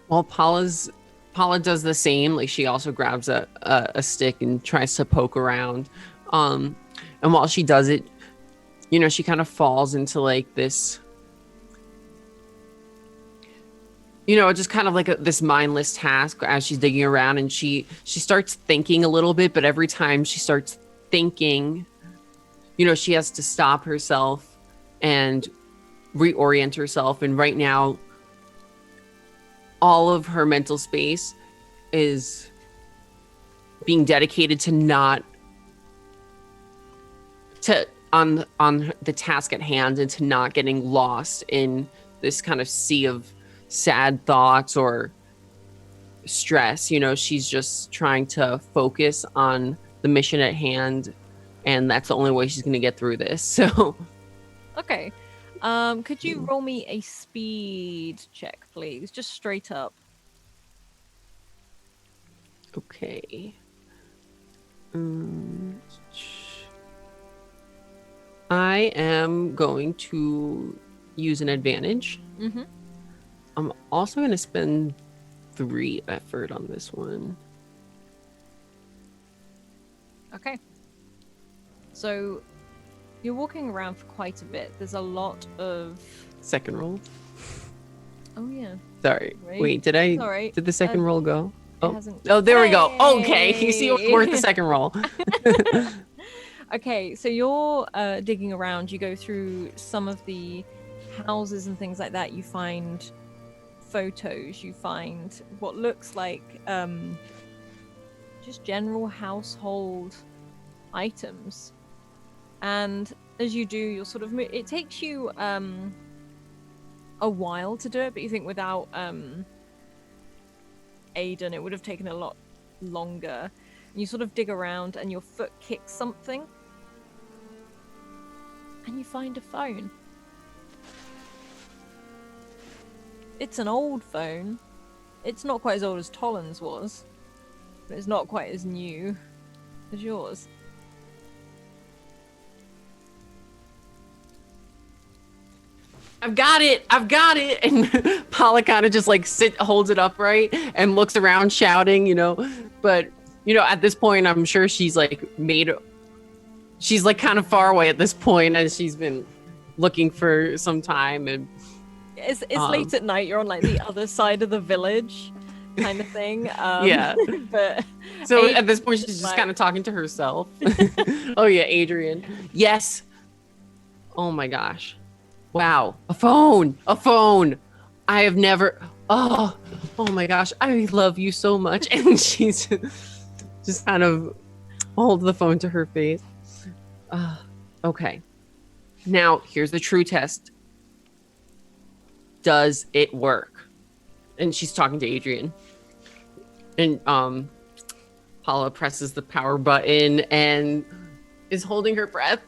Well, Paula does the same. Like, she also grabs a stick and tries to poke around. And while she does it, she kind of falls into like this, just kind of like this mindless task as she's digging around, and she starts thinking a little bit, but every time she starts thinking, she has to stop herself and reorient herself. And right now, all of her mental space is being dedicated on the task at hand, and to not getting lost in this kind of sea of sad thoughts or stress. She's just trying to focus on the mission at hand, and that's the only way she's going to get through this. So Okay. Could you roll me a speed check, please? Just straight up. okay. I am going to use an advantage. Mm-hmm. I'm also going to spend 3 effort on this one. Okay. So you're walking around for quite a bit. There's a lot of... Second roll. Oh, yeah. Sorry. Right. Wait, did the second roll go? It hasn't... Oh, there we go. Okay. You see, it was worth the second roll. Okay, so you're digging around. You go through some of the houses and things like that. You find photos. You find what looks like just general household items. And as you do, you'll sort of it takes you a while to do it, but you think without Aiden, it would have taken a lot longer. You sort of dig around, and your foot kicks something, and you find a phone. It's an old phone. It's not quite as old as Tolan's was, but it's not quite as new as yours. I've got it. And Paula kind of just like holds it upright and looks around shouting, but at this point, I'm sure she's like kind of far away at this point, and she's been looking for some time. And it's late at night. You're on like the other side of the village, kind of thing. Yeah. But so at this point, she's just kind of talking to herself. Oh yeah, Adrian. Yes. Oh my gosh. Wow. A phone. I have never. Oh my gosh. I love you so much. And she's just kind of holds the phone to her face. Okay. Now, here's the true test. Does it work? And she's talking to Adrian. And Paula presses the power button and is holding her breath.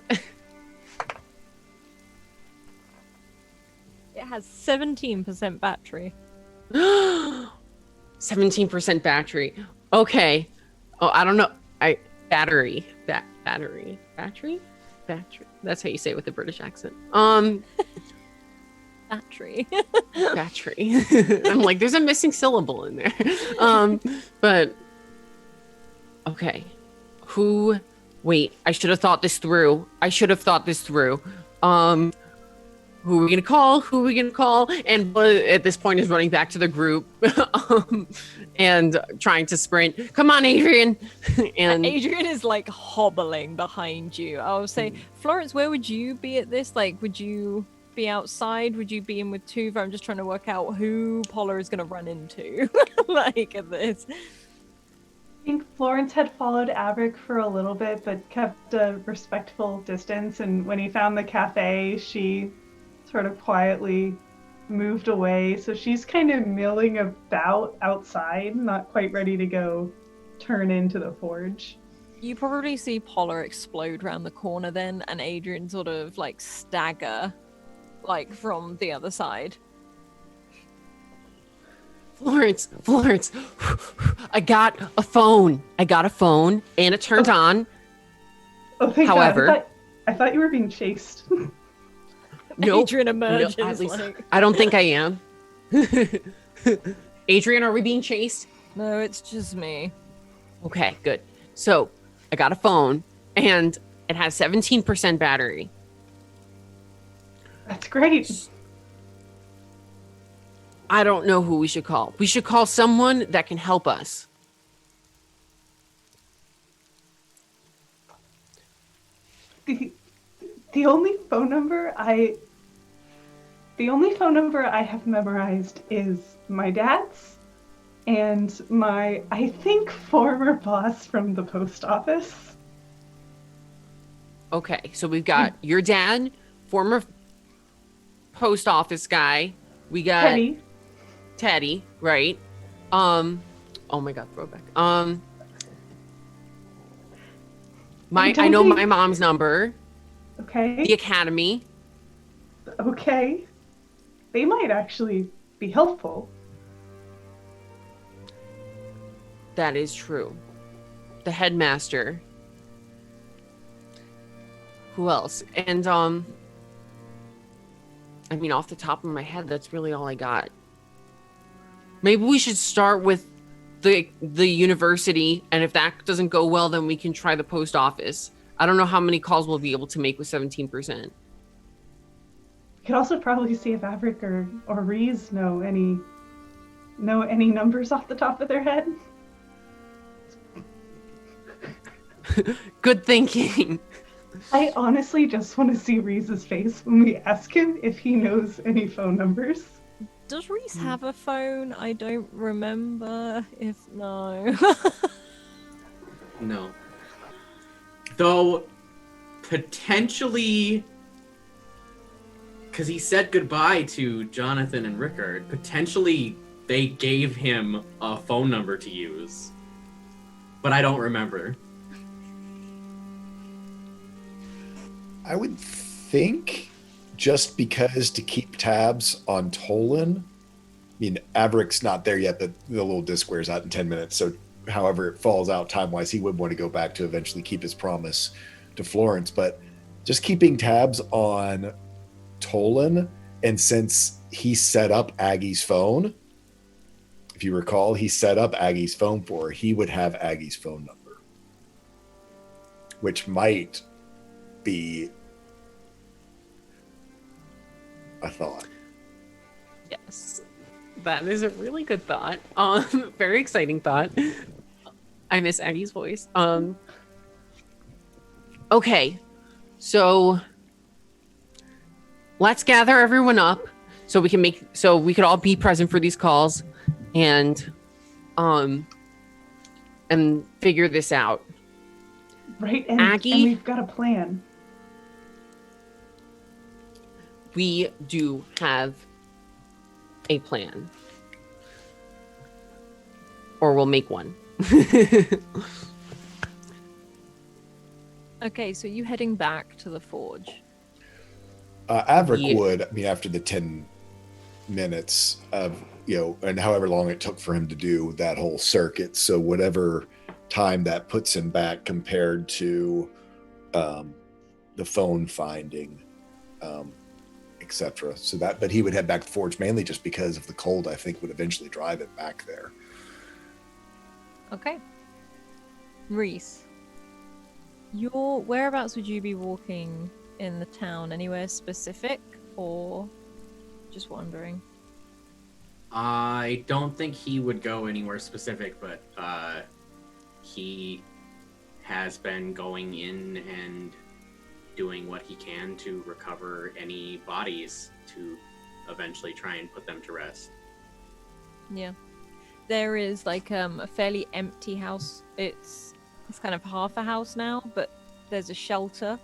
It has 17% battery. 17% battery. Okay. Oh, I don't know. Battery. That's how you say it with a British accent. Battery. Battery. I'm like, there's a missing syllable in there. But okay. Wait, I should have thought this through. Who are we gonna call? And at this point is running back to the group and trying to sprint. Come on, Adrian. And Adrian is like hobbling behind you. I would say, Florence, where would you be at this? Like, would you be outside? Would you be in with Tuva? I'm just trying to work out who Paula is gonna run into like at this. I think Florence had followed Averick for a little bit, but kept a respectful distance. And when he found the cafe, she sort of quietly moved away. So she's kind of milling about outside, not quite ready to go turn into the forge. You probably see Paula explode around the corner then, and Adrian sort of like stagger like from the other side. Florence, I got a phone and it turned on. Oh, thank However, God. I thought you were being chased. Nope. Adrian emerges. No, at least, like... I don't think I am. Adrian, are we being chased? No, it's just me. Okay, good. So I got a phone and it has 17% battery. That's great. I don't know who we should call. We should call someone that can help us. The only phone number I have memorized is my dad's and my, I think, former boss from the post office. Okay, so we've got your dad, former post office guy. We got Teddy, right? Oh my God, throwback. I know my mom's number. Okay. The academy. Okay. They might actually be helpful. That is true. The headmaster. Who else? And I mean, off the top of my head, that's really all I got. Maybe we should start with the university, and if that doesn't go well, then we can try the post office. I don't know how many calls we'll be able to make with 17%. You could also probably see if Averick or Reese know any numbers off the top of their head. Good thinking. I honestly just want to see Reese's face when we ask him if he knows any phone numbers. Does Reese have a phone? I don't remember. If no. No. Though, potentially, because he said goodbye to Jonathan and Rickard, potentially they gave him a phone number to use. But I don't remember. I would think just because to keep tabs on Tolan, I mean, Averick's not there yet, but the little disc wears out in 10 minutes. So however it falls out time-wise, he would want to go back to eventually keep his promise to Florence. But just keeping tabs on Tolan, and since he set up Aggie's phone, if you recall, he set up Aggie's phone for her, he would have Aggie's phone number, which might be a thought. Yes, that is a really good thought. Very exciting thought. I miss Aggie's voice. Okay, so let's gather everyone up so we could all be present for these calls and Right, and Aggie? and we've got a plan. we do have a plan. Or we'll make one. Okay, so you heading back to the forge? Averick Yeah. would, I mean, after the 10 minutes of, and however long it took for him to do that whole circuit. So whatever time that puts him back compared to the phone finding, etc. So that, but he would head back to the forge mainly just because of the cold, I think would eventually drive it back there. Okay. Reese, your whereabouts would you be walking in the town? Anywhere specific, or just wandering? I don't think he would go anywhere specific, but he has been going in and doing what he can to recover any bodies to eventually try and put them to rest. Yeah. There is like a fairly empty house. It's kind of half a house now, but there's a shelter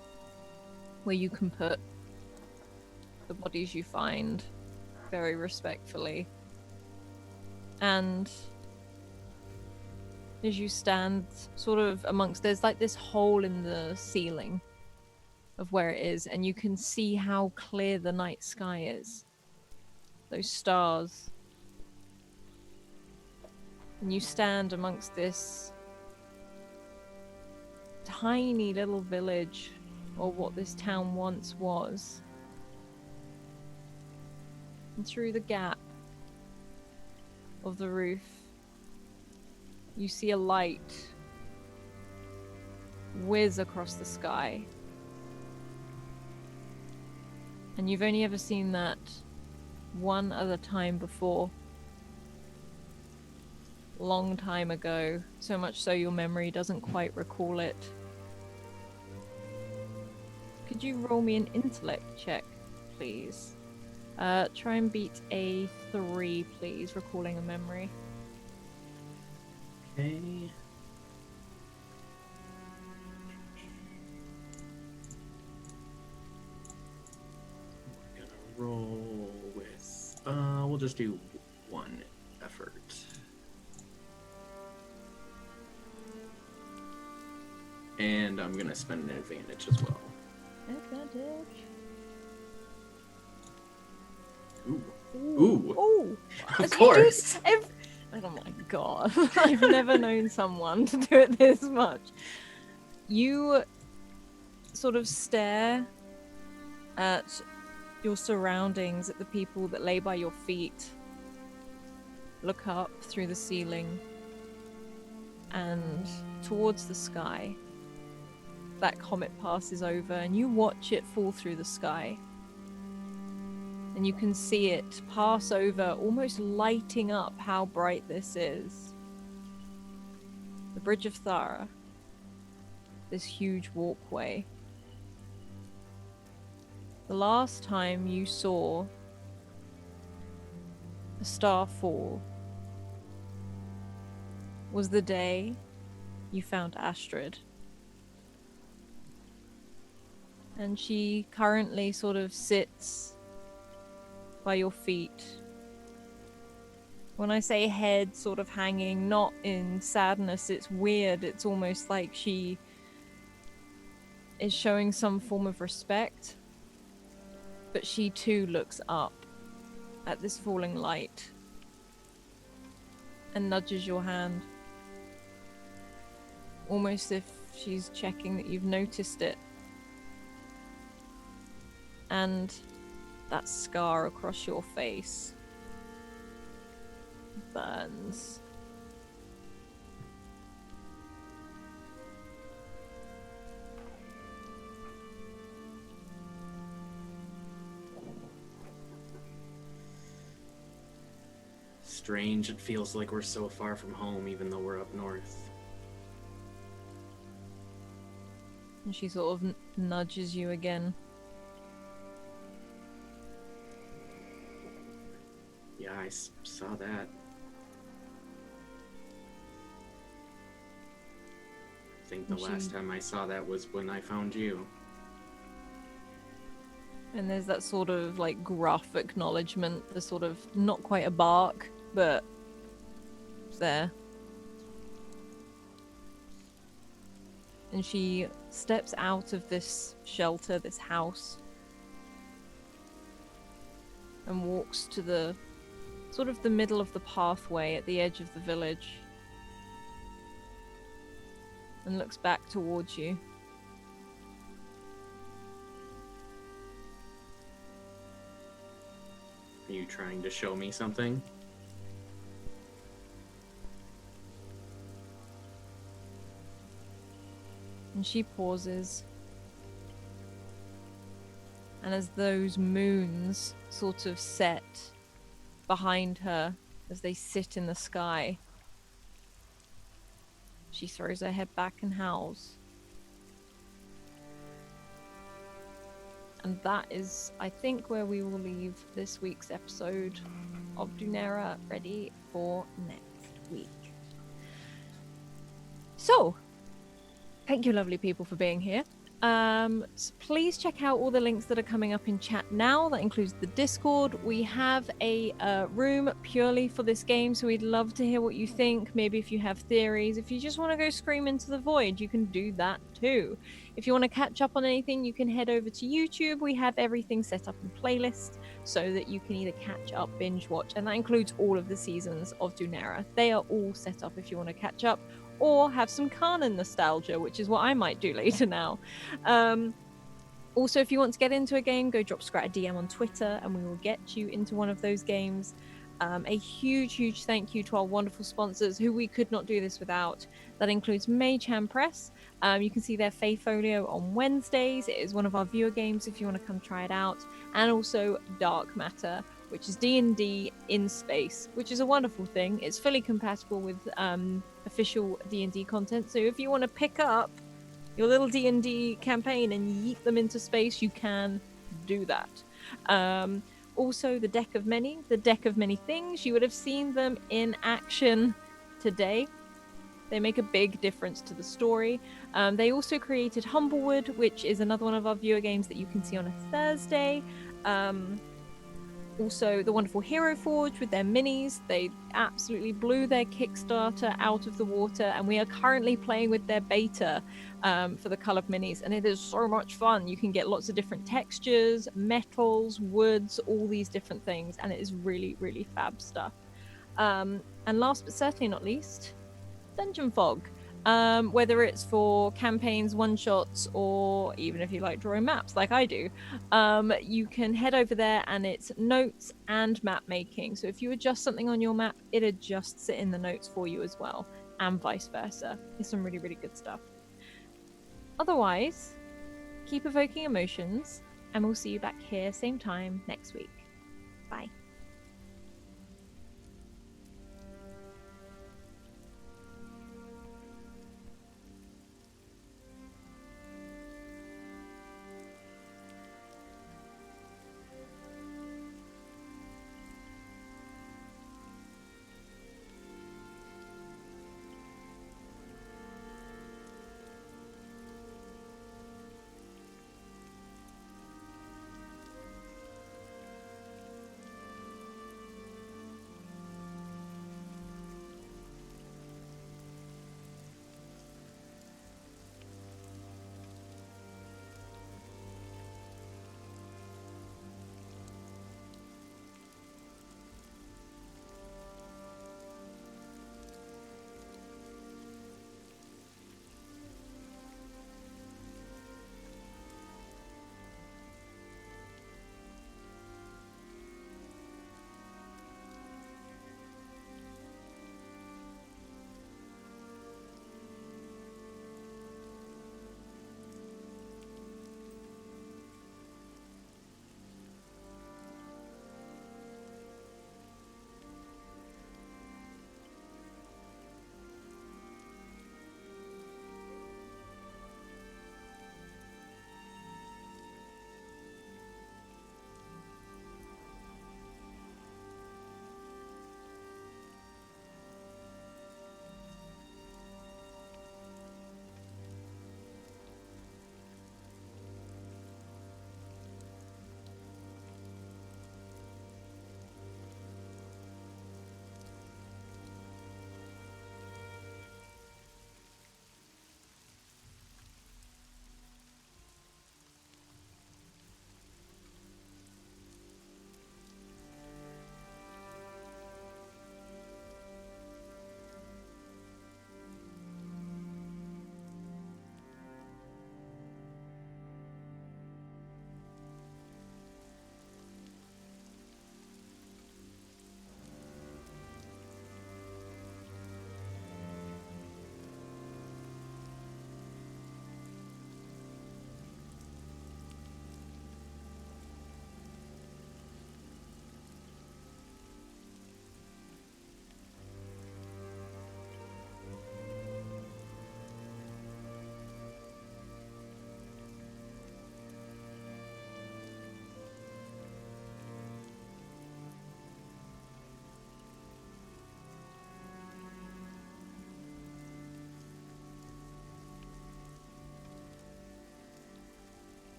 where you can put the bodies you find very respectfully. And as you stand sort of amongst, there's like this hole in the ceiling of where it is, and you can see how clear the night sky is. Those stars. And you stand amongst this tiny little village, or what this town once was. And through the gap of the roof, you see a light whiz across the sky. And you've only ever seen that one other time before. Long time ago, so much so your memory doesn't quite recall it. Could you roll me an intellect check, please? Try and beat a 3, please, recalling a memory. Okay. We're gonna roll with, we'll just do 1 effort. And I'm gonna spend an advantage as well. Advantage. Ooh. Ooh. Ooh. Of course. Oh my god. I've never known someone to do it this much. You sort of stare at your surroundings, at the people that lay by your feet. Look up through the ceiling and towards the sky. That comet passes over and you watch it fall through the sky. And you can see it pass over, almost lighting up how bright this is. The Bridge of Thara. This huge walkway. The last time you saw a star fall was the day you found Astrid. And she currently sort of sits by your feet. When I say head sort of hanging, not in sadness, it's weird. It's almost like she is showing some form of respect. But she too looks up at this falling light and nudges your hand. Almost if she's checking that you've noticed it. And that scar across your face burns. Strange, it feels like we're so far from home even though we're up north. And she sort of nudges you again. Yeah, I saw that. I think the last time I saw that was when I found you. And there's that sort of like gruff acknowledgement, the sort of not quite a bark, but it's there. And she steps out of this shelter, this house, and walks to the sort of the middle of the pathway at the edge of the village, and looks back towards you. Are you trying to show me something? And she pauses. And as those moons sort of set behind her as they sit in the sky, she throws her head back and howls. And that is, I think, where we will leave this week's episode of Dunera, ready for next week. So, thank you, lovely people, for being here. So please check out all the links that are coming up in chat now. That includes the Discord. We have a room purely for this game, so we'd love to hear what you think. Maybe if you have theories, if you just want to go scream into the void, you can do that too. If you want to catch up on anything, you can head over to YouTube. We have everything set up in playlist so that you can either catch up, binge watch, and that includes all of the seasons of Dunera. They are all set up if you want to catch up, or have some canon nostalgia, which is what I might do later now. Also, if you want to get into a game, go drop Scrat a DM on Twitter and we will get you into one of those games. A huge thank you to our wonderful sponsors who we could not do this without. That includes Maychan Press. You can see their Fayfolio on Wednesdays. It is one of our viewer games if you want to come try it out. And also Dark Matter, which is D&D in space, which is a wonderful thing. It's fully compatible with official D&D content. So if you want to pick up your little D&D campaign and yeet them into space, you can do that. Also, the Deck of Many Things. You would have seen them in action today. They make a big difference to the story. They also created Humblewood, which is another one of our viewer games that you can see on a Thursday. Also, the wonderful Hero Forge with their minis. They absolutely blew their Kickstarter out of the water, and we are currently playing with their beta for the colored minis, and it is so much fun. You can get lots of different textures, metals, woods, all these different things, and it is really fab stuff. And last but certainly not least, Dungeon Fog. Whether it's for campaigns, one-shots, or even if you like drawing maps like I do, you can head over there and it's notes and map making. So if you adjust something on your map, it adjusts it in the notes for you as well, and vice versa. It's some really good stuff. Otherwise, keep evoking emotions, and we'll see you back here same time next week. Bye.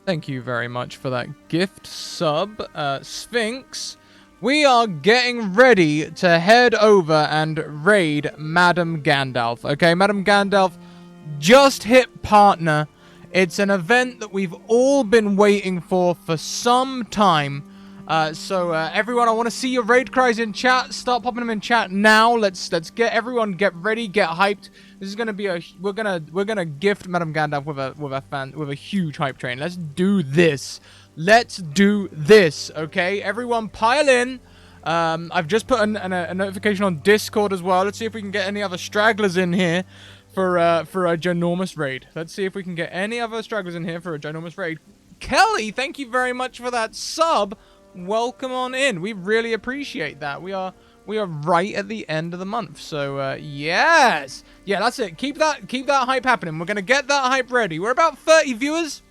Thank you very much for that gift sub, Sphinx. We are getting ready to head over and raid Madame Gandalf. Okay, Madame Gandalf just hit partner. It's an event that we've all been waiting for some time. So everyone, I want to see your raid cries in chat. Start popping them in chat now. Let's get everyone get ready, get hyped. This is gonna be we're gonna gift Madame Gandalf with a huge hype train. Let's do this. Let's do this. Okay, everyone, pile in. I've just put a notification on Discord as well. Let's see if we can get any other stragglers in here for a ginormous raid. Let's see if we can get any other stragglers in here for a ginormous raid. Kelly, thank you very much for that sub. Welcome on in. We really appreciate that. We are right at the end of the month. So yes. Yeah, that's it. Keep that hype happening. We're going to get that hype ready. We're about 30 viewers.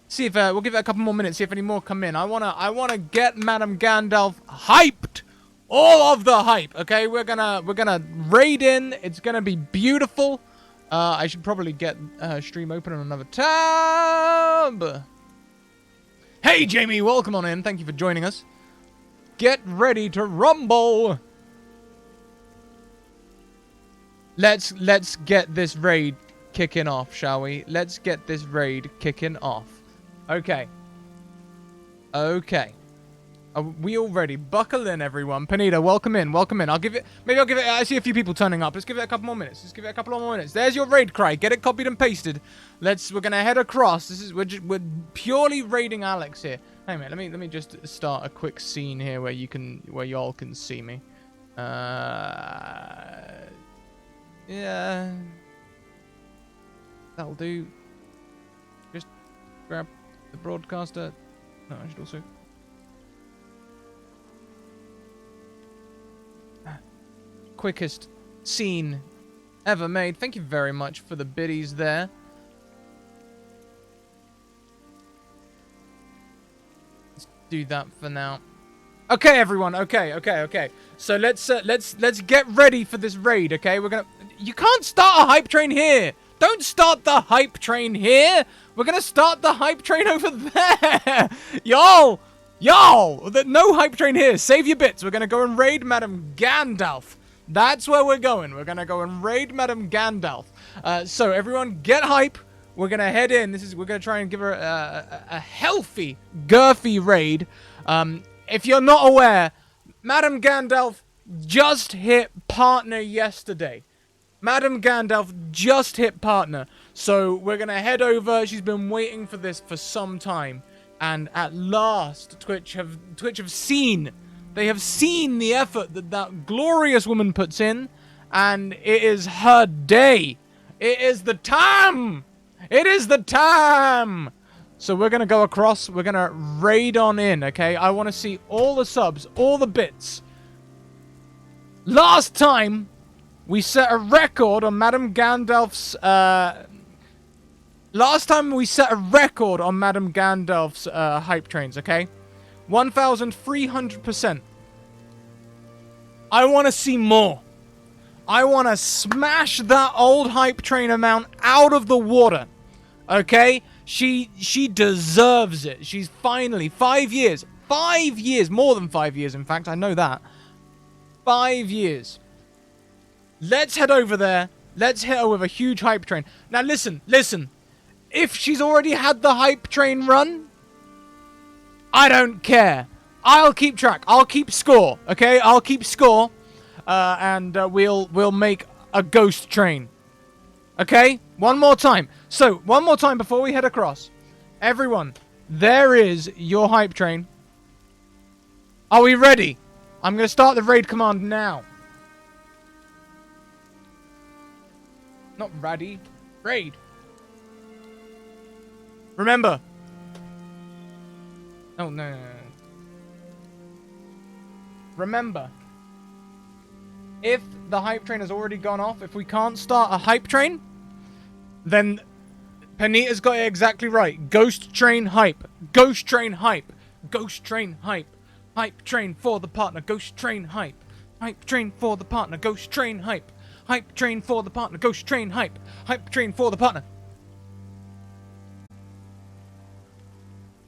See if we'll give it a couple more minutes, see if any more come in. I want to get Madame Gandalf hyped. All of the hype. Okay? We're going to raid in. It's going to be beautiful. I should probably get stream open on another tab. Hey, Jamie, welcome on in. Thank you for joining us. Get ready to rumble. Let's get this raid kicking off, shall we? Let's get this raid kicking off. Okay. Okay. Are we all ready? Buckle in, everyone. Panita, welcome in. Welcome in. I'll give it... I see a few people turning up. Let's give it a couple more minutes. There's your raid cry. Get it copied and pasted. We're going to head across. We're purely raiding Alex here. Hey, man, let me just start a quick scene here where y'all can see me. Yeah. That'll do. Just grab the broadcaster. No, I should also... Quickest scene ever made. Thank you very much for the biddies there. Let's do that for now. Okay, everyone. Okay. So let's get ready for this raid. Okay, You can't start a hype train here. Don't start the hype train here. We're gonna start the hype train over there. Y'all. No hype train here. Save your bits. We're gonna go and raid Madame Gandalf. That's where we're going. We're going to go and raid Madame Gandalf. So everyone get hype. We're going to head in. We're going to try and give her a healthy, girthy raid. If you're not aware, Madame Gandalf just hit partner yesterday. Madame Gandalf just hit partner. So we're going to head over. She's been waiting for this for some time. And at last, Twitch have seen... They have seen the effort that glorious woman puts in, and it is her day. It is the time. It is the time. So we're going to go across. We're going to raid on in, okay? I want to see all the subs, all the bits. Last time, we set a record on Madame Gandalf's... Last time, we set a record on Madame Gandalf's hype trains, okay? 1,300%. I want to see more. I want to smash that old hype train amount out of the water. Okay? She deserves it. She's finally 5 years. 5 years. More than 5 years, in fact. I know that. 5 years. Let's head over there. Let's hit her with a huge hype train. Now, listen. If she's already had the hype train run... I don't care. I'll keep track. I'll keep score. Okay? I'll keep score. And we'll make a ghost train. Okay? One more time. So, one more time before we head across. Everyone, there is your hype train. Are we ready? I'm going to start the raid command now. Not ready. Raid. Remember... Oh, no. Remember, if the hype train has already gone off, if we can't start a hype train, then Panita's got it exactly right. Ghost train hype. Ghost train hype. Ghost train hype. Hype train for the partner. Ghost train hype. Hype train for the partner. Ghost train hype. Hype train for the partner. Ghost train hype. Hype train for the partner.